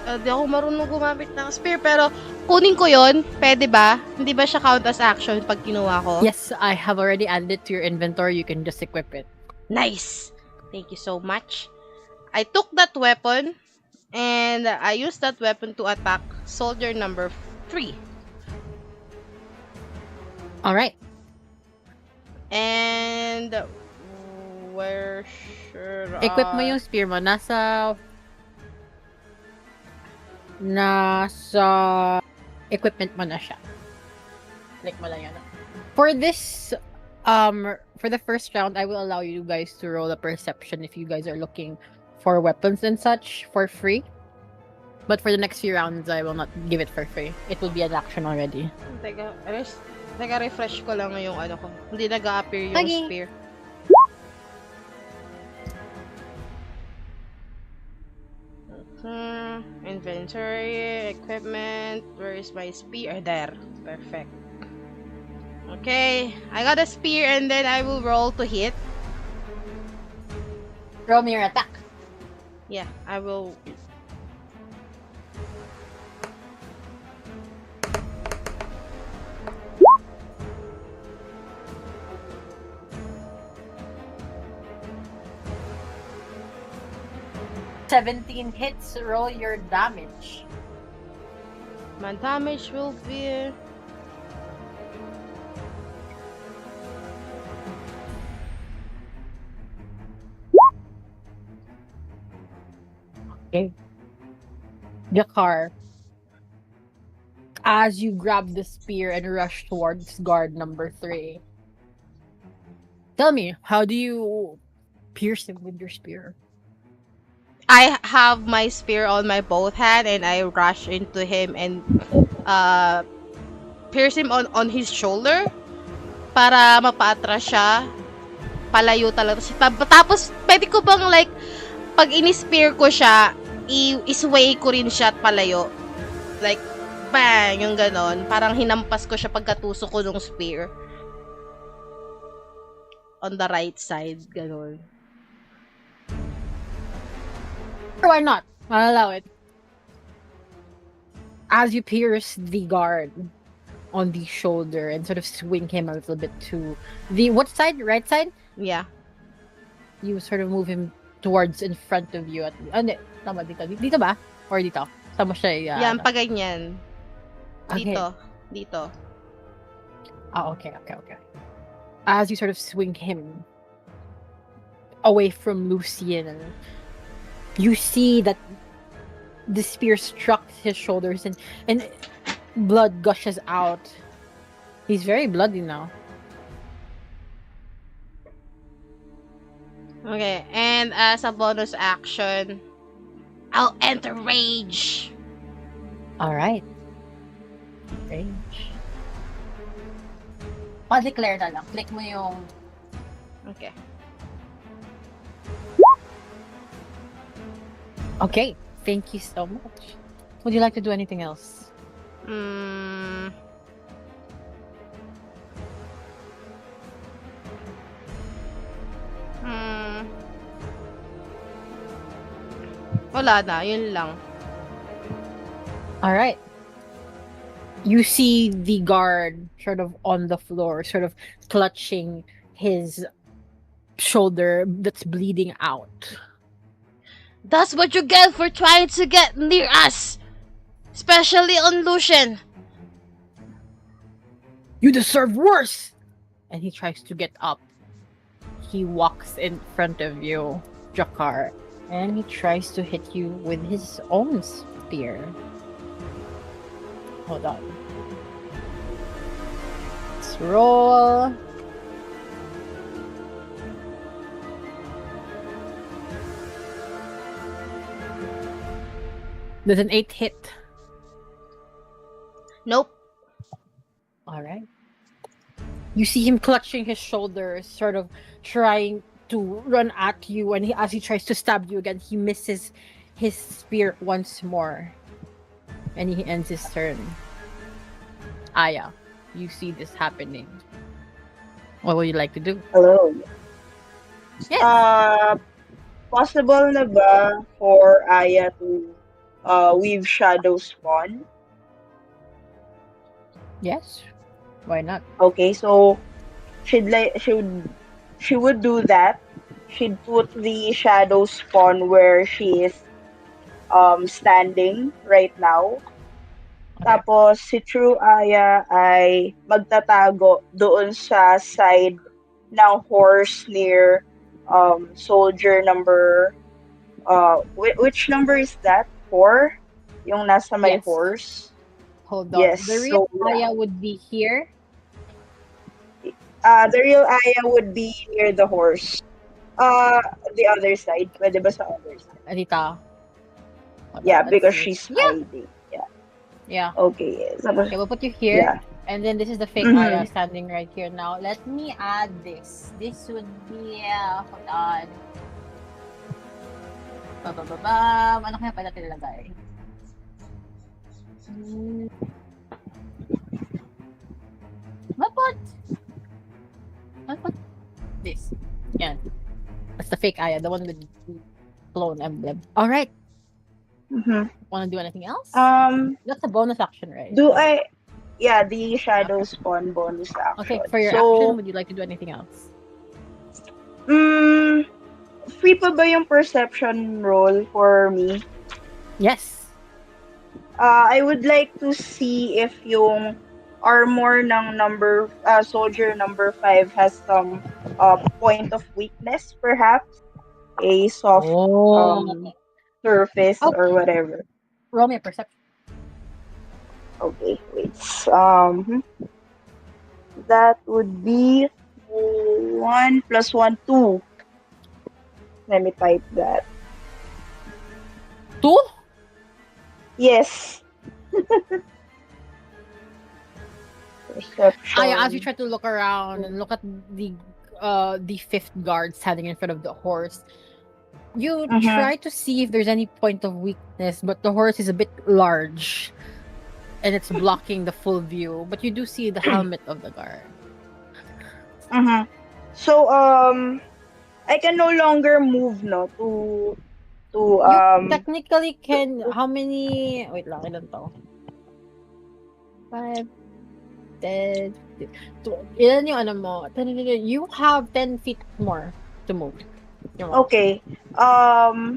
Di ako marunong gumamit ng spear, pero kunin ko yon, pwede ba? Hindi ba siya count as action pag kinuha ko? Yes, I have already added it to your inventory. You can just equip it. Nice! Thank you so much. I took that weapon, and I used that weapon to attack soldier number 3. Alright. And where should Equip mo yung spear mo. Nasa equipment mo na siya. Click mo lang yun. For this, for the first round, I will allow you guys to roll a perception if you guys are looking for weapons and such for free. But for the next few rounds, I will not give it for free. It will be an action already. Teka, refresh ko lang yung ko. Hindi nag-a-appear yung Okay. spear. Inventory, equipment, where is my spear? There. Perfect. Okay, I got a spear and then I will roll to hit. Roll me your attack. Yeah, I will. $17 hits, roll your damage. My damage will be... Okay. Jakar, as you grab the spear and rush towards guard number 3, tell me, how do you pierce him with your spear? I have my spear on my both hand and I rush into him and pierce him on his shoulder para mapaatras siya. Palayo talaga. Tapos, pwede ko bang like, pag ini-spear ko siya, isway ko rin siya at palayo. Like, bang! Yung ganon. Parang hinampas ko siya pagkatusok ko ng spear. On the right side. Ganon. Or why not? I'll allow it. as you pierce the guard on the shoulder and sort of swing him a little bit to the what side? Right side? Yeah. You sort of move him towards in front of you at hindi, tama dito. Dito ba? Or dito? Saan mo siya Yan, ano? pa ganyan. Okay. Dito. Oh, okay. As you sort of swing him away from Lucian, you see that the spear struck his shoulders and blood gushes out. He's very bloody now. Okay, and as a bonus action, I'll enter rage. Alright. Range. Pa-declare na lang. Click mo yung... Okay. Okay. Thank you so much. Would you like to do anything else? Mm. Hmm. Wala na, yun lang. Alright. You see the guard sort of on the floor, sort of clutching his shoulder that's bleeding out. That's what you get for trying to get near us! Especially on Lucian. You deserve worse! And he tries to get up. He walks in front of you, Jakar, and he tries to hit you with his own spear. Hold on. Let's roll. There's an 8 hit. Nope. Alright. You see him clutching his shoulders, sort of trying to run at you, and as he tries to stab you again, he misses his spear once more. And he ends his turn. Aya, you see this happening. What would you like to do? Hello. Yes. Possible na ba for Aya to weave shadow spawn? Yes. Why not? Okay, so she would do that. She'd put the shadow spawn where she is standing right now. Okay. Tapos si True Aya ay magtatago doon sa side ng horse near soldier number which number is that? 4? Yung nasa may Yes. horse. Hold on. Yes, The real so, yeah. Aya would be here. The real Aya would be near the horse. The other side. Pwede ba sa other side? Anita. Hold Yeah, on, let's because see. she's hiding. Yeah. Yeah. Okay. Okay, we'll put you here. Yeah. And then this is the fake Mhm. Aya standing right here now. Let me add this. This would be, hold on. Babababam. Ano kaya pala nilagay? What this? Yeah. That's the fake Aya, the one with the clone emblem. Alright. Mhm. Wanna do anything else? That's a bonus action, right? Yeah, the shadow spawn bonus action. Okay, for your So, action, would you like to do anything else? Free pa ba yung perception roll for me? Yes. I would like to see if yung armor ng soldier number 5 has some point of weakness, perhaps a soft surface Okay. or whatever. Roll me a perception. Okay, wait. That would be 1 plus 1, 2. Let me type that. 2? Yes. Perception. As you try to look around and look at the fifth guard standing in front of the horse, you try to see if there's any point of weakness, but the horse is a bit large and it's blocking the full view. But you do see the helmet of the guard. So I can no longer move to You technically can. How many? Wait lang, ilan to? 5, 10, 15. So, ilan yung ano mo? You have 10 feet more to move. Okay.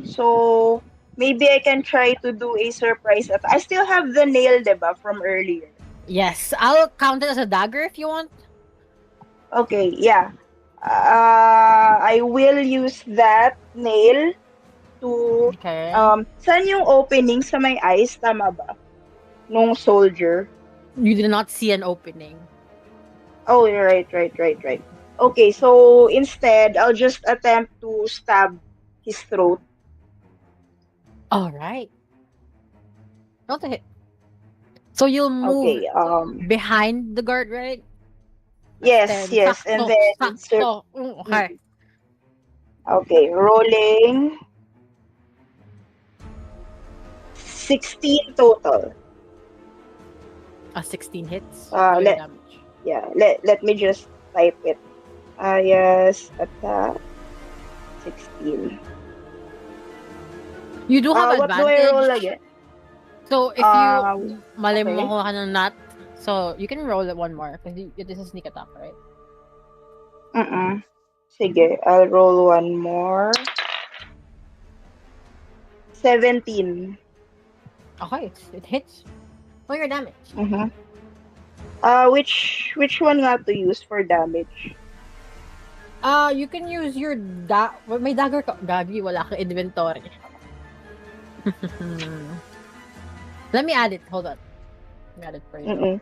So maybe I can try to do a surprise attack. I still have the nail, diba, from earlier. Yes, I'll count it as a dagger if you want. Okay, yeah. I will use that nail to Okay. saan yung opening sa may eyes, tama ba? Nung soldier. You did not see an opening. Oh, you're right. Okay, so instead, I'll just attempt to stab his throat. All right. Not a hit. So you'll move Okay, behind the guard, right? yes, Then, and sakto, then sakto. Okay. okay, rolling 16 total. 16 hits. Uh, Roll your let- damage. Yeah, let me just type it. Yes, attack 16. You do have What do I roll advantage. again? So if you mali mo okay. makuha ka ng nut, so you can roll it one more because this is sneak attack, right? Sige, I'll roll one more. 17. Okay, it hits. Roll your damage. Mm-hmm. Which one nga to use for damage? You can use your may dagger ka. Gagi, wala kang inventory. Let me add it. Hold on. Let me add it for you.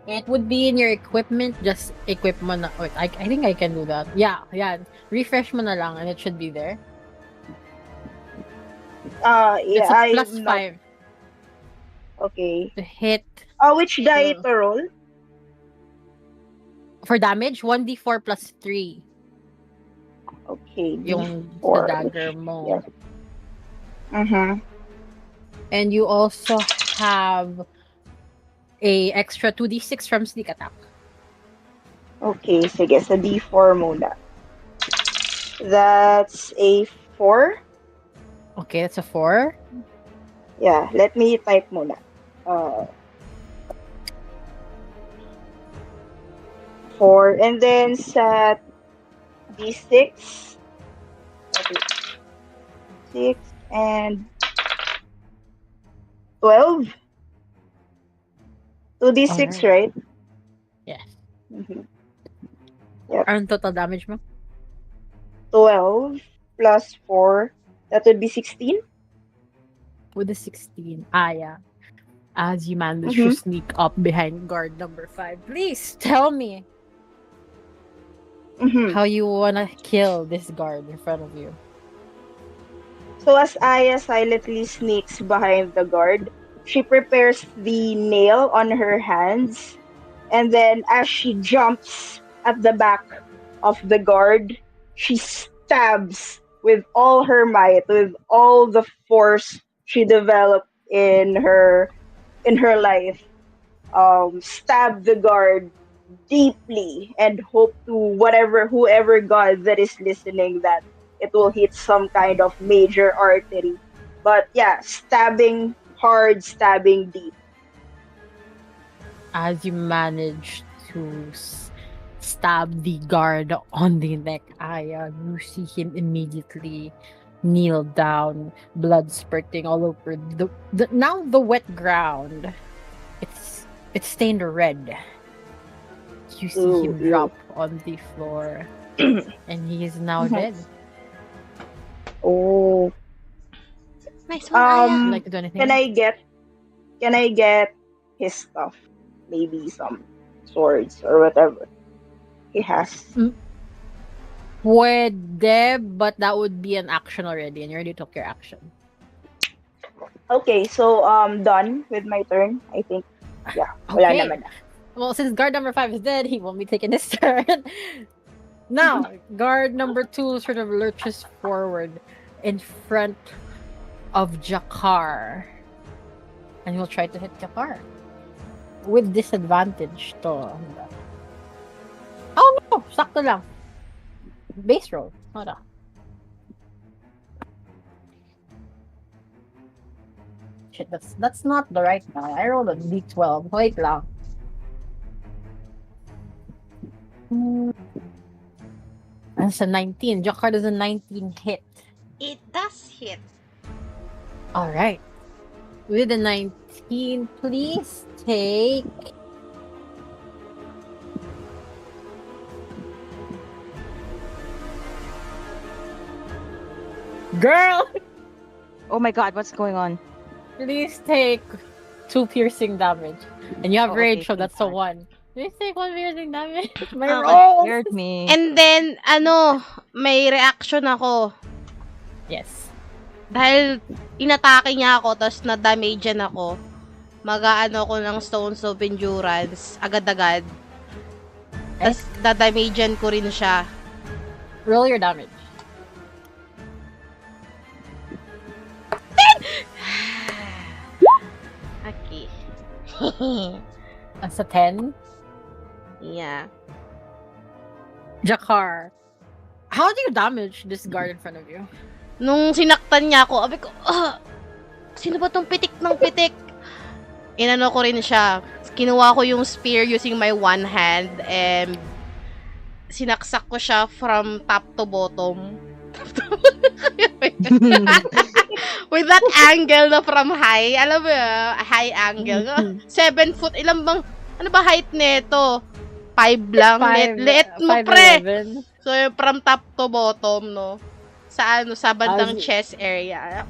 It would be in your equipment. Just equip mo na. Wait, I think I can do that. Yeah. Refresh mo na lang and it should be there. It's a plus 5 Okay. to hit. Which die to roll? For damage, 1d4 plus 3. Okay. Yung D4. sa dagger mo. Yes. Mm-hmm. And you also have a extra 2d6 from sneak attack. Okay, sige. Sa D4 muna. That's a 4. Okay, that's a 4. Yeah, let me type muna. 4. And then sa D6. Okay. 6 and 12. 2d6, right? Yes. Mm-hmm. Ang total damage mo? 12 plus 4. That would be 16. With the 16. Yeah. As you manage to sneak up behind guard number 5, please tell me how you wanna kill this guard in front of you. So as Aya silently sneaks behind the guard, she prepares the nail on her hands, and then as she jumps at the back of the guard, she stabs with all her might, with all the force she developed in her life. Stab the guard deeply and hope to whoever god that is listening that it will hit some kind of major artery. But yeah, stabbing hard, stabbing deep. As you manage to stab the guard on the neck, Aya, you see him immediately kneel down, blood spurting all over now the wet ground. It's stained red. You see him drop on the floor, and he is now dead. Oh. Nice one, Aya. Like to do anything? Can I get his stuff? Maybe some swords or whatever he has. Pwede, but that would be an action already, and you already took your action. Okay, so done with my turn, I think. Yeah, wala Okay. naman na. Well, since guard number 5 is dead, he won't be taking his turn. Now, guard number 2 sort of lurches forward in front of Jakar. And he'll try to hit Jakar. With disadvantage to. Oh no! Sakto lang. Base roll. Hold on. Shit, that's not the right one. I rolled a d12. Wait lang. Hmm, That's a 19. Jokar does a 19 hit. It does hit. Alright. With a 19, please take... Girl! Oh my god, what's going on? Please take 2 piercing damage. And you have Oh, rage, okay, so that's a thank God. 1. Please take 1 piercing damage. My Okay. rolls! Scared me. And then, may reaction ako. Yes. Dahil inatake niya ako, tapos na-damage ako. Mag-aano ko ng Stones of Endurance, agad-agad. Tapos dadamagean ko rin siya. Roll your damage. Okay. That's a 10. Yeah. Jakar. How do you damage this guard in front of you? Nung sinaktan niya ako, sabi ko, sino ba tong pitik ng pitik? Inano ko rin siya. Kinuha ko yung spear using my one hand and sinaksak ko siya from top to bottom. With that angle na from high. Alam mo yun, high angle. 7 foot. Ilan bang, ano ba height nito? 5 lang. Liit mo, pre. 5'11". So, from top to bottom, no? Sa bandang As- chest area.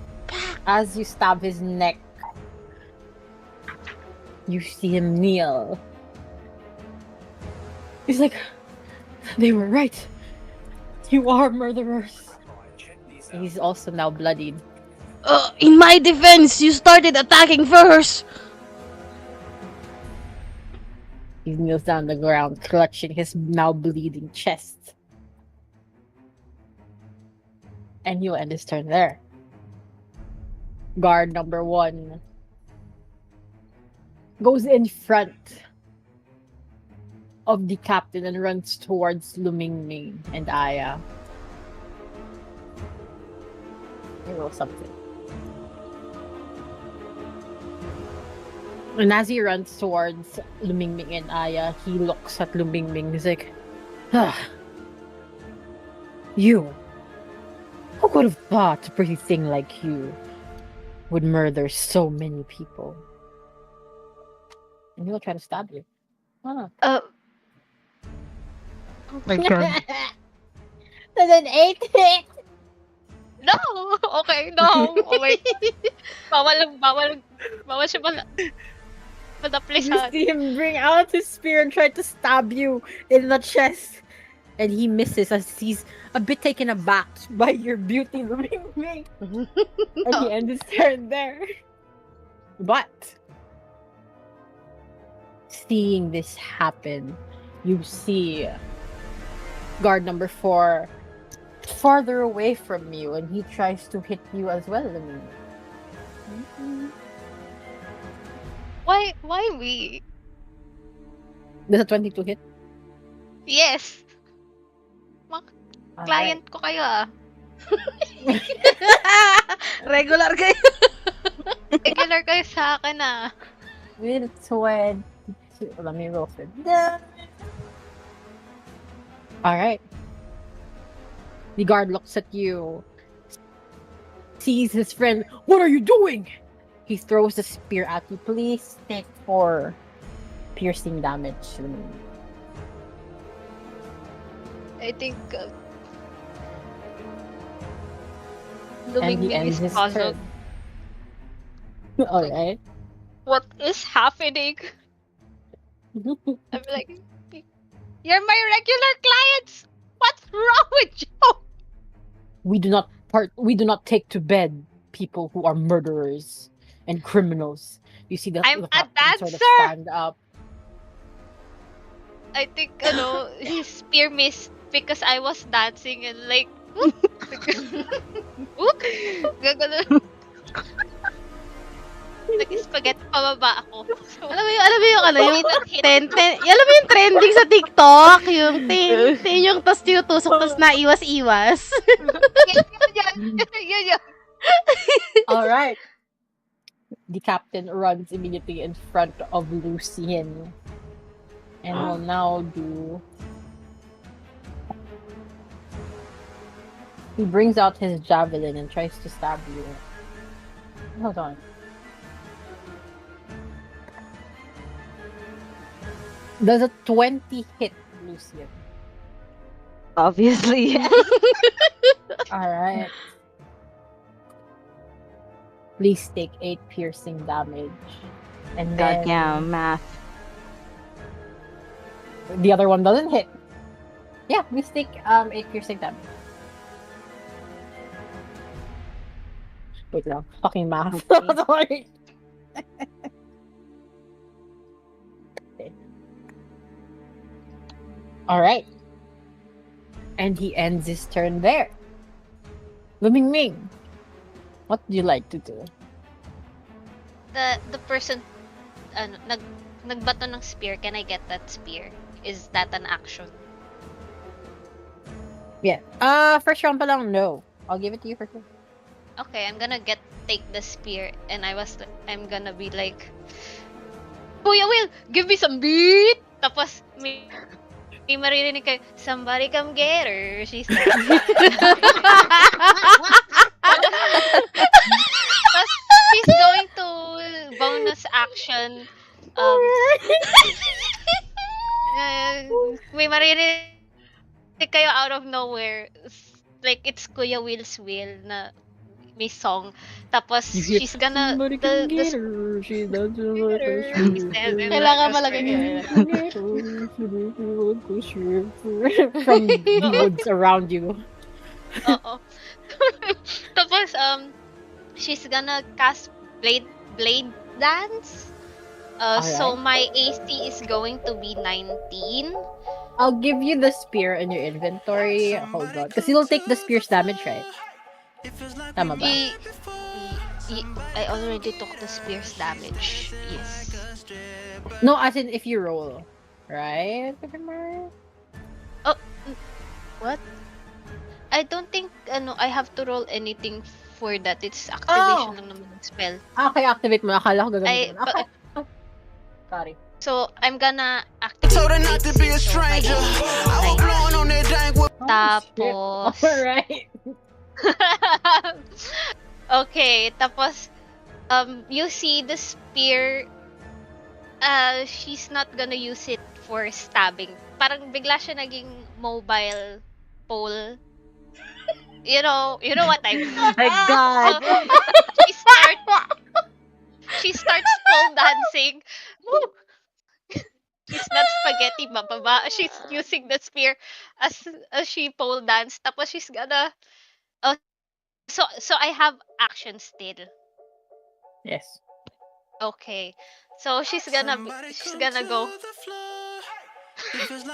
As you stab his neck, you see him kneel. He's like, they were right. You are murderers. He's also now bloodied. In my defense, you started attacking first. He kneels down the ground, clutching his now bleeding chest. And you end his turn there. Guard number 1 goes in front of the captain and runs towards Lumingming and Aya. Roll something. And as he runs towards Lumingming and Aya, he looks at Lumingming. He's like, you. Who could have thought a pretty thing like you would murder so many people? And he'll try to stab you. Oh. My god. That's an 8 hit! No! Okay, no! Oh my... Bawal siya You malaplisan. see him bring out his spear and try to stab you in the chest. And he misses as he's a bit taken aback by your beauty, Lumingming. And he ends his turn there. But seeing this happen, you see guard number 4 farther away from you, and he tries to hit you as well, Lumingming. Why we? Does a 22 hit? Yes. Alright. Client ko kayo ah. Regular kayo. Regular kayo sa akin ah. With 22. Let me roll for that. Alright. The guard looks at you, sees his friend. What are you doing? He throws the spear at you. Please take 4 piercing damage. I think And he Lumingming ends is his puzzled. turn. Alright. What is happening? I'm like, you're my regular clients. What's wrong with you? We do not take to bed people who are murderers and criminals. You see the I'm the a captain sort of dancer! stand up. I think his spear missed because I was dancing and like, whoop, whoop, gagano. Nag-spaghetti pababa ako. So, Alam mo yung yung hit. alam mo yung trending sa TikTok, yung yung tas tinutusok tas naiwas-iwas. Yun. All right. The captain runs immediately in front of Lucien and will now do. He brings out his javelin and tries to stab you. Hold on. Does a 20 hit Lucien? Obviously, yes. Alright. Please take 8 piercing damage. And then Goddamn math. the other one doesn't hit. Yeah, please take 8 piercing damage. Wait lang. Fucking math. Okay. Sorry. Alright. And he ends his turn there. Luming Ming, what do you like to do? The person nagbato ng spear, can I get that spear? Is that an action? Yeah. First round pa lang, no. I'll give it to you for sure. Okay, I'm gonna take the spear and I'm gonna be like, Kuya Will, give me some beat! Tapos may maririnig kayo, somebody come get her. She's like, tapos she's going to bonus action. May maririnig kayo out of nowhere. Like, it's Kuya Will's will na may song. Tapos, she's gonna... Kailangan malagay from the woods around you. Oo. Tapos, she's gonna cast Blade Dance. So, my AC is going to be 19. I'll give you the spear in your inventory. Hold on. Because you'll take the spear's damage, right? Tama ba? I already took the spear's damage. Yes. No, as in if you roll. Right? What? I don't think I have to roll anything for that. It's activation lang naman ng spell. Okay, activate mo. Akala ko gagawin mo. Okay. Sorry. So, I'm gonna activate Told her not to be a stranger. I was blowing on that dang whip. Tapos... Alright. Okay, tapos you see the spear, she's not gonna use it for stabbing. Parang bigla siya naging mobile pole. You know what I mean. My God. She starts pole dancing. Woo! She's not spaghetti mababa. She's using the spear as she pole dance. Tapos she's gonna So I have action still. Yes. Okay. So she's gonna go.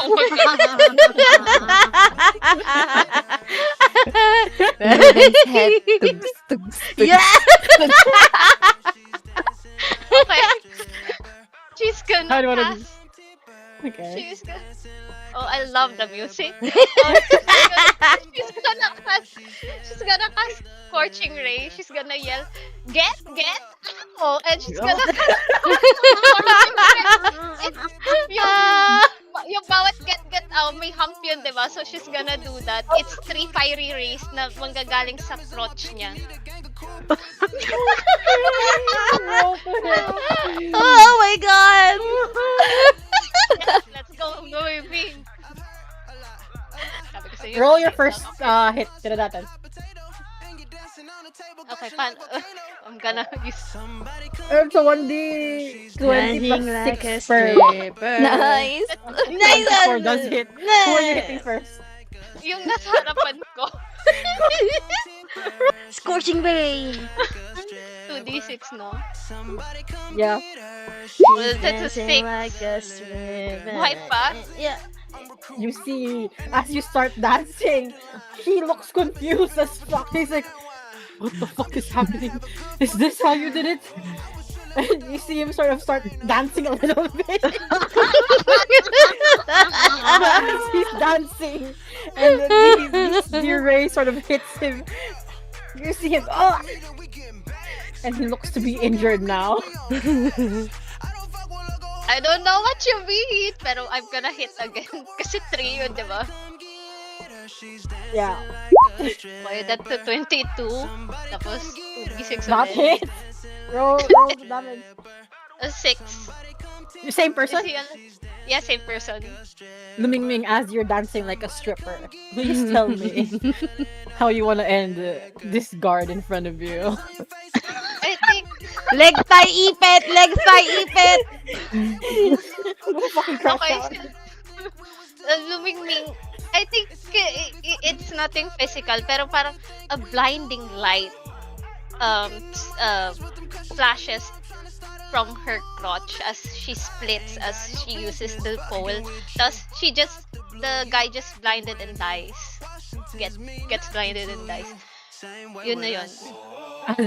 Oh my Ruben's head. Tugs, tugs, tugs. Yeah! Okay. She's How do gonna you wanna do? cast. Okay. She's gonna. Oh, I love the music. She's gonna cast Scorching Ray. She's gonna yell, get! Oh, and she's gonna cast Scorching Ray. Yung bawat get may hump yun, diba? So she's gonna do that. It's 3 fiery rays na manggagaling sa crotch niya. Oh my god! Let's go, baby. Sabi ko sa'yo, Roll your first hit. Tira natin. Okay, fine. I'm gonna use... It's a 1d 20 plus 6 per. Nice. Nice 4 does hit. Who are you hitting first? Yung nasa harapan ko. Scorching Ray! 2d6, no? Yeah. Well, that's a 6. Buhay pa? Yeah. You see, as you start dancing, he looks confused as fuck. He's like, what the fuck is happening? Is this how you did it? And you see him sort of start dancing a little bit. As he's dancing. And then the ray sort of hits him. You see him, and he looks to be injured now. I don't know what you mean, pero I'm gonna hit again. Kasi 3 yun, di ba? Yeah. Kaya that to 22. Tapos, 2d6 Not ulit. hit. Roll the damage. 6. Same Is person? he yeah, same person. Lumingming, as you're dancing like a stripper, please tell me how you want to end this guard in front of you. I think Leg tie ipit! Leg tie ipit! I'm gonna fucking crash okay. out. Lumingming, I think it's nothing physical, pero parang a blinding light flashes from her crotch as she splits as she uses the pole. Thus, the guy just blinded and dies. Gets blinded and dies. Yun na yun.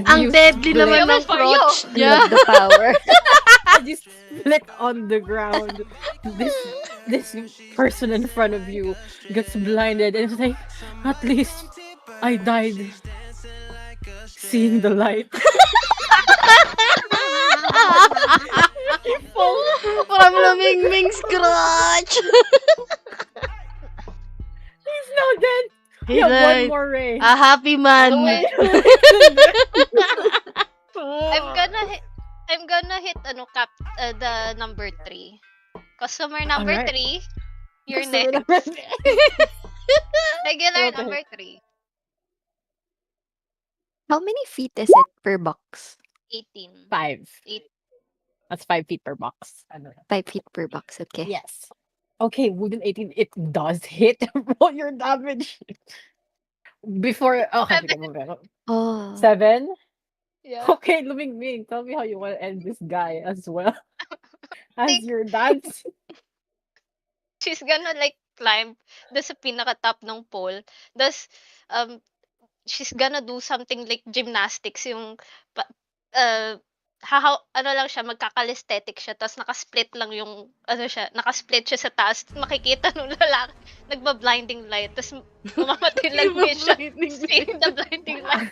Ang deadly naman Coming ng for you. crotch You niya. have the power. You split on the ground. This person in front of you gets blinded, and it's like, at least I died seeing the light. From Lumingming's crotch! He's now dead. He's You have one like, more ray. a happy man. Wait. I'm gonna hit the number 3. Customer number Alright. 3. You're Customer next. number three. Regular Okay. number 3. How many feet is it per box? 18. 5. Eight. That's 5 feet per box. Ano? 5 feet per box, okay. Yes. Okay, wooden 18. It does hit. Roll your damage. Before. Okay, sige, move on. Oh. 7. Yeah. Okay, Lumingming, tell me how you want to end this guy as well. As Think- your dance. She's gonna like climb doon sa pinaka-top ng pole. Thus, she's gonna do something like gymnastics. Yung, ano lang siya, magkakalisthetic siya. Tapos nakasplit lang yung, nakasplit siya sa taas. Makikita nung lalaki, nagba-blinding light. Tapos mamamatay lang din siya. Seeing the blinding light.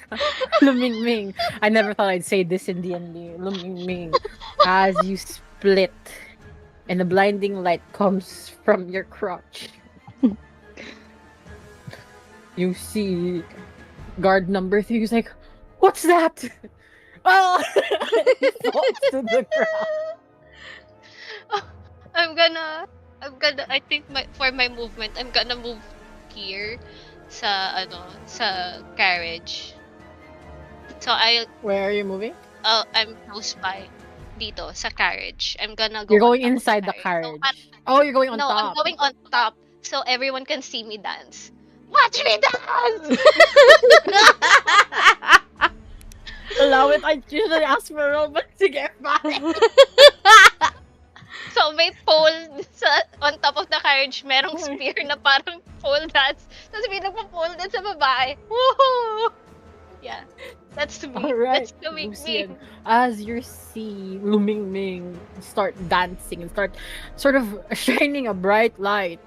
Lumingming. I never thought I'd say this in D&D. Lumingming. As you split and the blinding light comes from your crotch. You see guard number 3 who's like, what's that? Oh! He falls to the ground. I think for my movement, I'm gonna move here sa carriage. So Where are you moving? I'm close by dito sa carriage. I'm gonna go You're on going top of inside the carriage. carriage. Oh, you're going on No, I'm top. going on top so everyone can see me dance. Watch me dance! Allow it. I usually ask for a roll, but sige, fine. So may pole on top of the carriage, merong spear na parang pole dance. Tapos may nagpa-pole dance sa babae. Woohoo! Yeah. That's me. Alright, That's to make Lucian. me. As you see Lumingming start dancing and start sort of shining a bright light,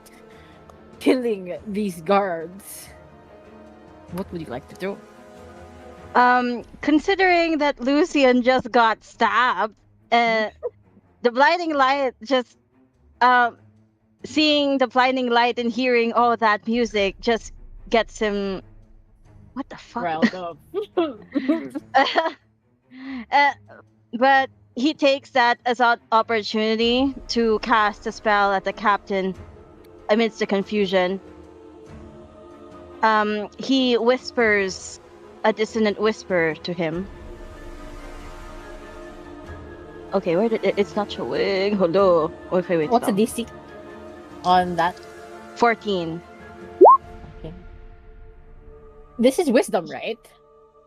killing these guards, what would you like to do? Considering that Lucian just got stabbed, the blinding light just seeing the blinding light and hearing all that music just gets him. What the fuck? Riled up. But he takes that as an opportunity to cast a spell at the captain amidst the confusion. He whispers a dissonant whisper to him. Okay, where did it's not showing? Hello. Okay, wait. What's the stop. DC on that? 14. This is wisdom, right?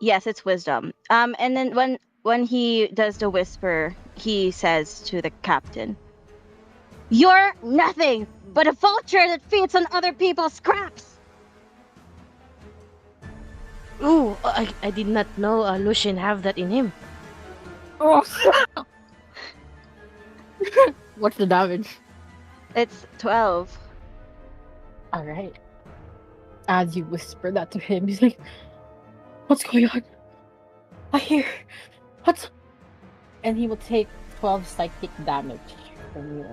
Yes, it's wisdom. And then when he does the whisper, he says to the captain, "You're nothing but a vulture that feeds on other people's scraps." Ooh, I did not know Lucian have that in him. Oh. What's the damage? It's 12. All right. As you whisper that to him, he's like, "What's going on? I hear What? And he will take 12 psychic damage from you.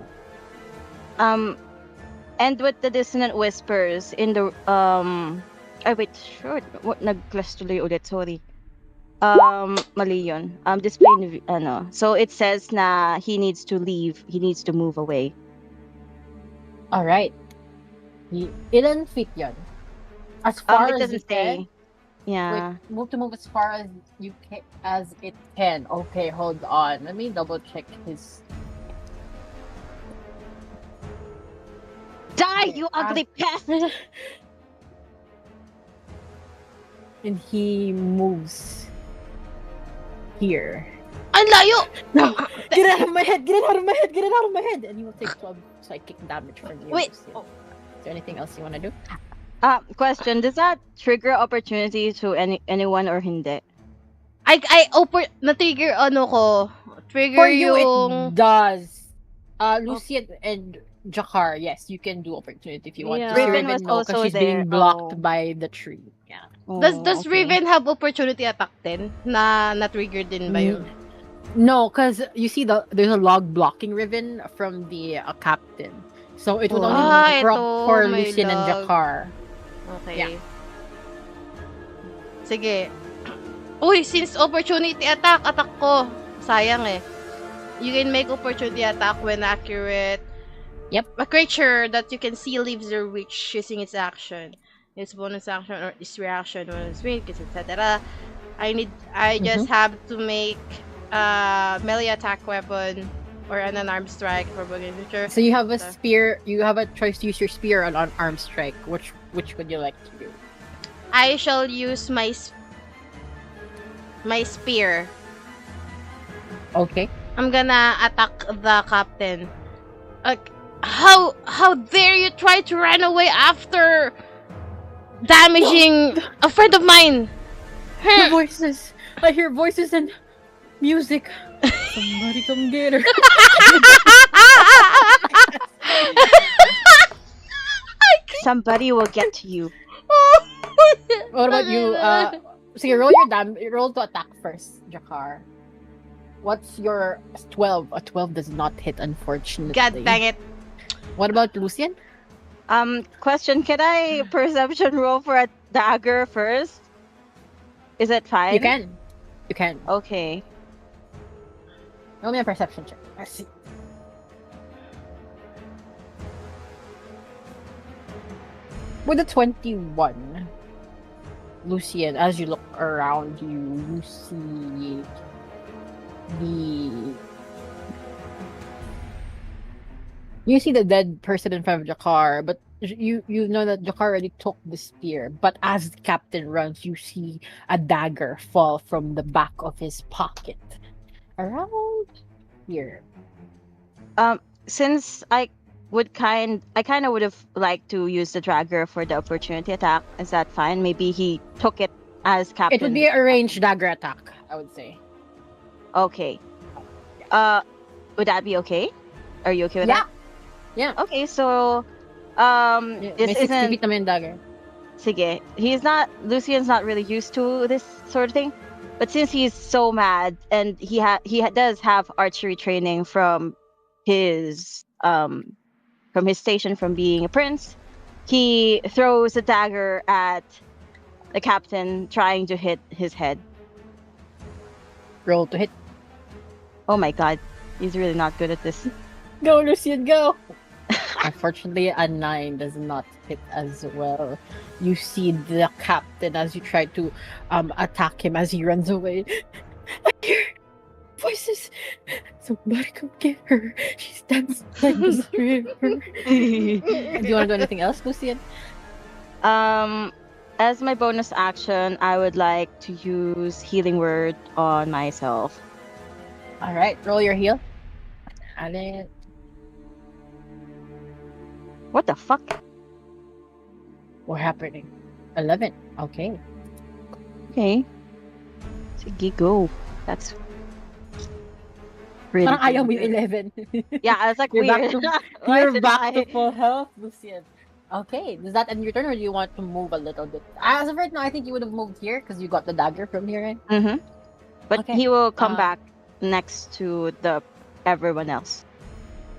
And with the dissonant whispers in the ay wait, sure. What nag-clash tuloy ulit, sorry. Mali yun. Display ano. So it says na he needs to leave. He needs to move away. Alright. Ilan feet yun? As far It as you doesn't say. can? Yeah. Wait, move as far as you can, as it can. Okay, hold on. Let me double check his. Die, you ugly pest! And he moves here. Ang layo! No! Get it out of my head! Get it out of my head! Get it out of my head! And he will take 12 psychic damage from you. Wait. Is there anything else you want to do? Question, does that trigger opportunity to anyone or hindi? Na-trigger ano ko. Trigger For you, yung... it does. Lucian and Jakar, yes, you can do opportunity if you want Yeah. to. See Riven was no, 'cause also she's being there. blocked Oh. by the tree. Yeah. Does okay. Riven have opportunity attack din? Na-trigger din ba yun? No, because you see there's a log blocking Riven from the captain. So it would only be ito, for may Lucian and log. Jakar. Okay. Yeah. Sige. Uy, since opportunity attack ko. Sayang eh. You can make opportunity attack when accurate. Yep. A creature that you can see leaves your reach using its action. Its bonus action or its reaction when it's weak, etc. I just have to make melee attack weapon or an unarmed strike for booking future. So you have a spear. You have a choice to use your spear on arm strike. Which would you like to do? I shall use my spear. Okay. I'm gonna attack the captain. How dare you try to run away after damaging a friend of mine? The voices. I hear voices and music. Somebody come get her. Somebody will get to you. What about you? So you roll roll to attack first, Jakar. What's your 12? A 12 does not hit, unfortunately. God dang it. What about Lucian? Question, can I perception roll for a dagger first? Is it fine? You can. You can. Okay. Roll me a perception check. Let's see. With a 21, Lucian, as you look around you see the dead person in front of Jakar, but you know that Jakar already took the spear. But as the captain runs, you see a dagger fall from the back of his pocket around here. Since I kind of would have liked to use the dagger for the opportunity attack. Is that fine? Maybe he took it as captain. It would be a ranged dagger attack, I would say. Okay. Would that be okay? Are you okay with that? Yeah. Okay, so May this 60 isn't feet naman yung dagger. sige. Lucian's not really used to this sort of thing. But since he's so mad and he does have archery training from his station from being a prince, he throws a dagger at the captain trying to hit his head. Roll to hit. Oh my god. He's really not good at this. Go, Lucian, go! Unfortunately, a 9 does not hit as well. You see the captain as you try to attack him as he runs away. I hear voices. Somebody come get her. She's dancing like the river. Do you want to do anything else, Lucian? As my bonus action, I would like to use healing word on myself. All right, roll your heal. And it. What the fuck? What's happening? 11. Okay. Okay. Sige, go. That's really Parang ayaw mo good. yung 11. Yeah, I was like, You're back weird. to- Why You're did back to I- full health, Lucian. Okay, does that end your turn, or do you want to move a little bit? As of right now, I think you would have moved here because you got the dagger from here, right? Mhm. But Okay. he will come Uh, back next to the everyone else.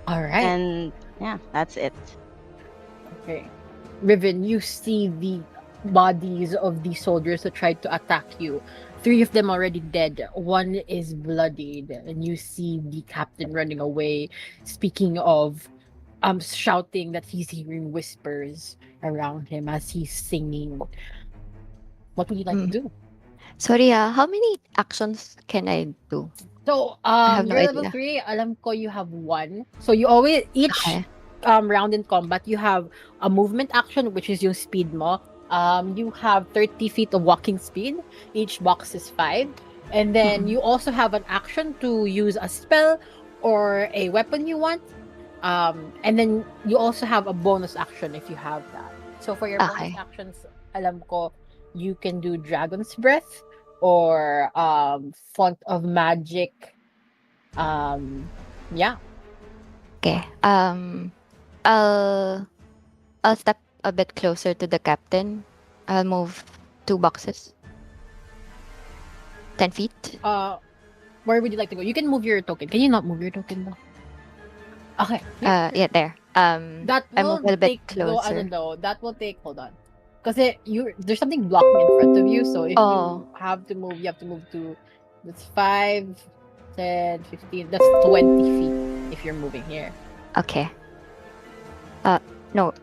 All right. And yeah, that's it. Okay. Riven, you see the bodies of the soldiers that tried to attack you. 3 of them already dead. 1 is bloodied, and you see the captain running away, speaking of shouting that he's hearing whispers around him as he's singing. What would you like to Mm. do? Sorry, how many actions can I do? So, have no you're level idea. 3. Alam ko you have 1. So you always each Okay. round in combat, you have a movement action, which is yung speed mo. You have 30 feet of walking speed. Each box is 5. And then Mhm. you also have an action to use a spell or a weapon you want. And then you also have a bonus action if you have that. So for your bonus Okay. actions, alam ko, you can do Dragon's Breath or Font of Magic. Yeah. Okay. I'll step a bit closer to the captain. I'll move 2 boxes. 10 feet. Where would you like to go? You can move your token. Can you not move your token though? Okay. Yeah, there. That I will move a bit take go closer. that will take hold on. Because there's something blocking in front of you, so if Oh. you have to move to that's 5, 10, 15, that's 20 feet if you're moving here. Okay. No.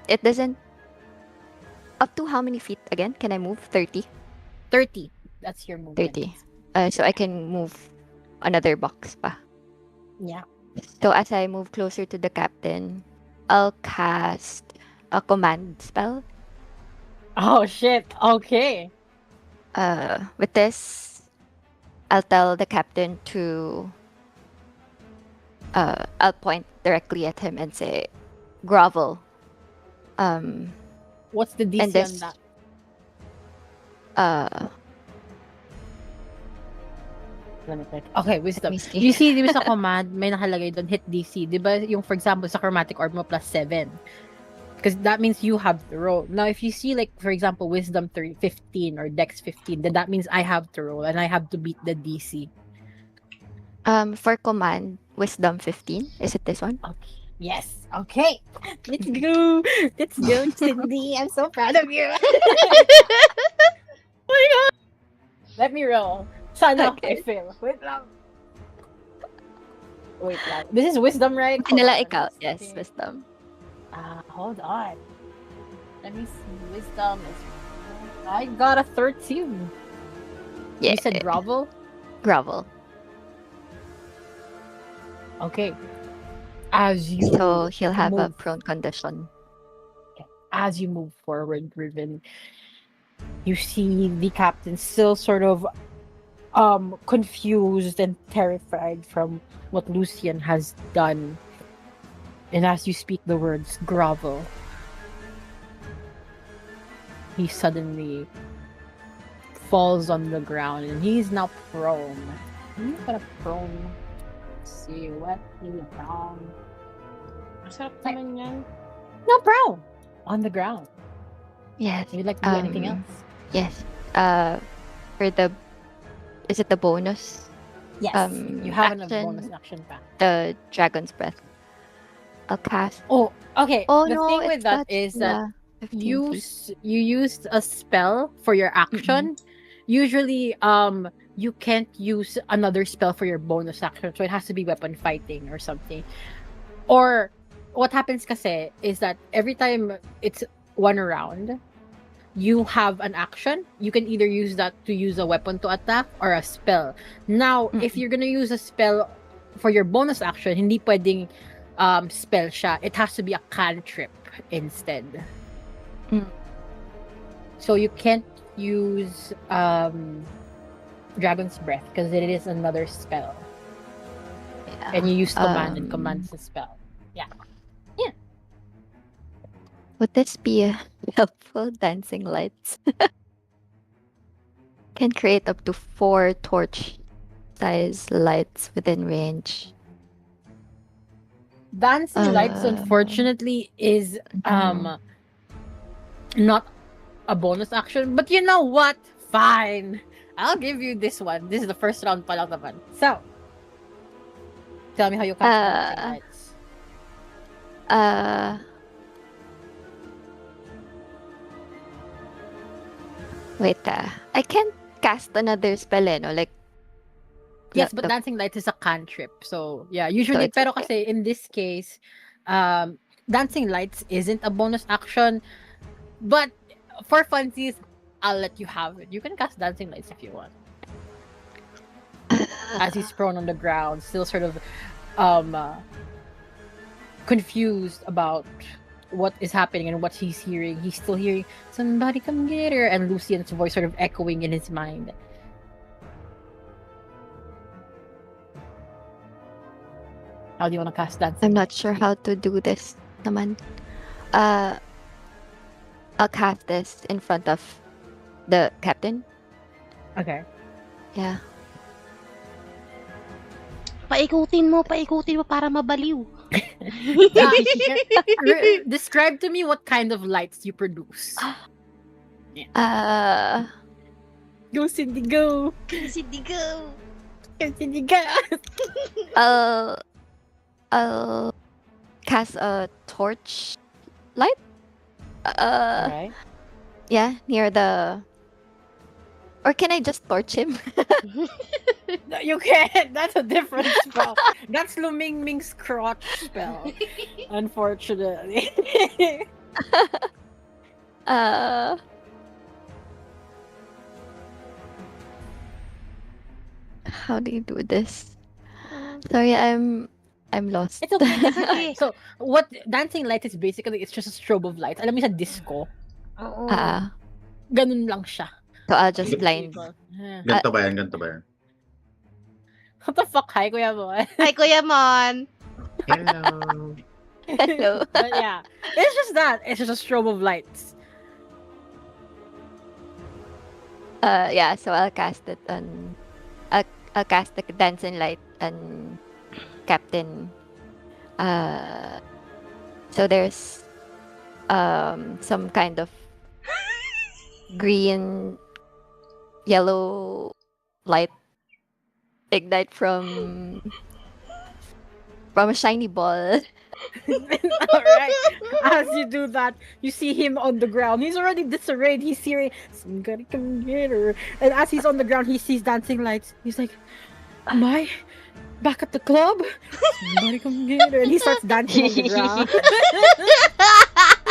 It doesn't. Up to how many feet again? Can I move? 30? 30. That's your movement. 30. So I can move another box pa. Yeah. So as I move closer to the captain, I'll cast a command spell. Oh shit. Okay. With this, I'll tell the captain to. I'll point directly at him and say, "Grovel." What's the DC And this. on that? Let me check. Okay, wisdom. me see. You see, di ba sa command, may nakalagay doon, hit DC. Di ba yung, for example, sa chromatic orb mo, plus 7. Because that means you have to roll. Now, if you see, like, for example, wisdom 15 or dex 15, then that means I have to roll and I have to beat the DC. For command, wisdom 15. Is it this one? Okay. Yes. Okay. Let's go. Let's go, Cindy. I'm so proud of you. Oh my God. Let me roll. Sana I Okay. fail. Wait lang. Wait lang. This is wisdom, right? Hold Nila on, ikaw. let's Yes, see. wisdom. Hold on. Let me see. Wisdom is. I got a 13. Yeah. You said grovel? Grovel. Okay. As you So he'll have a move. prone condition. As you move forward, Riven, you see the captain still sort of confused and terrified from what Lucian has done. And as you speak the words grovel, he suddenly falls on the ground and he's now prone. He's gonna prone. Let's see what he's down. Masarap naman yan. No, prone on the ground. Yes. Would you like to do anything else? Yes. For the. Is it the bonus? Yes. You have a action. bonus action pack. The dragon's breath. I'll cast. Oh, okay. Oh the no! thing with it's that not- is that yeah, 15 feet. you used a spell for your action. Usually, you can't use another spell for your bonus action, so it has to be weapon fighting or something. Or what happens kasi is that every time it's one round, you have an action. You can either use that to use a weapon to attack or a spell. Now, if you're gonna use a spell for your bonus action, hindi pwedeng spell siya. It has to be a cantrip instead. Mm. So you can't use Dragon's Breath because it is another spell. Yeah. And you use command, and command is a spell. Would this be helpful? Dancing lights can create up to 4 torch-size lights within range. Dancing lights, unfortunately, is not a bonus action. But you know what? Fine. I'll give you this one. This is the first round pa lang naman. So, tell me how you cast dancing lights. Uh, wait, I can't cast another spell, no? Like, Yes, the- but the- dancing lights is a cantrip. So, yeah, usually, it's pero okay. kasi in this case, dancing lights isn't a bonus action. But for funsies, I'll let you have it. You can cast dancing lights if you want. As he's prone on the ground, still sort of confused about what is happening and what he's hearing. He's still hearing, somebody come get her, and Lucian's voice sort of echoing in his mind. How do you want to cast dancing? I'm not sure how to do this naman. I'll cast this in front of the captain. Okay. Yeah. Paikutin mo para mabaliw. Describe to me what kind of lights you produce. Go, Cindy, go! Cindy, go! Go, Cindy, go! I'll cast a torch light. Okay. Yeah, near the. Or can I just torch him? No, you can't. That's a different spell. That's Luming Ming's crotch spell. Unfortunately. How do you do this? Sorry, I'm lost. It's okay. It's okay. So, what dancing light is basically, it's just a strobe of lights. Alam mo sa disco, Oo. ganun lang siya. So I'll just blind. Yeah. Ganito ba yan? Ganito ba yan? What the fuck? Hi, Kuya Mon. Hi, Kuya Mon. Hello. Hello. But yeah, it's just that. It's just a strobe of lights. Yeah, so I'll cast it on. I'll cast the dancing light on Captain. So there's some kind of green, yellow light ignite from a shiny ball. Alright. As you do that, you see him on the ground. He's already disarrayed. He's hearing, somebody come get her. And as he's on the ground, he sees dancing lights. He's like, am I back at the club? Somebody come get her. And he starts dancing on the ground.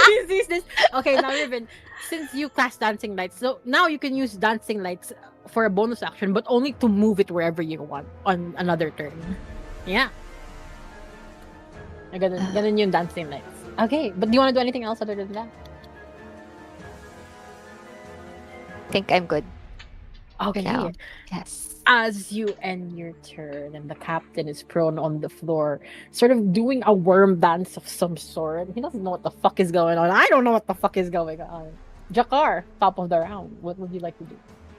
He sees this. Okay, now Riven, since you cast dancing lights, so now you can use dancing lights for a bonus action, but only to move it wherever you want on another turn. Yeah. Ganun yung dancing lights. Okay, but do you want to do anything else other than that? I think I'm good. Okay. now. Yes. As you end your turn and the captain is prone on the floor, sort of doing a worm dance of some sort. He doesn't know what the fuck is going on. I don't know what the fuck is going on. Jakar, top of the round. What would you like to do?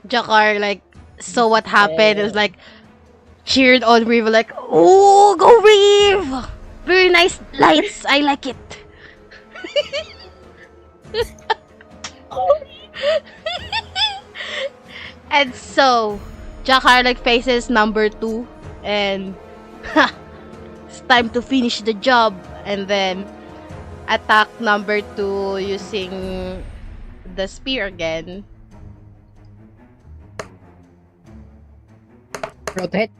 Jakar, like, so what happened is like, cheered on Reeve, like, oh, go Reeve! Very nice lights, I like it. And so, Jakar like faces number 2 and it's time to finish the job, and then attack number 2 using the spear again. Roll to hit.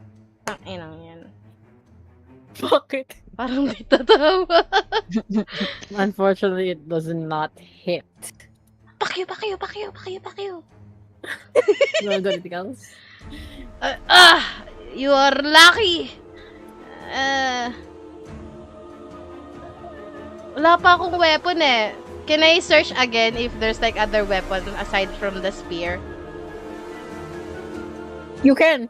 Tangina yan. Fuck it. Parang di tatawa. Unfortunately, it does not hit. Pakyo. You want to do anything else? You are lucky. Wala pa akong weapon eh. Can I search again if there's like other weapon aside from the spear? You can.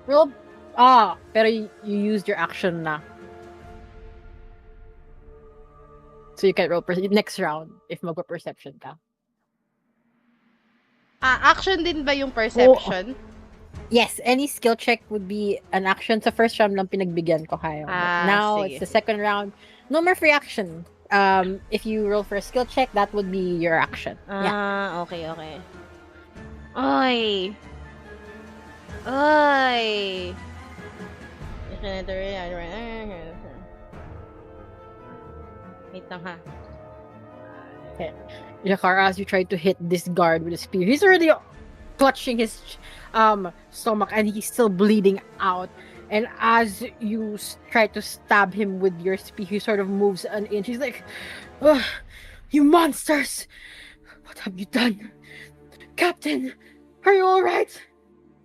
Roll. Pero you used your action na. So you can roll next round if magpa-perception ka. Action din ba yung perception? Yes, any skill check would be an action. Sa first round lang pinagbigyan ko kayo. Now, sige. it's the second round. No more free action. If you roll for a skill check, that would be your action. Yeah. Okay. Oy. Ay! Wait lang ha. Jakar, as you try to hit this guard with a spear, he's already clutching his stomach and he's still bleeding out. And as you try to stab him with your spear, he sort of moves an inch. He's like, "Ugh, you monsters! What have you done? Captain, are you alright?"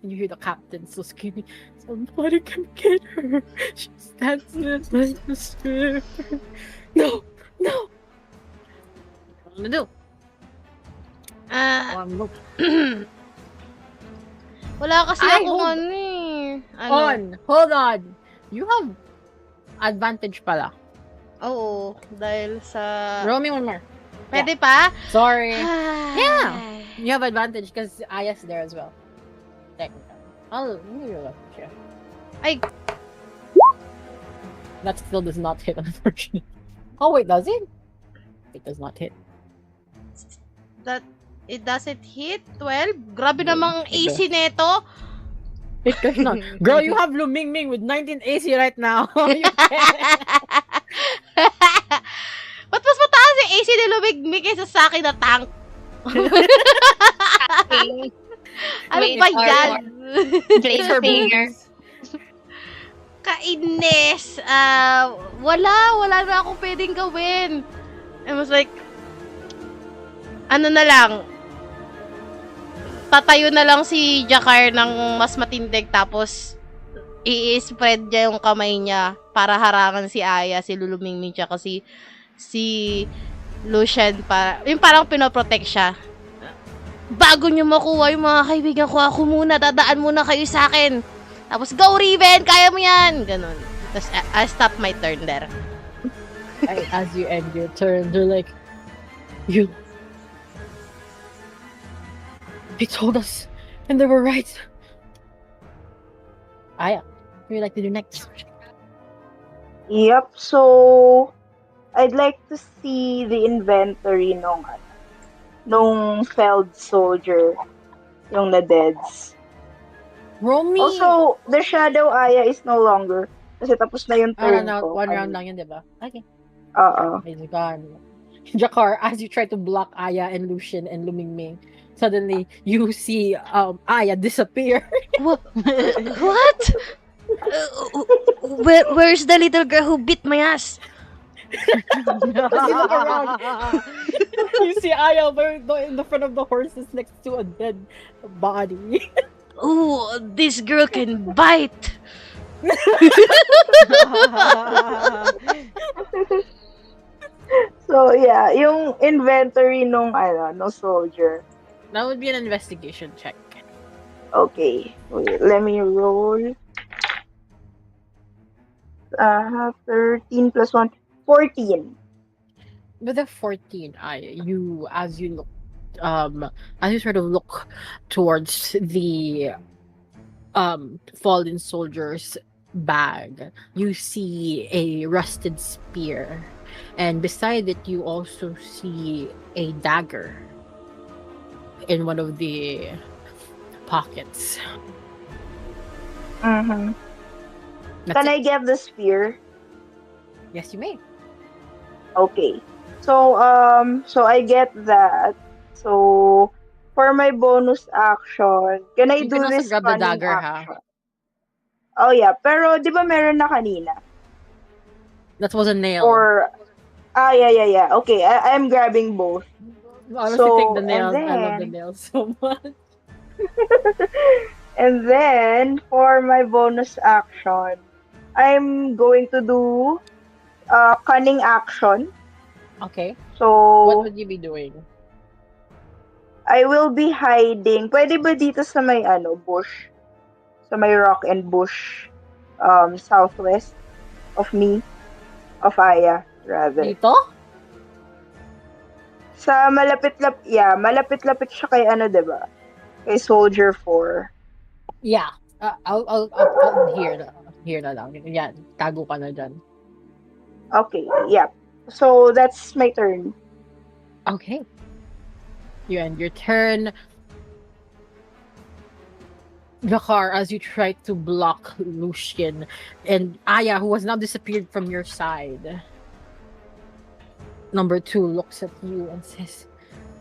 And you hear the captain still screaming, "Somebody come get her. She stands in the spear. No, no." What am I gonna do? Ah, Look. wala kasi Ay, akong hold ano eh. Hold on. You have advantage pala. Oo, dahil sa... Roll me one more. Pwede pa? Sorry. Ay. Yeah. You have advantage because Aya's there as well. Technically. Let me roll up. Yeah. Ay, That still does not hit, unfortunately. Oh, wait, does it? It does not hit. that it doesn't hit 12? Grabe Yeah, namang it AC neto. It does not. Girl, you have Lu Ming with 19 AC right now. You can't. Ba't mas mataas yung AC ni Lumigmig kaysa sa akin na tank? Ano Wait, ba or- yan? Blade Her finger. boobs. Kainis. Wala na akong pwedeng gawin. I was like, ano na lang, tatayo na lang si Jakar ng mas matindig tapos i-spread niya yung kamay niya para harangan si Aya, si Lulumingming siya kasi si Lucian yung parang pinoprotect siya. Bago niyo makuha yung mga kaibigan ko, ako muna, dadaan muna kayo sa akin. Tapos, go Riven, kaya mo yan! Ganun. Tapos, I stop my turn there. As you end your turn, they're like, they told us, and they were right. Aya, what would you like to do next? Yep, so I'd like to see the inventory nung felled soldier, yung na-deads. Roll me. Also, the Shadow Aya is no longer kasi tapos na yung turn ko. One round lang yun, diba? Okay. Oo. He's gone. Jakar, as you try to block Aya and Lucian and Lumingming, suddenly you see Aya disappear. What? Where's the little girl who beat my ass? As you look around, you see Aya in the front of the horses next to a dead body. Oh, this girl can bite. So, yeah, yung inventory nung soldier. That would be an investigation check. Okay, wait, let me roll. 13 plus 1, 14. With a 14, as you sort of look towards the fallen soldier's bag, you see a rusted spear, and beside it you also see a dagger in one of the pockets. Mm-hmm. That's Can it. I get the spear? Yes, you may. Okay. So I get that. So for my bonus action, can I You do can also this grab the cunning dagger, action? Oh yeah, pero di ba meron na kanina? That was a nail. Or yeah. Okay, I'm grabbing both. Honestly, so, take the nails. and I love the then- nails so much. And then for my bonus action, I'm going to do cunning action. Okay. So What would you be doing? I will be hiding. Pwede ba dito sa may bush? Sa may rock and bush southwest of me? Of Aya, rather. Dito? Sa malapit-lapit siya kay diba? Kay Soldier 4. Yeah. I'll here na lang. Yan. Tago ka na dyan. Okay, yeah. So that's my turn. Okay. You end your turn. Jakar, as you try to block Lucian, and Aya, who has now disappeared from your side. Number 2 looks at you and says,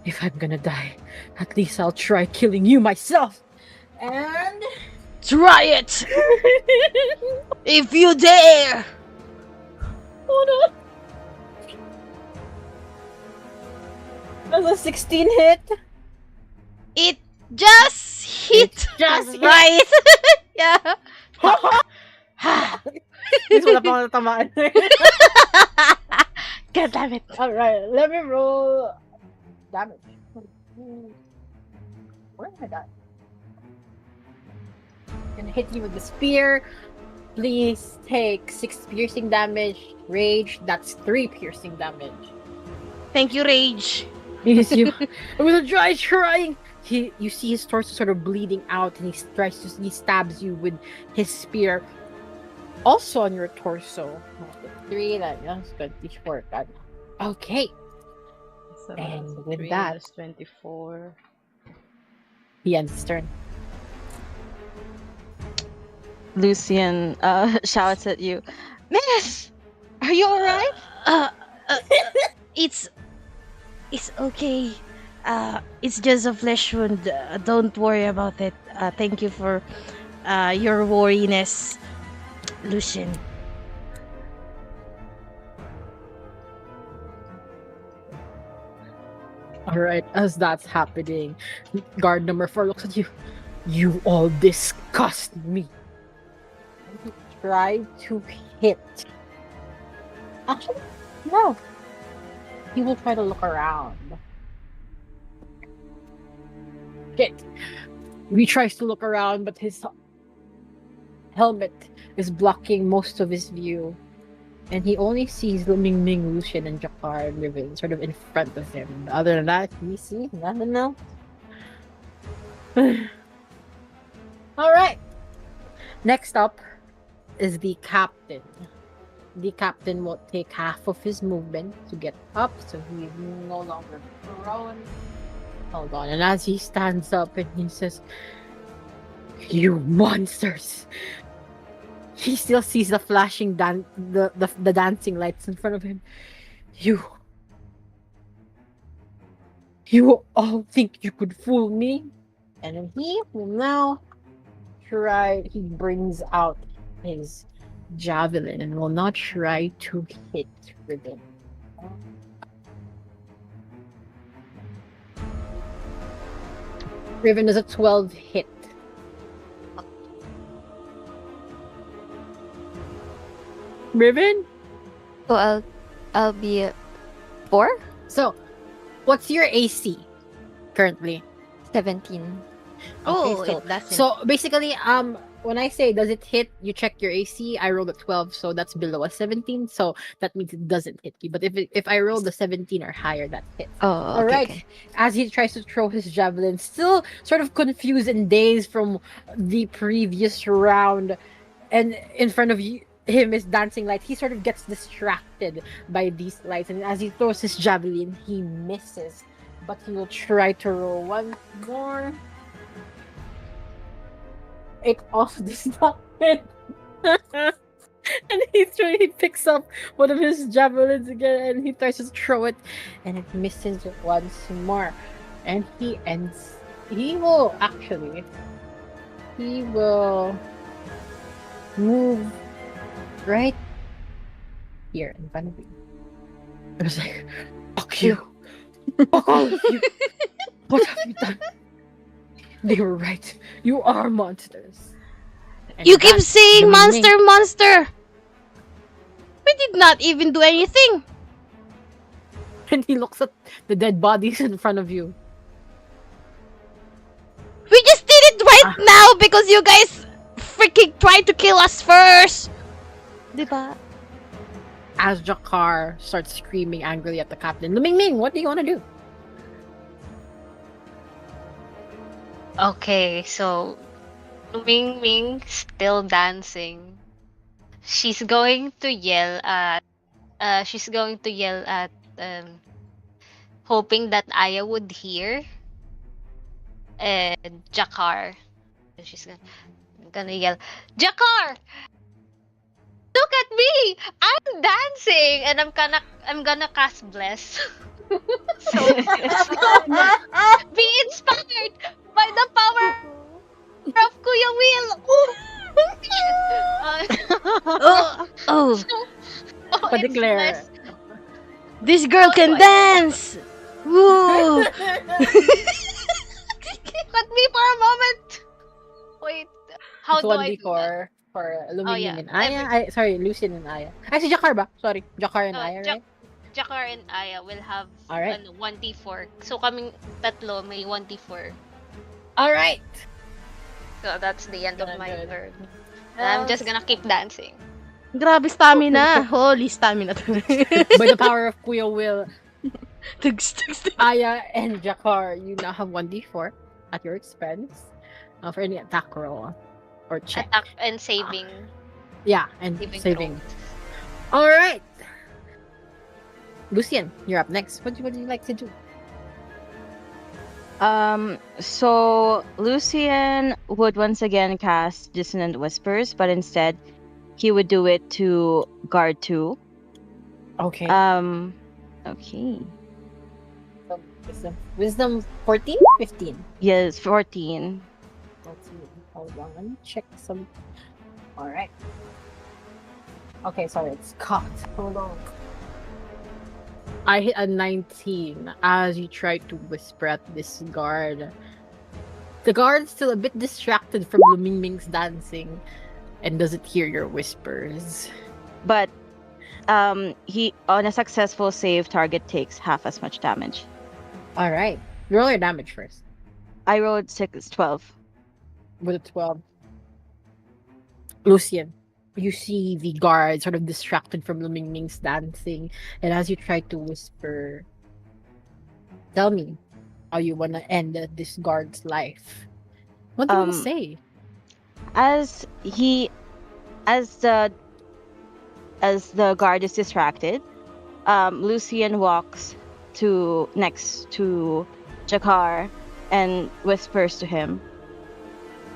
"If I'm gonna die, at least I'll try killing you myself." And Try it! If you dare! hold on. Does a 16 hit? It just hit Just hit. right. Yeah. This wala pa ako natamaan. God damn it. Alright, let me roll damage. Where am I at? Gonna hit you with the spear. Please take 6 piercing damage. Rage, that's 3 piercing damage. Thank you, Rage. Because you with a dry crying. You see his torso sort of bleeding out, and he stabs you with his spear. Also on your torso. 3, that's 24. Okay. So And that's with 3 that- plus 24. He ends his turn. Lucian shouts at you, "Miss, are you alright?" Uh, uh, it's okay. It's just a flesh wound. Don't worry about it. Thank you for your worriness, Lucian. Alright, as that's happening, guard number 4 looks at you. "You all disgust me." He tried to hit. Actually, no. He will try to look around. Shit. He tries to look around, but his helmet is blocking most of his view. And he only sees Ming Ming, Lucian, and Jakar and Riven sort of in front of him. Other than that, he sees nothing else. Alright. Next up is the captain. The captain will take half of his movement to get up, so he is no longer prone. Hold on. And as he stands up and he says, "You monsters!" He still sees the flashing the dancing lights in front of him. You all think you could fool me? And then he will now try. He brings out his javelin and will not try to hit Riven. Riven is a 12 hit. Riven? So I'll be 4? So, what's your AC currently? 17. Oh, Okay, so- it doesn't. So basically, when I say does it hit, you check your AC. I rolled a 12, so that's below a 17. So that means it doesn't hit you. But if I roll the 17 or higher, that hits. Oh, All okay, right. okay. As he tries to throw his javelin, still sort of confused and dazed from the previous round, and in front of him is dancing light. He sort of gets distracted by these lights, and as he throws his javelin, he misses. But he will try to roll one more. It also does not hit. And he picks up one of his javelins again, and he tries to throw it, and it misses once more. And he will move right here in front of you. I was like, "Fuck you. Fuck all of you. What have you done?" They were right. You are monsters. And You keep that's saying the monster, meaning. monster. We did not even do anything. And he looks at the dead bodies in front of you. We just did it right now because you guys freaking tried to kill us first. Diba? As Jakar starts screaming angrily at the captain, Ming Ming, what do you want to do? Okay, so Ming Ming still dancing. She's going to yell at hoping that Aya would hear and Jakar. She's gonna yell, Jakar, look at me! I'm dancing, and I'm gonna cast bless. So be inspired by the power of Kuya Will. Oh, oh, So, oh, it's Pa-declare. bless. this girl Oh can my dance. Woo! Look at me for a moment. Wait, how It's do I do that? 1d4 for Oh yeah, Lumingming and Aya. Sorry, Lucian and Aya. Ay, si Jakar ba? Sorry, Jakar and Aya, right? Jakar and Aya will have Alright. 1d4. So kaming tatlo may 1d4. Alright. So that's the end of Good, my good. turn. And I'm just gonna keep dancing. Grabe stamina. Holy stamina. By the power of Kuya Will, Tugs, tugs, tugs. Aya and Jakar, you now have 1d4 at your expense for any attack roll or check. Attack and saving. Yeah, and Saving saving. throws. Alright. Lucian, you're up next. What would you like to do? So Lucian would once again cast Dissonant Whispers, but instead he would do it to guard 2. Okay. Okay. Wisdom 14? 15. Yes, 14. Let's see. Hold on. Let me check some. Alright. Okay, sorry, it's cocked. Hold on. I hit a 19 as you try to whisper at this guard. The guard's still a bit distracted from Lumingming's dancing and doesn't hear your whispers. But he on a successful save, target takes half as much damage. Alright. Roll your damage first. I rolled 12. With a 12. Lucian, you see the guard sort of distracted from Lumingming's dancing, and as you try to whisper, tell me how you want to end this guard's life. What do you want to say? As the guard is distracted, Lucian walks next to Jakar and whispers to him,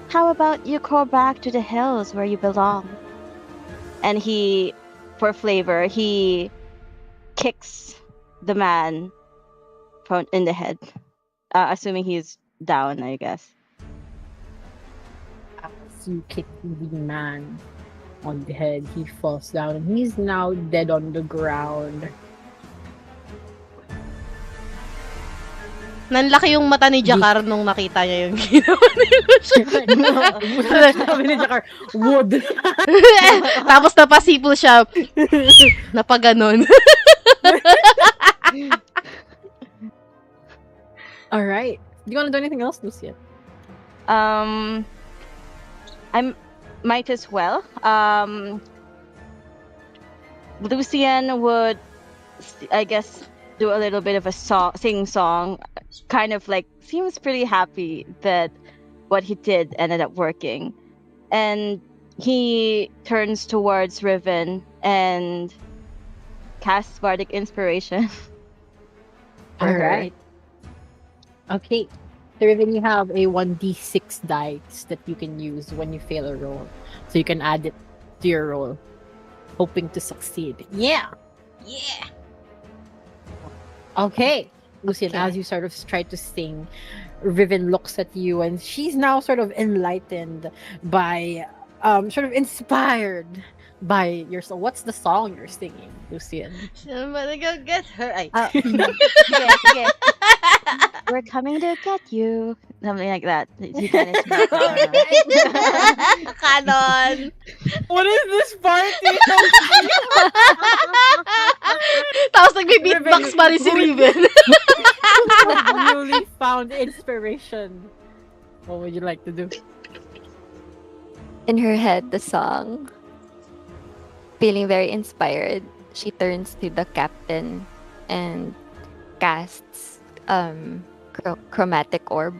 "How about you crawl back to the hills where you belong?" And he, for flavor, he kicks the man in the head, assuming he's down, I guess. As you kick the man on the head, he falls down and he's now dead on the ground. Nanlaki yung mata ni Jakar nung nakita niya yung ginawa ni Lucian. Sabi ni Jakar, wood. Tapos napasipol siya. Napaganon. Alright. Do you want to do anything else, Lucian? I might as well. Lucian would, I guess, do a little bit of a sing-song, kind of like seems pretty happy that what he did ended up working. And he turns towards Riven and casts Bardic Inspiration. for her. Alright. Okay. So Riven, you have a 1d6 dice that you can use when you fail a roll. So you can add it to your roll, hoping to succeed. Yeah! Yeah. Okay. Lucian, Okay. as you sort of try to sing, Riven looks at you and she's now sort of enlightened by, sort of inspired by your song. What's the song you're singing, Lucian? Somebody go get her. Ay. Sige, sige. We're coming to get you. Something like that. He kind of Kanon. What is this party? Tapos nagbe-beatbox pa rin si Riven. Newly found inspiration. What would you like to do? In her head, the song. Feeling very inspired, she turns to the captain and casts chromatic orb.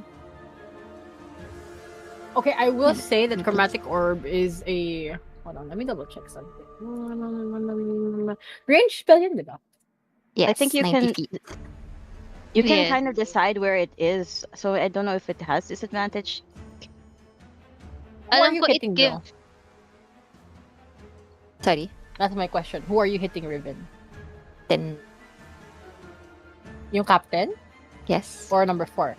Okay, I will say that chromatic orb is a. Hold on, let me double check something. Range spell yun, diba? Yes, I think you 90 can- feet. You can Yeah. kind of decide where it is, so I don't know if it has disadvantage. Who are Alam you ko it hitting give. though? Sorry. That's my question. Who are you hitting, Riven? Then Yung captain yes. or number 4?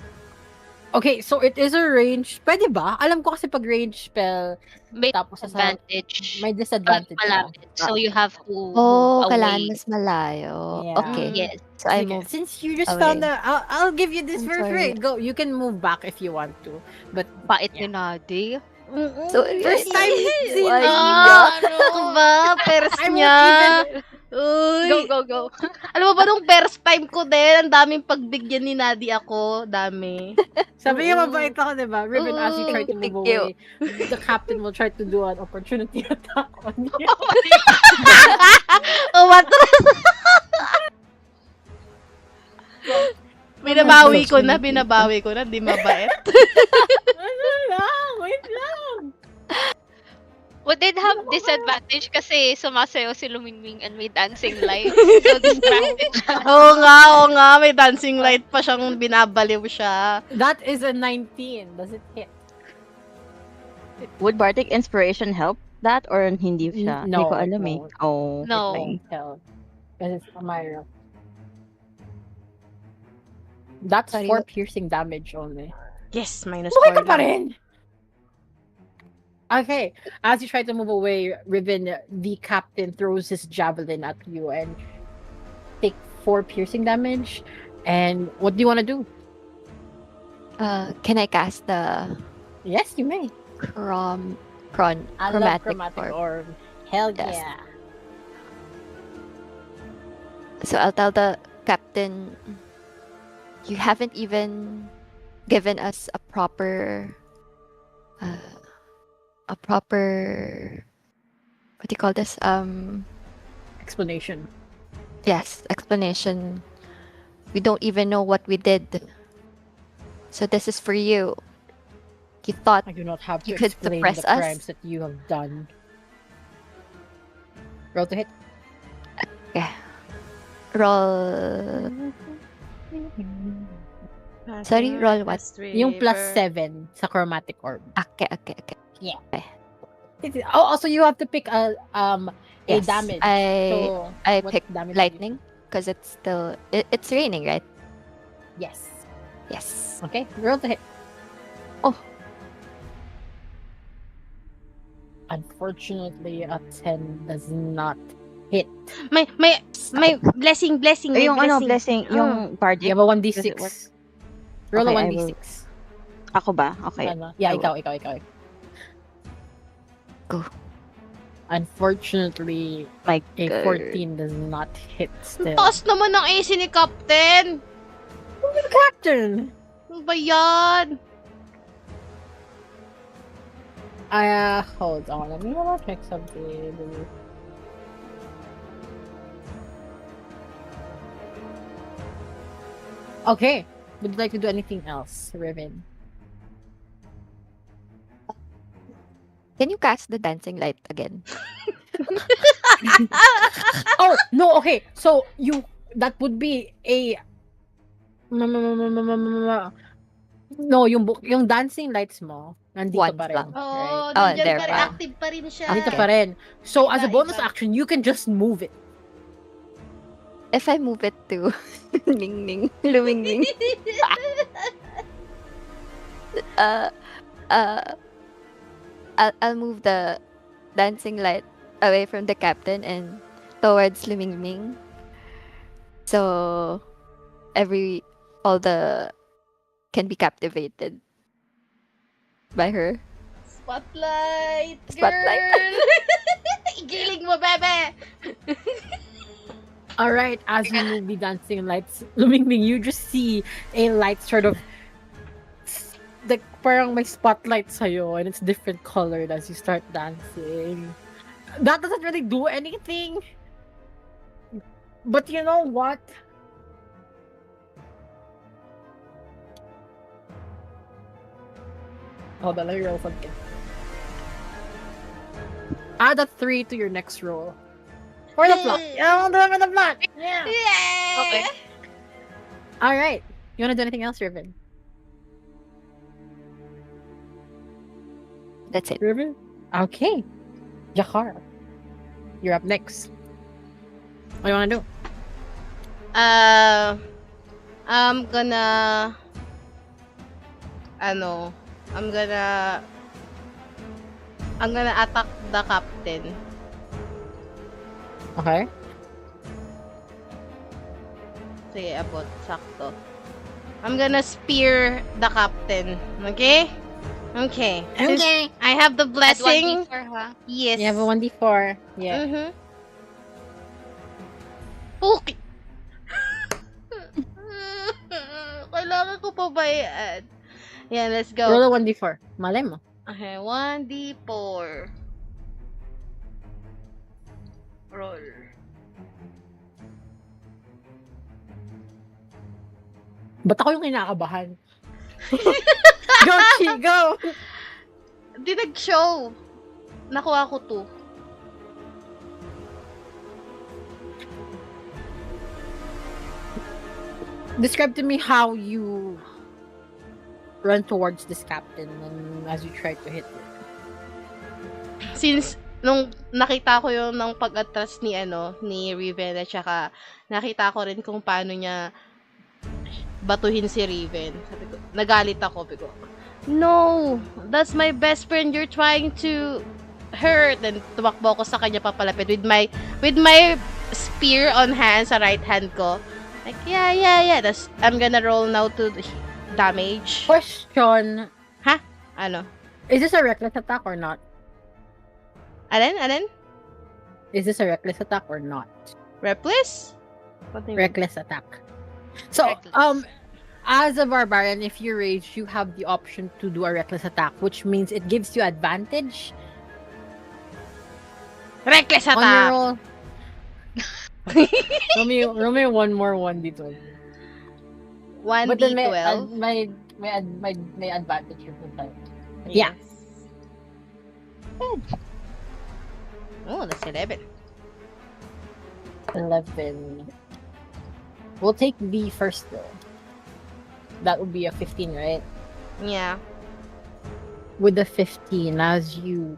Okay, so it is a range. Pwede ba? Alam ko kasi pag range spell, May tapos sa advantage. may disadvantage siya. Malapit. So you have to Oh, move kailangan away. mas malayo. Yeah. Okay. Yes. So I Sige, move since you just away. found the, I'll give you this I'm for sorry. free. Go, you can move back if you want to. But Pait Yeah. ni Nadi. So first time seen Why? Ano ba? First I won't niya. even- Uy. Go. Alam mo ba nung first time ko din, ang daming pagbigyan ni Nadi ako. Dami. Sabi niya Oo. mabait ako, diba? Riven, as you try to Thank move you. away, the captain will try to do an opportunity attack on you. Oh, what? Binabawi ko na. Di mabait. Ano lang? Wait lang. Would it have disadvantage kasi sumasayaw si Lumingming and may dancing lights? So distracted siya. Oo nga. May dancing light pa siyang binabaliw siya. That is a 19. Does it hit? Would Bardic Inspiration help that or hindi siya? Hindi No, ko it alam eh. won't. Oh, No. okay. Tell. Because it's Amira. That's Sorry, 4 piercing damage only. Yes, minus Buhay 4 ka pa lang. rin! Okay, as you try to move away, Riven, the captain throws his javelin at you and take 4 piercing damage. And what do you want to do? Can I cast the Yes, you may. I love chromatic chromatic orb? orb. Hell Yes. yeah. So I'll tell the captain, you haven't even given us a proper, what do you call this? Explanation. Yes, explanation. We don't even know what we did. So this is for you. You thought I do not have to You could explain suppress the us? crimes that you have done. Roll to hit. roll. Sorry, roll what? Yung plus 7 sa chromatic orb. Okay. Also, you have to pick a Yes, damage. I So, I what picked damage did you lightning because it's still it's raining, right? do? Yes. Yes. Okay, roll to hit. Oh. Unfortunately, a 10 does not hit. May blessing. Ay, yung ano, blessing. blessing, yung Bardic. You have a Does it 1d6. work? Roll a Okay, I 1d6. Ako ba? Okay. Ano? Yeah, I will. ikaw. Go. Unfortunately, My a God. 14 does not hit still. Taas naman ng AC ni Captain. Captain! Ano ba yan? Hold on. Let me check something. Okay. Would you like to do anything else, Riven? Can you cast the dancing light again? Oh, no, okay. So, that would be a... No, yung dancing lights mo, nandito Once pa rin. lang. Oo, Right? nandiyan there pa rin. pa. Active pa rin siya. Nandito pa rin. So, as a Iba, bonus iba. action, you can just move it. If I move it to Ning Ning, Luming Ning. I'll move the dancing light away from the captain and towards Luming Ming. So all the can be captivated by her. Spotlight, Spotlight. girl. Igiling mo, bebe. All right, as you move the dancing lights, Lumingming, you just see a light sort of like parang may spotlight sa'yo and it's different colored as you start dancing. That doesn't really do anything. But you know what? Hold on, let me roll something. Add a 3 to your next roll. For the plot. Yeah, I'll do it for the plot. Yeah. Yeah. Okay. All right. You want to do anything else, Riven? That's it. Riven? Okay. Jakar. You're up next. What do you want to do? I'm gonna ano, I'm gonna attack the captain. Okay. Sige, abot, sakto. I'm gonna spear the captain. Okay? Okay. Since Okay. I have the Add blessing. 1d4, huh? Yes. You have a 1d4. Yeah. Mm-hmm. Okay. Kailangan ko pa ba i-add? Yeah, let's go. Roll a 1d4. Malay mo. Okay, 1d4. Roll. Ba't ako yung kinakabahan? Go, Chi! Go! Di nag-show. Nakuha ko 2. Describe to me how you run towards this captain and as you try to hit it. Since nung nakita ko yung ng pag-atras ni Riven at saka nakita ko rin kung paano niya batuhin si Riven. Sabi ko, nagalit ako. Sabi ko, no, that's my best friend you're trying to hurt. And tumakbo ako sa kanya papalapit with my spear on hand sa right hand ko. Like, yeah. Das, I'm gonna roll now to damage. Question. Ano? Is this a reckless attack or not? Alin? Is this a reckless attack or not? Reckless? What do you mean? Reckless attack. So, Reckless. as a barbarian, if you rage, you have the option to do a reckless attack, which means it gives you advantage Reckless on your attack! roll. roll me one more 1d12. 1d12? May advantage your time. Yeah. Oh, that's 11. 11. We'll take the first roll. That would be a 15, right? Yeah. With the 15, as you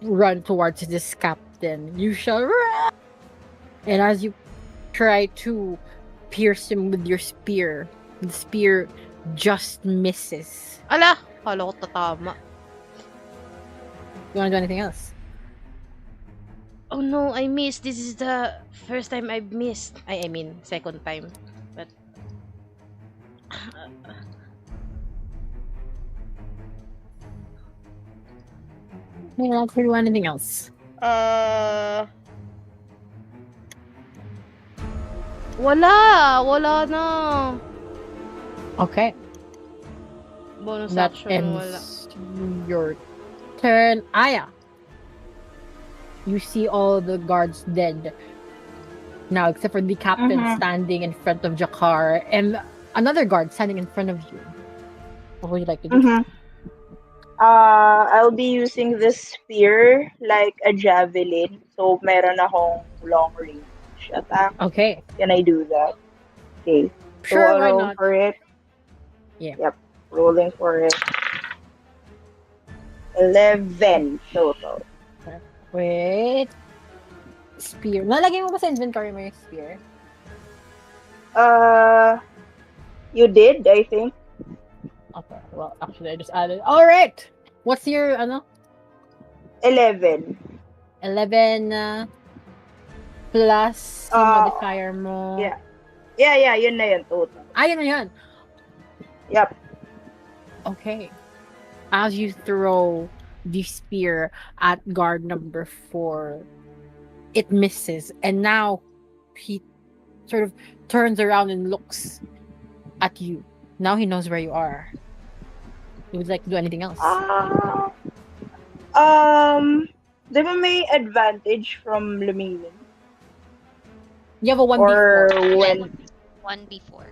run towards this captain, you shall run! And as you try to pierce him with your spear, the spear just misses. Ala! Kala ko tatama. You wanna do anything else? Oh no, I missed. This is the first time I've missed. I mean, second time. But... You don't have to do anything else. Wala na. Okay. Bonus That action, wala. ends your turn. Aya. You see all the guards dead now, except for the captain standing in front of Jakar and another guard standing in front of you. What would you like to do? I'll be using this spear like a javelin. So, meron akong long range attack. Okay. Can I do that? Okay. Sure, so, why roll not? for it. Yeah. Yep. Rolling for it. 11 total. Wait. Spear. Nalagay mo ba sa inventory mo yung spear? You did, I think. Okay. Well, actually, I just added. All right. What's your 11. 11 plus yung modifier mo? Yeah. Yeah, yun na yun, total. Yun na yun. Yep. Okay. As you throw the spear at guard number 4, it misses. And now he sort of turns around and looks at you. Now he knows where you are. You would like to do anything else? Di ba may advantage from lumilin? You have a 1d4. Or when... 1d4.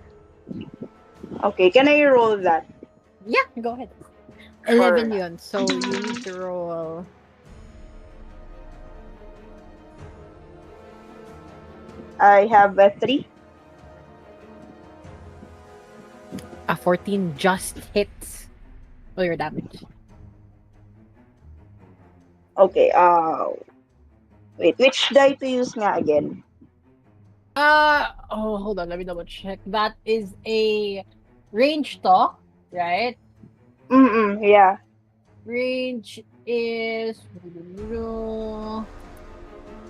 Okay, can I roll that? Yeah, go ahead. 11 yun. So you need to roll... I have a 3. A 14 just hits all your damage. Okay, wait, which die to use nga again? Oh, hold on. Let me double check. That is a range talk, right? Yeah. Range is.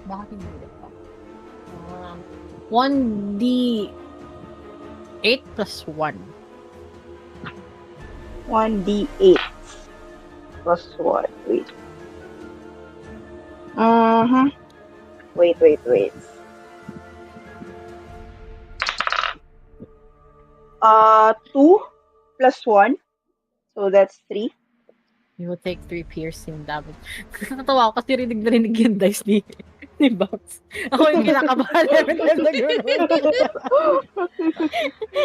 Bakit hindi ito? 1d8 plus 1. 1d8 plus 1. Wait. Wait. 2 plus 1. So that's 3. You will take 3 piercing damage. Natawa ako kasi rinig yung dice ni Box. Ako yung kinakabahan every time nag-roll.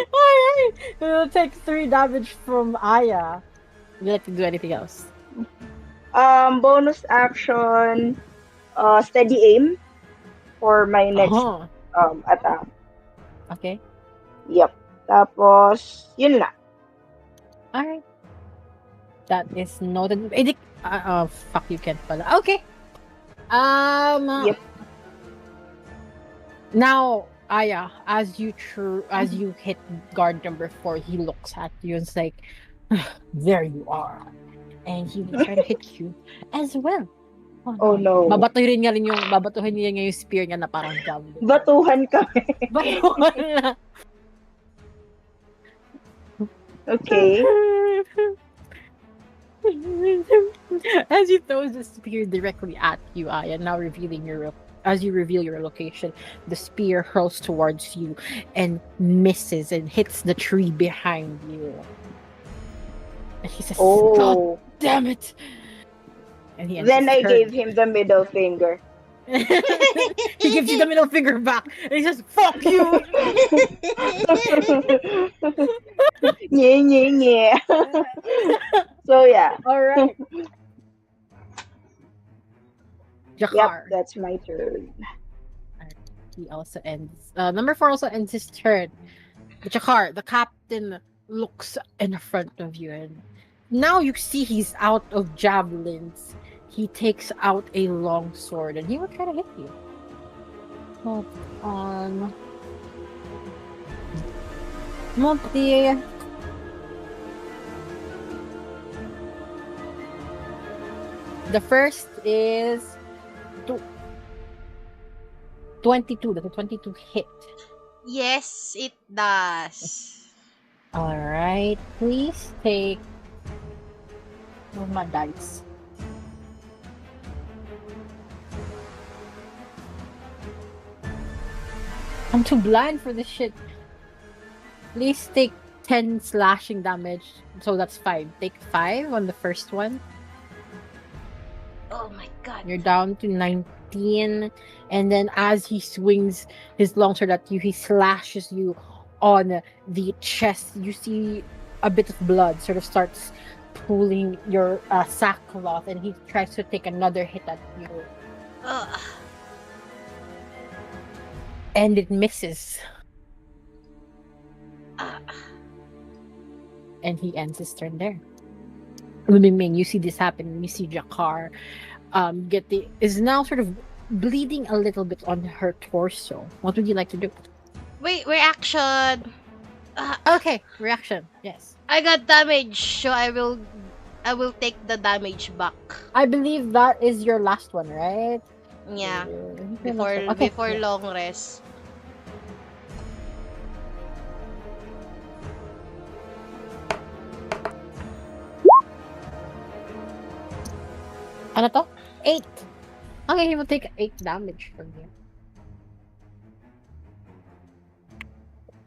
Alright! You will take 3 damage from Aya. Would you like to do anything else? Bonus action, steady aim for my next Oh, attack. okay. Yep. Tapos, yun na. Alright. That is noted. Fuck you, Kent pala. Okay. Yep. Now, Aya, as you hit guard number 4, he looks at you and is like, there you are. And he will try to hit you as well. Oh no. Babatuhin niya yung spear niya na parang javelin. Batuhan kami. Batuhan na. Okay. As he throws the spear directly at you, Aya, now as you reveal your location, the spear hurls towards you and misses and hits the tree behind you. And he says, "God Oh. damn it!" And he ends Then his I turn. gave him the middle finger. He gives you the middle finger back, and he says, "Fuck you!" Nye. So yeah. All right, Yep, Jakar. that's my turn. He also ends. Number 4 also ends his turn. Jakar, the captain, looks in front of you, and now you see he's out of javelins. He takes out a long sword, and he will try to hit you. Hold on. Multi. The first is 22. That's a 22 hit. Yes, it does. Alright, please take my dice. I'm too blind for this shit. Please take 10 slashing damage. So that's 5. Take 5 on the first one. Oh my god. You're down to 19. And then as he swings his longsword at you, he slashes you on the chest. You see a bit of blood sort of starts pulling your sackcloth, and he tries to take another hit at you. Ugh. And it misses. And he ends his turn there. Ming, you see this happen. You see Jakar is now sort of bleeding a little bit on her torso. What would you like to do? Wait, reaction. Okay, reaction. Yes. I got damage, so I will take the damage back. I believe that is your last one, right? Yeah. Okay, Before yeah. long rest. Ano to? 8. Okay, he will take 8 damage from you.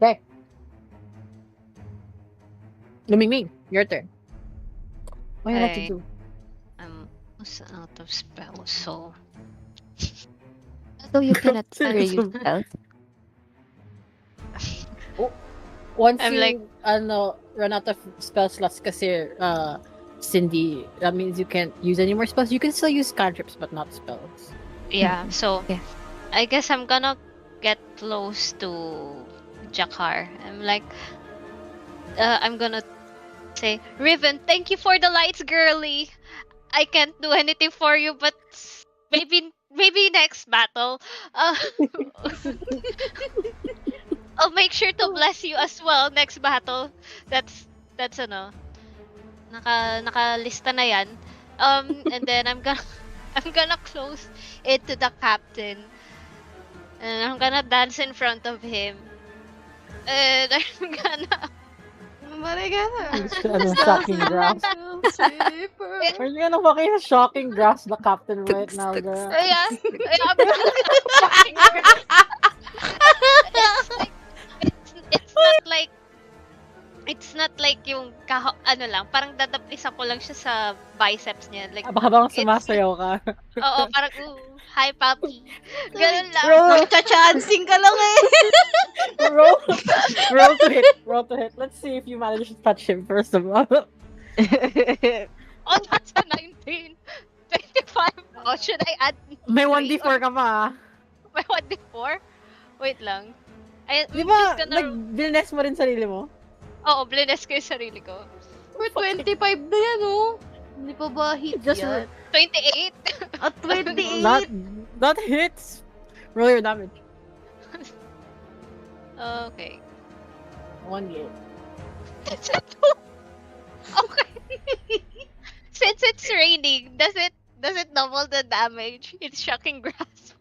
Okay. Lumingming, your turn. What do you like to Okay. do? I'm also out of spells, so So you cannot That is use spells. Once I'm you like- run out of spell slots kasi Cindy, that means you can't use any more spells. You can still use cantrips, but not spells. yeah. So Yeah. I guess I'm gonna get close to Jakar. I'm like, I'm gonna say, Riven, thank you for the lights, girly. I can't do anything for you, but maybe next battle, uh, I'll make sure to bless you as well next battle. That's ano, nakalista na yan. And then I'm gonna close it to the captain, and I'm gonna dance in front of him, and I'm gonna. Ano, shocking grass. Are you gonna walk in shocking grass the captain right now, girl? Yeah, I'm gonna fucking it's not like yung ano lang, parang dadapisan ko lang siya sa biceps niya. Like, Habang sumasayaw ka. oo, parang, hi, papi. Ganun lang. Bro, chachancing ka lang eh. roll, roll to hit. Let's see if you manage to touch him first of all. Oh, that's a 19. 25. Oh, should I add? May 3 1d4 ka pa. May 1d4? Wait lang. Di ba, nag-bless mo rin sarili mo? Oo, blines ko yung sarili ko. For 25 na yan, oh. Hindi pa ba hit Just yan? 28. At 28. Not hits. Roll your damage. Okay. 1d8. That's a 2. Okay. Since it's raining, does it double the damage? It's shocking grass.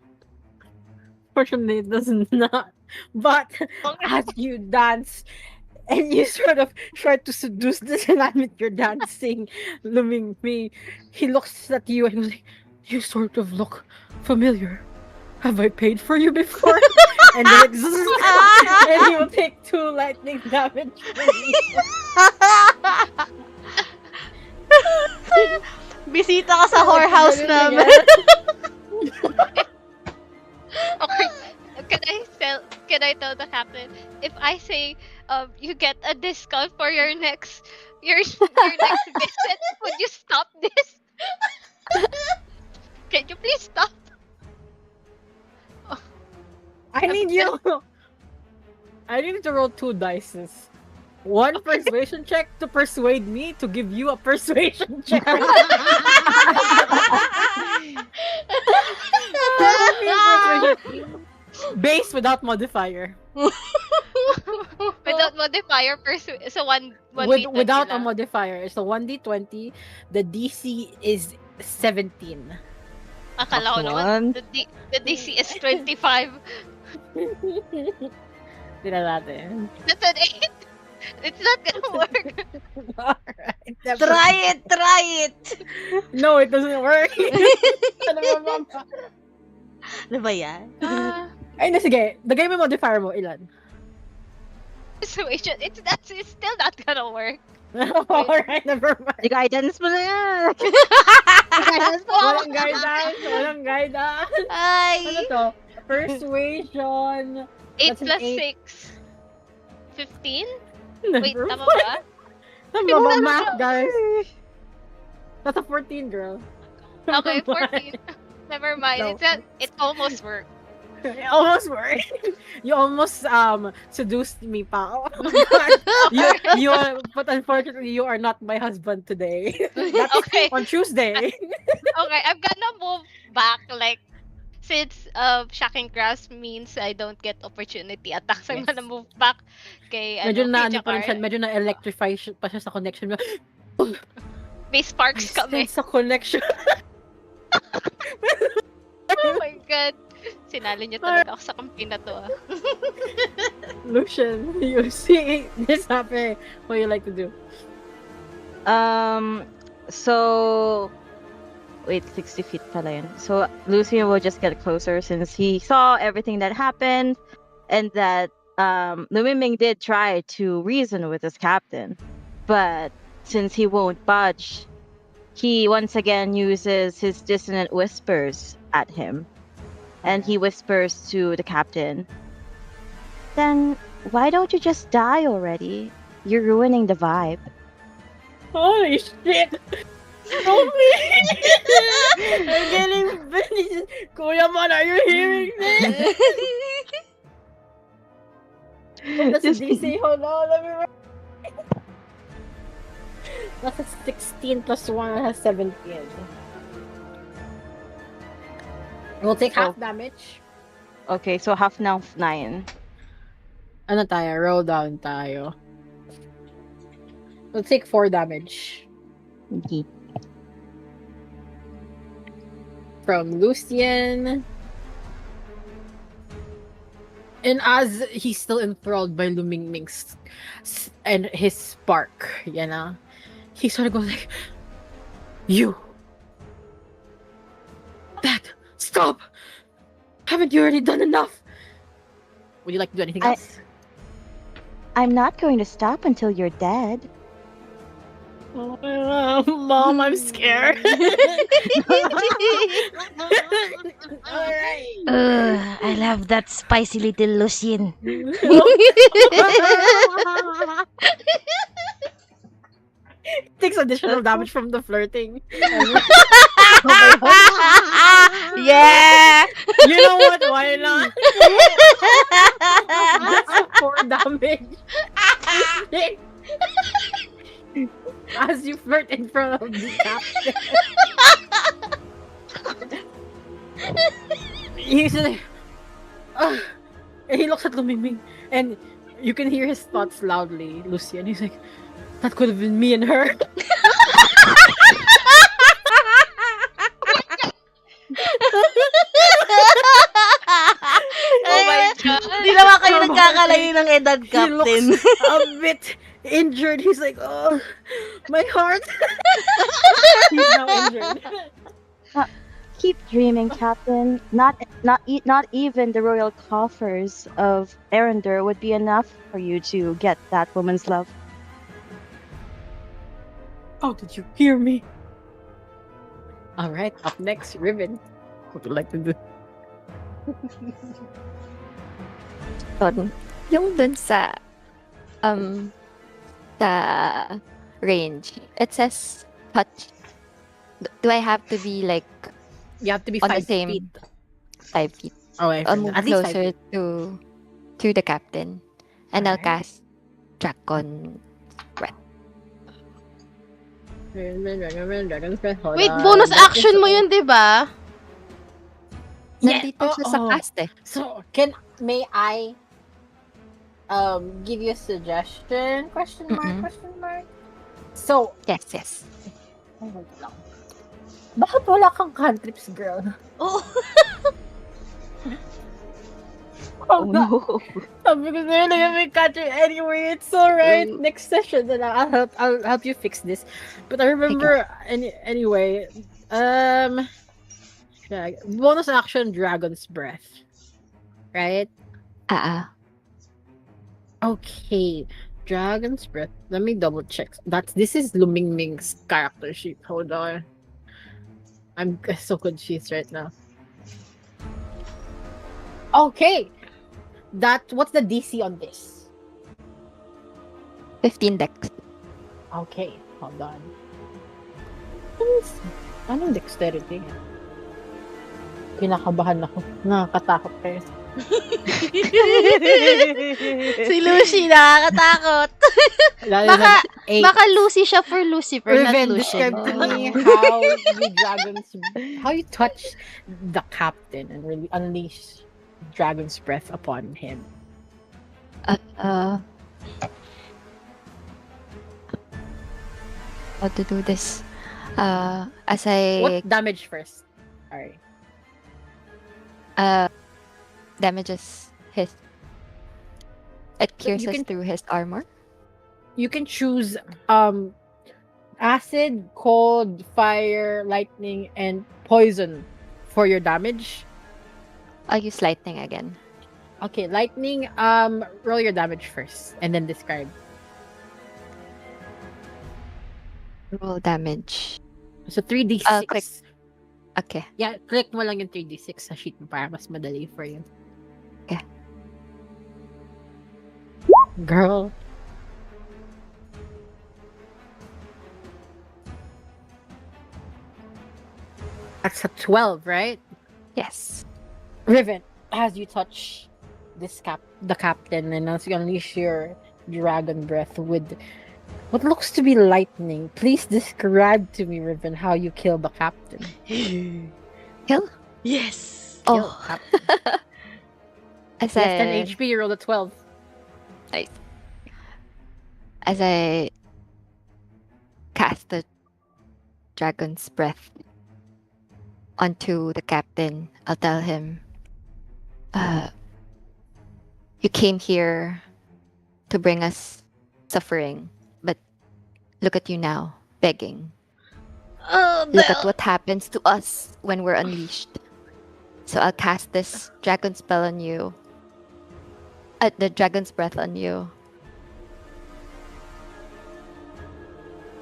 Fortunately, it does not. But as you dance and you sort of try to seduce this with your dancing, Lumingmi, he looks at you and goes like, "You sort of look familiar. Have I paid for you before?" And then and he will take 2 lightning damage from you. Bisita ka sa whorehouse namin. Okay. Can I tell the captain, if I say you get a discount for your next visit, would you stop this? Can you please stop? I need you to roll 2 dices. One persuasion check to persuade me to give you a persuasion check. Base without modifier. Without modifier, so one D20 Without a lang. modifier. So 1d20. The DC is 17. Akala ko naman, the DC is 25. Tignan natin. That's an 8. It's not gonna work. Alright. Try it! No, it doesn't work. Ano ba, mama? Ano ba yan? Ay, na sige. Lagay mo yung modifier mo. Ilan? Persuasion, it's still not gonna work. Alright, never mind. Guidance mo na yan. Walang guidance. Walang guidance. Ay! Ano to? Persuasion. 8 That's an plus 8. 6. 15? Wait, Never tama mind. ba? Tama ba math, guys? That's a 14, girl. Okay, Never mind. 14. Never mind. No. It almost worked. It almost worked. You almost seduced me, pal. But unfortunately, you are not my husband today. That's Okay. on Tuesday. Okay, I'm gonna move back, like, since shocking grass means I don't get opportunity attacks, I'm Yes. gonna move back kay Medyo na kay ano pa rin siya, Jakar. medyo na electrify pa siya sa connection mo. May sparks kami. Sa connection. Oh my god. Sinali niya talaga ako sa kampi na to, ah. Lucian, you see this happen. What you like to do? So wait, 60 feet pala yun. So Lucian will just get closer since he saw everything that happened and that Lumiming did try to reason with his captain. But since he won't budge, he once again uses his dissonant whispers at him. And he whispers to the captain, "Then why don't you just die already? You're ruining the vibe." Holy shit! Holy I'm getting finished. Kuya Man, are you hearing this? That's a DC. Hold on, let me That's a 16 plus 1 has 17. We'll take half damage. Okay, so half now 9. Ano tayo? Roll down tayo. We'll take 4 damage. Okay. From Lucian. And as he's still enthralled by Lumingming's and his spark, you know, he sort of goes like, "You! That! Stop! Haven't you already done enough?" Would you like to do anything else? I'm not going to stop until you're dead. Mom, I'm scared. Alright. I love that spicy little Lucien. Takes additional damage from the flirting. Yeah! You know what? Why not? That's 4 damage. As you flirt in front of the captain. He's like, "Ugh." And he looks at Lumingming, and you can hear his thoughts loudly, Lucian. He's like, "That could have been me and her." Oh my god. Di naman kayo nagkakalayo ng edad, He Captain. looks a bit injured. He's like, "Oh, my heart." He's now injured. Keep dreaming, Captain. Not even the royal coffers of Arendar would be enough for you to get that woman's love. How did you hear me? Alright, up next, Riven. What would you like to do? Yung dun sa range, it says touch. Do I have to be like You have to be on the 5 same feet. 5 feet? Okay, I'll move at least 5 closer feet. to the captain, and I'll Alright. cast Dragon Breath. Wait, bonus action mo yun, di ba? Nandito siya sa oo. cast eh. So, may I give you a suggestion? Question mark, Mm-mm. question mark. So, Yes. wait lang. Bakit wala kang cantrips, girl? Oh. Oh no. Sabi ko sa'yo, may cantrip anyway. It's alright. Next session, then I'll help you fix this. But I remember, anyway, yeah, bonus action, Dragon's Breath. Right? Okay, Dragon's Breath. Let me double check. This is Lumingming's character sheet. Hold on. I'm so confused right now. Okay, what's the DC on this? 15 dex. Okay, hold on. Anong dexterity? Kinakabahan ako. Nakakatakot kayo. Si Lucy, nakakatakot. Lalo Baka, na 8. baka Lucy siya for Lucifer, not Riven, Lucian. describe to me how you touch the captain and really unleash dragon's breath upon him. How to do this? As I What damage first? Alright. damages his. It So you pierces can- through his armor. You can choose acid, cold, fire, lightning, and poison for your damage. I'll use lightning again. Okay, lightning, roll your damage first and then describe. Roll damage. So 3d6. Click. Okay. Yeah, click mo lang yung 3d6 sa sheet mo para mas madali for you. Okay. Girl. That's a 12, right? Yes. Riven, as you touch the captain and as you unleash your dragon breath with What looks to be lightning. Please describe to me, Riven, how you kill the captain. Kill? Yes. Kill Oh, captain. as He has 10 I HP, you roll a 12. as I cast the dragon's breath onto the captain, I'll tell him, you came here to bring us suffering, but look at you now, begging. Oh, Look at what happens to us when we're unleashed. So I'll cast this dragon spell on you. The dragon's breath on you.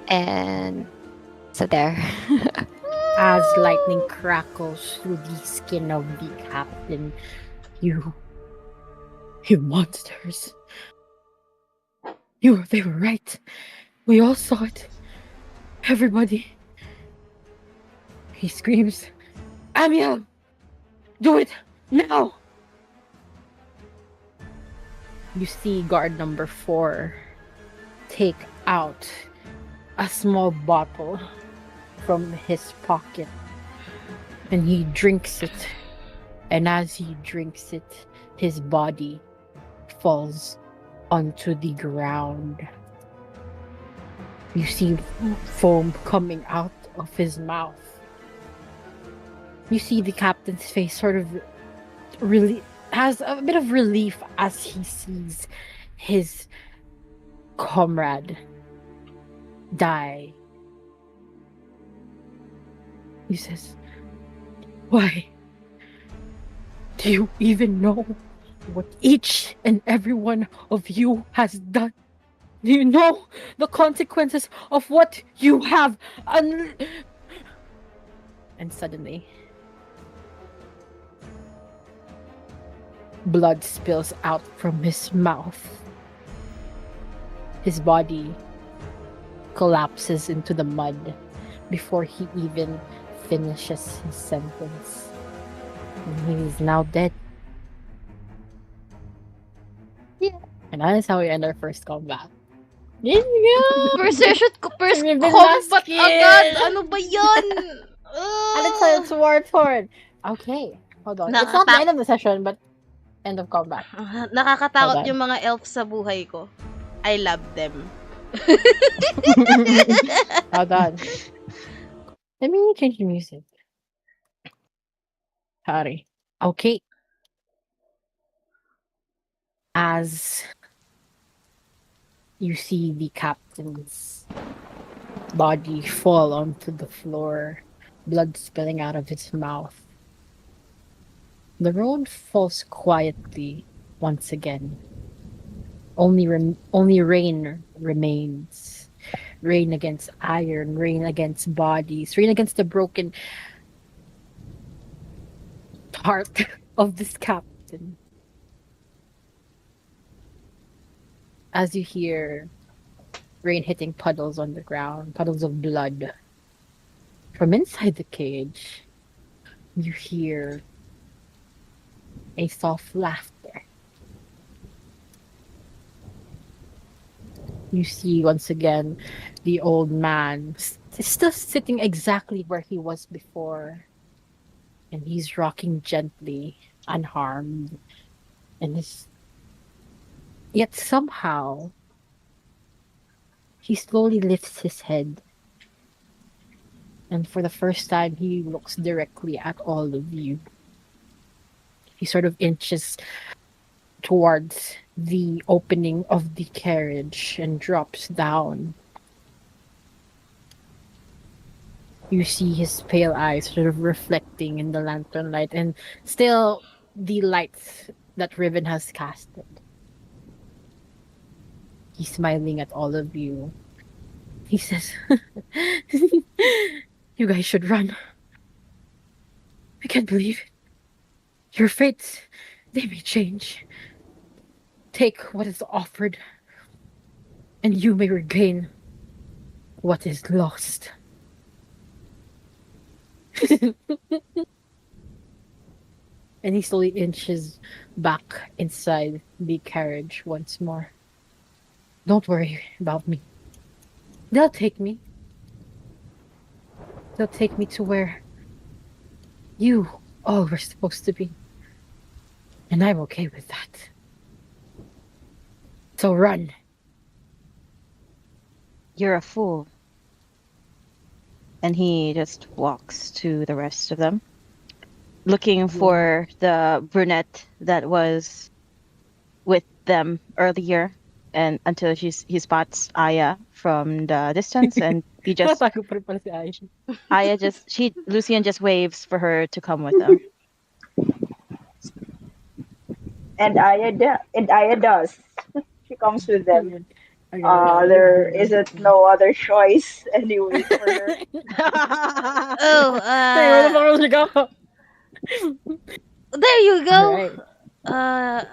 And so there. As lightning crackles through the skin of the captain, you monsters. They were right. We all saw it. Everybody. He screams, Amiel! Do it! Now! You see guard number 4 take out a small bottle from his pocket. And he drinks it. And as he drinks it, his body falls onto the ground. You see foam coming out of his mouth. You see the captain's face sort of really has a bit of relief as he sees his comrade die. He says, "Why? Do you even know what each and every one of you has done? Do you know the consequences of what you have And suddenly, blood spills out from his mouth. His body collapses into the mud before he even finishes his sentence. And he is now dead. Yeah. And that is how we end our first combat. Yeah! First Riven combat Laskin! agad! Ano ba yan? Alex War Torn. Okay, hold on. It's not the end of the session, but end of combat. Nakakatakot Hold on. yung mga elves sa buhay ko. I love them. Hold on. Let me change the music. Sorry. Okay. As you see the captain's body fall onto the floor, blood spilling out of his mouth, the road falls quietly once again. Only rain remains. Rain against iron, rain against bodies, rain against the broken heart of this captain. As you hear rain hitting puddles on the ground, puddles of blood. From inside the cage, you hear a soft laughter. You see once again the old man still sitting exactly where he was before. And he's rocking gently, unharmed. Yet somehow, he slowly lifts his head. And for the first time, he looks directly at all of you. He sort of inches towards the opening of the carriage and drops down. You see his pale eyes sort of reflecting in the lantern light and still the lights that Riven has casted. He's smiling at all of you. He says, "You guys should run. I can't believe it. Your fates, they may change. Take what is offered, and you may regain what is lost." And he slowly inches back inside the carriage once more. "Don't worry about me. They'll take me. They'll take me to where you all were supposed to be. And I'm okay with that. So run. You're a fool. And he just walks to the rest of them, looking for the brunette that was with them earlier, and until he spots Aya from the distance, and he just Tago pa rin pala si Aisha. Lucian just waves for her to come with them. And Aya does. She comes with them. Okay. There isn't no other choice anyway for her. Oh, Hey, where the fuck was she go? there you go. Alright.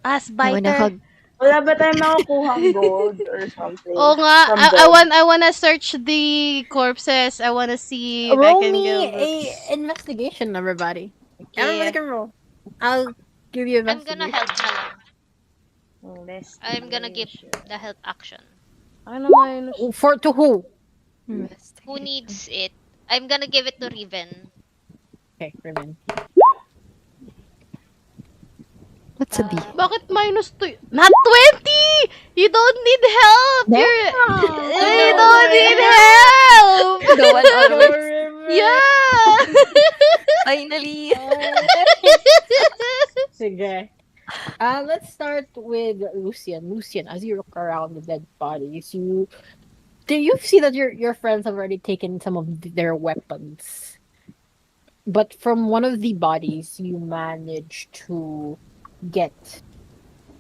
Ass I wanna biter. hug. Wala ba tayong makukuhang gold or something? Oo nga, from them? I wanna search the corpses. I wanna see if I Roll can me go. a investigation, everybody. Everybody Okay. can roll. I'll give you I'm gonna investigation. help na lang. I'm gonna give the help action. Ano minus? For to who? Who Investigate. needs it? I'm gonna give it to Riven. Okay, Riven. What's a B? Bakit minus 2? Not 20! You don't need help! You don't need help! Go on onwards. Yeah! Finally. Sige. Let's start with Lucian. Lucian, as you look around the dead bodies, you see that your friends have already taken some of their weapons. But from one of the bodies, you manage to get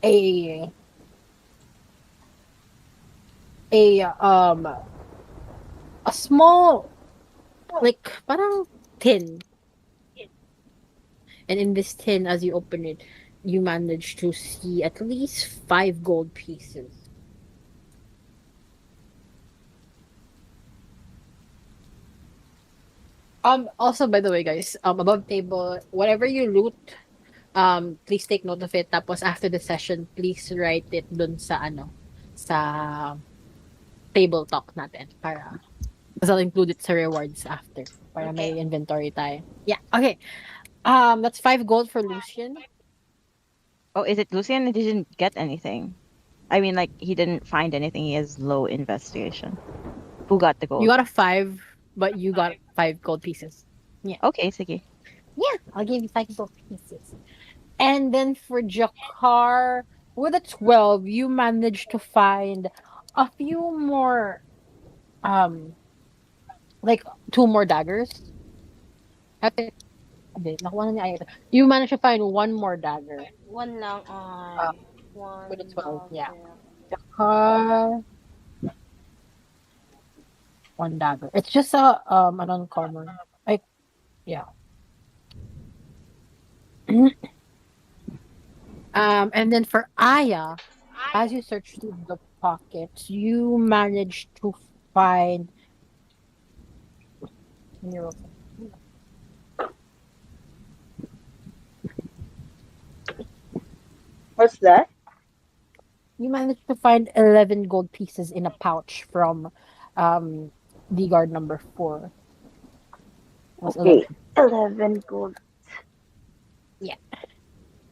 a small, like parang tin. And in this tin, as you open it, you manage to see at least 5 gold pieces. Also, by the way, guys, above table, whatever you loot, please take note of it. Tapos after the session, please write it dun sa sa table talk natin para I'll include it sa rewards after para may inventory tayo. Yeah, okay. That's 5 gold for Lucian. Oh, is it Lucian? He didn't get anything. I mean, like, he didn't find anything. He has low investigation. Who got the gold? You got a 5, but you got 5 gold pieces. Okay, sige. Yeah, I'll give you 5 gold pieces. And then for Jakar, with a 12, you managed to find a few more, like 2 more daggers. Hindi, nakuha na ni Ayata. You managed to find 1 more dagger. One lang. One. With a 12, yeah. Jakar, 1 dagger. It's just an uncommon. Yeah. And then for Aya, as you search through the pockets, you manage to find. What's that? You managed to find 11 gold pieces in a pouch from the guard number 4. Was Okay, 11 gold. Yeah.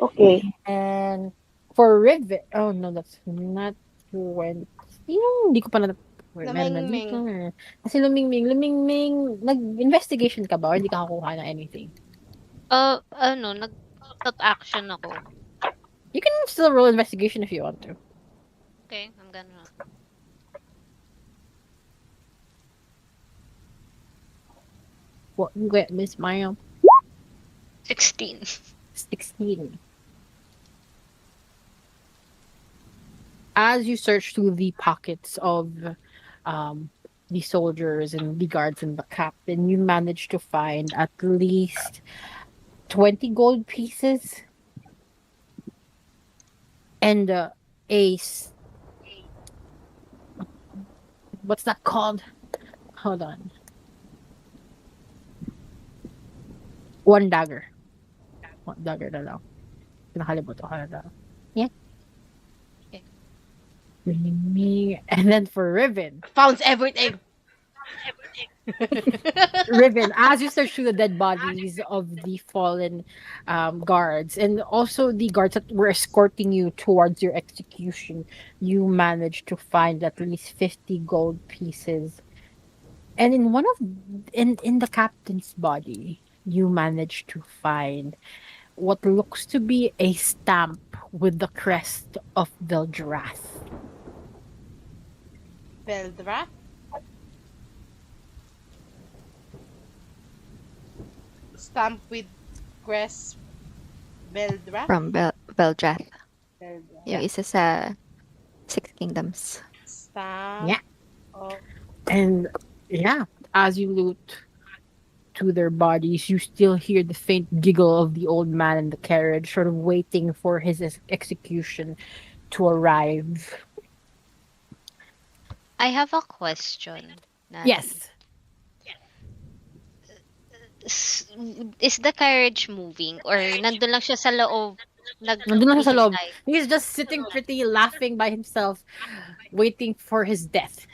Okay. And for Rivet, oh no, that's not 20. Hindi ko pa na. Meron na Lumingming. dito. Kasi lumingming, nag-investigation ka ba or hindi ka kakuha na anything? Nag-thought action ako. You can still roll investigation if you want to. Okay, I'm gonna. What you get, Miss Maya? 16. 16. As you search through the pockets of the soldiers and the guards and the captain, you manage to find at least 20 gold pieces and what's that called? Hold on. 1 dagger. 1 dagger na lang. Nakalimutan ko na lang. Yeah. Okay. And then for Riven, Founds everything. Riven, as you search through the dead bodies of the fallen guards and also the guards that were escorting you towards your execution, you managed to find at least 50 gold pieces. And in the captain's body, you managed to find what looks to be a stamp with the crest of Veldrath. Veldra. Stamp with crest. Veldra. From Beldrath. Veldra. Yung isa sa Six Kingdoms. Stamp. Yeah. Of And yeah, as you loot to their bodies, you still hear the faint giggle of the old man in the carriage, sort of waiting for his execution to arrive. I have a question. Nani. Yes. S- Is the carriage moving or nandun lang siya sa loob? Nandun lang siya sa loob. naghihintay? He's just sitting pretty, laughing by himself, waiting for his death.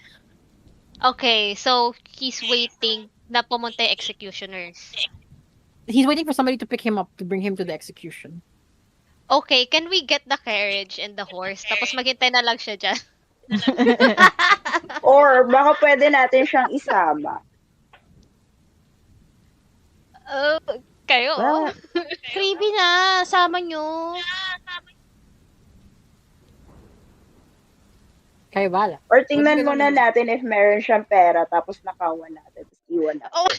Okay, so he's waiting na pumunta yung executioners. He's waiting for somebody to pick him up to bring him to the execution. Okay, can we get the carriage and the horse? Tapos maghintay na lang siya dyan. Or baka pwede natin siyang isama. Kayo? Well, Creepy na. Sama nyo. Kayo bala. or tingnan muna natin if meron siyang pera tapos nakawan natin. Tapos iwan natin. Oh my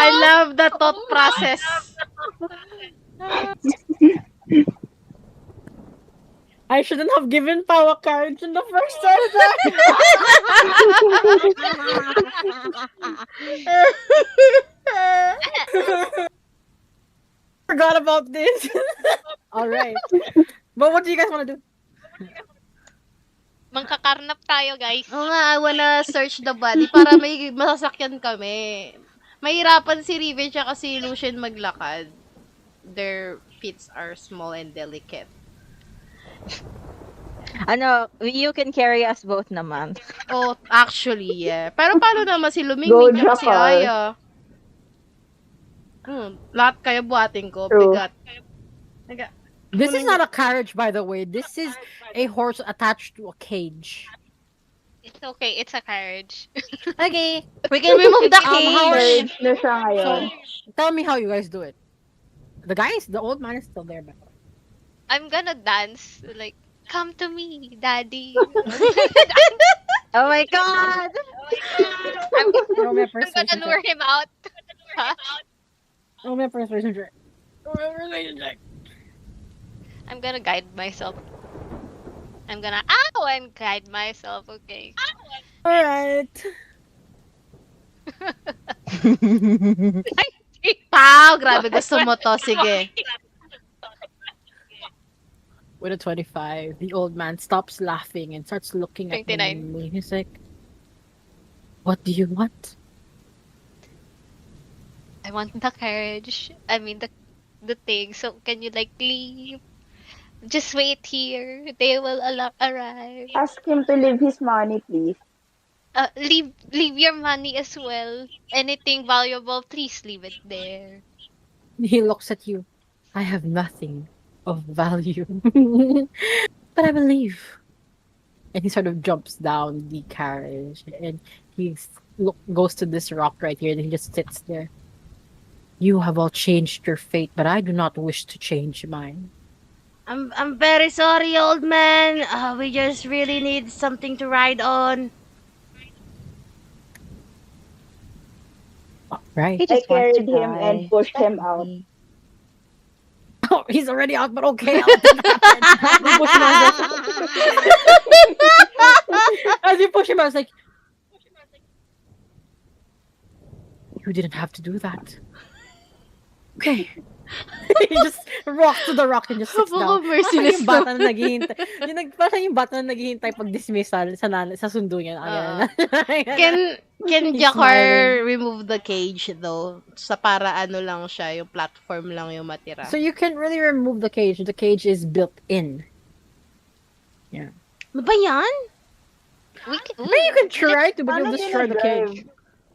I love the thought process. I shouldn't have given Pao a carriage in the first time. Forgot about this. All right. But what do you guys want to do? Mangkakarnap tayo, guys. Oo nga, I wanna search the body para may masasakyan kami. Mahirapan si Riven tsaka si Lucian maglakad. Their feet are small and delicate. Ano, you can carry us both naman. Oh, actually, yeah. Pero paano naman si Go, Lumingming at si Jackal. Aya? Lahat kayo buhatin ko. True. Bigat. This is not a carriage, by the way. This is a horse attached to a cage. It's okay, it's a carriage. Okay. We can remove the how cage. Merge na siya ngayon. So, tell me how you guys do it. The old man is still there, by the way. I'm gonna dance, like, come to me, daddy. Oh my god! Roll me a I'm persuasion gonna lure check. him out. Huh? Roll me a persuasion check. Roll me a persuasion check. I'm gonna guide myself. I'm gonna ow and guide myself, okay? Alright. Pao, grabe gusto mo to. Sige. With a 25, the old man stops laughing and starts looking at 29. me. He's like, "What do you want?" I want the carriage. I mean the thing. So can you like leave? Just wait here. They will arrive. Ask him to leave his money, please. Leave your money as well. Anything valuable, please leave it there. He looks at you. I have nothing of value, but I will leave. And he sort of jumps down the carriage and goes to this rock right here and he just sits there. You have all changed your fate, but I do not wish to change mine. I'm very sorry, old man. We just really need something to ride on. Right. He I just wants to carried him and die. pushed him out. Oh, he's already out, but okay. I'll let that happen. You push him out. As you push him out, it's like, you didn't have to do that. Okay, You just walk to the rock and just sits down. Napaka-merciless Parang yung bata na naghihintay. Parang yung bata na naghihintay pag dismissal sa sundo niya. Can He's Jakar smiling. remove the cage though? Sa para ano lang siya, yung platform lang yung matira. So you can't really remove the cage. The cage is built in. Ano ba yan? But you can try to, but Paano you'll destroy the cage.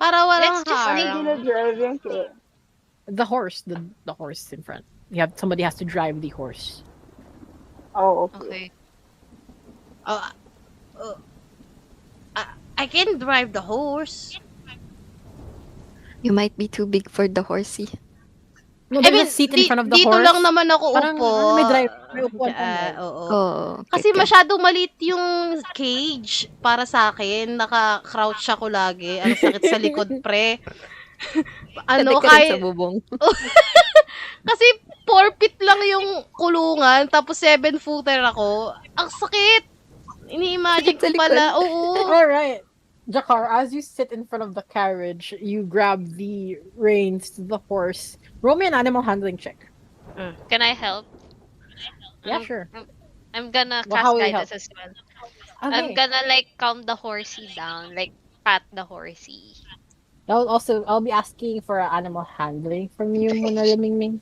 Para walang Let's just Paano harang. gina-drive yung kid? The horse, the horse in front. Somebody has to drive the horse. Oh, okay. Okay. Oh, I can drive the horse. You might be too big for the horsey. No, I there's mean, a seat in front of the dito horse. lang naman ako Parang, upo. may drive. May upuan pa, no? Oo. Oh, Kasi okay. masyado maliit yung cage para sa akin. Naka-crouch ako lagi. Ang sakit sa likod, pre. Ano, Kahit... sa bubong. Kasi 4 feet lang yung kulungan, tapos 7-footer ako. Ang sakit! Ini-imagine Sakit sa ko pala. likod. Oo. Alright. Jakar, as you sit in front of the carriage, you grab the reins to the horse. Roll me an animal handling check. Can I help? Yeah, Um, sure. I'm gonna Well, cast how will you guidance as well. I'm Okay. gonna like calm the horsey down, like pat the horsey. I'll be asking for animal handling from you muna, Ming.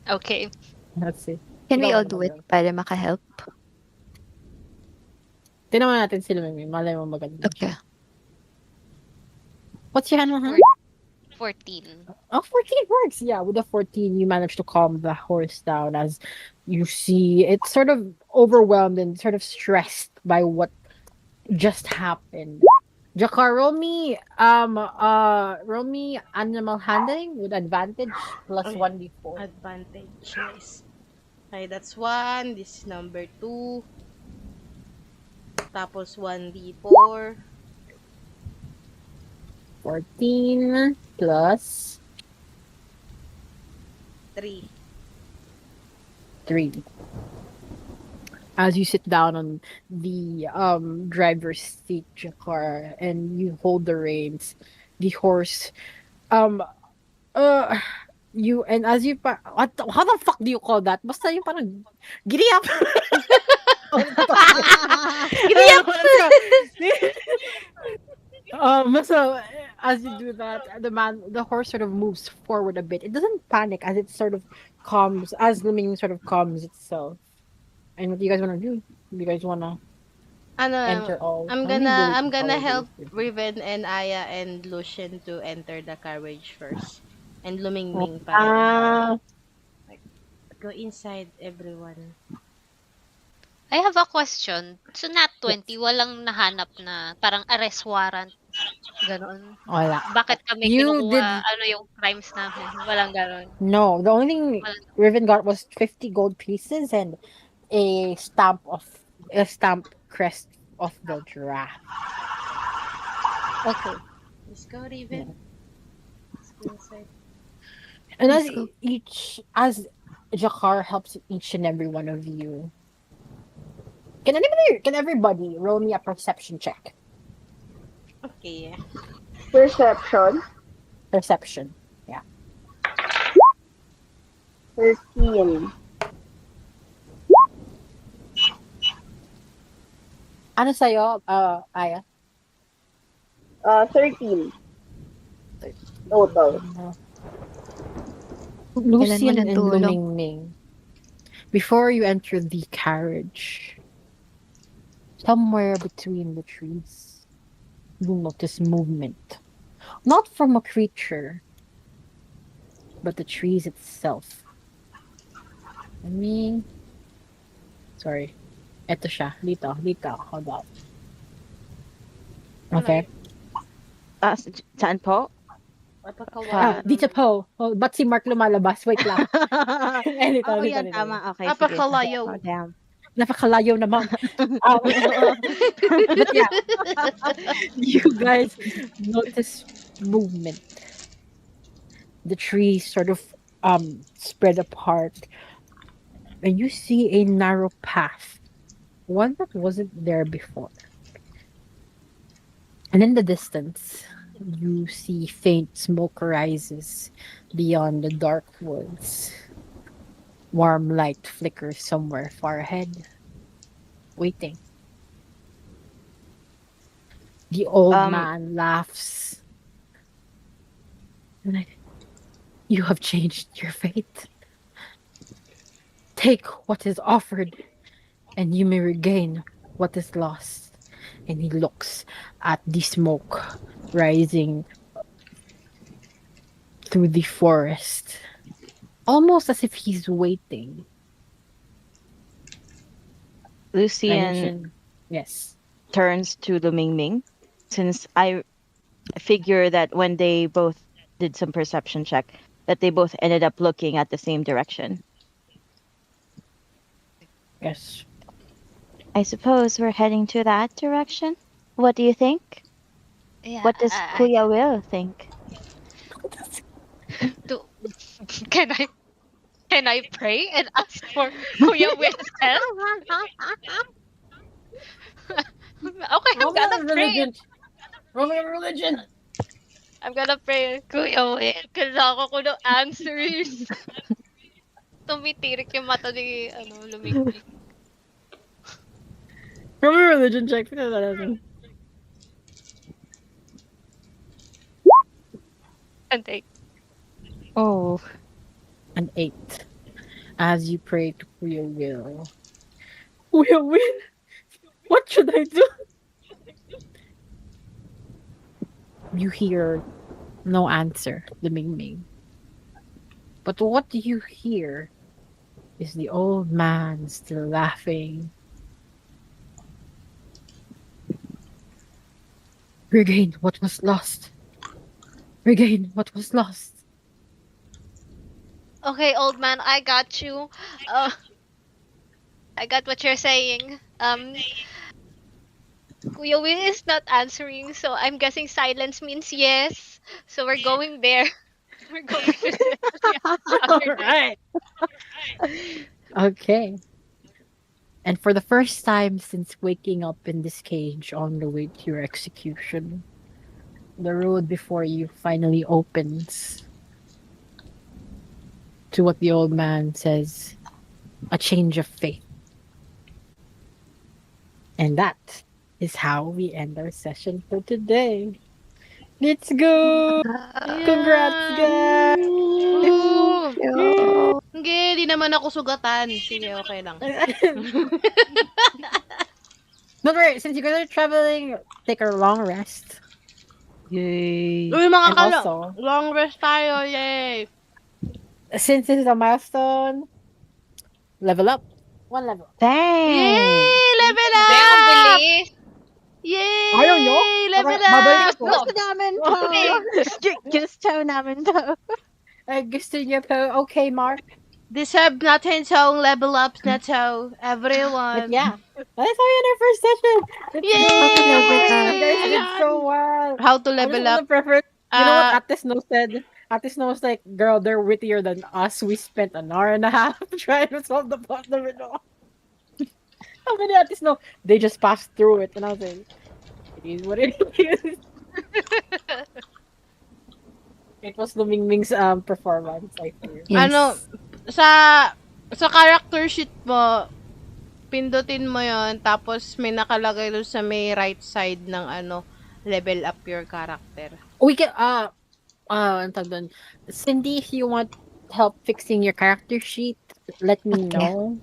Okay. Let's see. Can we Ikaw all ano do ba it para makahelp? Tinaman natin sila, Ming. Malay mo maganda. Okay. What's your animal handling? 14. Oh, 14 works. Yeah, with the 14, you manage to calm the horse down as you see it's sort of overwhelmed and sort of stressed by what just happened. Jakar, roll me animal handling with advantage plus Okay. 1d4. Advantage. Nice. Okay, that's 1. This is number 2. Tapos 1d4. 14 plus 3. 3. As you sit down on the driver's seat, Jakar, and you hold the reins, the horse, you and as you how the fuck do you call that? Basta yung parang giddy up. Giddy up. So as you do that, the horse sort of moves forward a bit. It doesn't panic as it sort of calms, as Luming sort of calms itself. And what do you guys want to do? Do you guys want to enter all? I'm How many bullets gonna all help of you? Riven and Aya and Lucian to enter the carriage first. And Lumingming pa. Ah, Go inside, everyone. I have a question. So nat 20, walang nahanap na parang arrest warrant. Ganon. wala. Bakit kami You kinukuha, ano yung crimes namin? Walang ganon. No, the only thing Riven got was 50 gold pieces and a stamp crest of the giraffe. Okay. Let's go, Riven. Let's go inside. And Let's go. as Jakar helps each and every one of you, can everybody roll me a perception check? Okay. Perception. Perception. 13. Ano sa'yo, Aya? 13. Total. Lucian ng and tulong. Lumingming, before you enter the carriage, somewhere between the trees, you notice movement. Not from a creature, but the trees itself. Sorry. Eto siya. Dito. Hold on. Okay. Saan po? Dito po. Oh, ba't si Mark lumalabas? Wait lang. Dito. Yan, tama. Okay, sige. Napakalayo. Oh, damn. Napakalayo naman. But yeah, you guys notice movement. The trees sort of spread apart, and you see a narrow path, one that wasn't there before. And in the distance, you see faint smoke rises beyond the dark woods. Warm light flickers somewhere far ahead, waiting. The old Um, man laughs. Like, you have changed your fate. Take what is offered, and you may regain what is lost. And he looks at the smoke rising through the forest, almost as if he's waiting. Lucian Yes. turns to Lu Mingming, since I figure that when they both did some perception check, that they both ended up looking at the same direction. Yes. I suppose we're heading to that direction. What do you think? Yeah. What does Kuya Will think? Do, can I pray and ask for Kuya Will's help? Okay, I'm gonna pray. Roll me a religion. I'm gonna pray, Kuya Will. Kailangan ko ng answers. Tumitirik yung mata ni, Lumigmig. Roll me a religion check. And take. Oh, An 8. As you pray to Kuya Will. Kuya Will? What should I do? You hear no answer, the Ming Ming. But what you hear is the old man still laughing. Regain what was lost. Regain what was lost. Okay, old man, I got you. I got what you're saying. Kuya Will is not answering, so I'm guessing silence means yes. So we're going there. We're going to Alright. Okay. And for the first time since waking up in this cage on the way to your execution, the road before you finally opens to what the old man says, a change of fate. And that is how we end our session for today. Let's go! Congrats, guys! Hindi, di naman ako sugatan. Sige, okay lang. Don't worry, since you guys are traveling, take a long rest. yay. Uy, mga And also, long rest tayo, yay! since this is a milestone, level up. 1 level. thanks. Yay! Level up! Damn, bilis! Yay! Ayaw nyo? Level Babalik up! ko. Gusto namin po. Gusto namin to. Ay, gusto niyo po. Okay, Mark. Deserve natin tong level ups na to, But everyone. yeah, that's how we end our first session. Let's Yay! go. Level up. You guys did so well. How to I level just up? wanna prefer. You know what Uh, Ate Snow said? Ate Snow was like, girl, they're wittier than us. We spent an hour and a half trying to solve the problem and all. How many Ate Snow? They just passed through it. And I was like, it is what it is. It was Lumingming's performance, I feel. Yes. Ano, sa character sheet mo, pindutin mo yon tapos may nakalagay doon sa may right side ng level up your character. We can, ang tawag doon? Cindy, if you want help fixing your character sheet, let me know.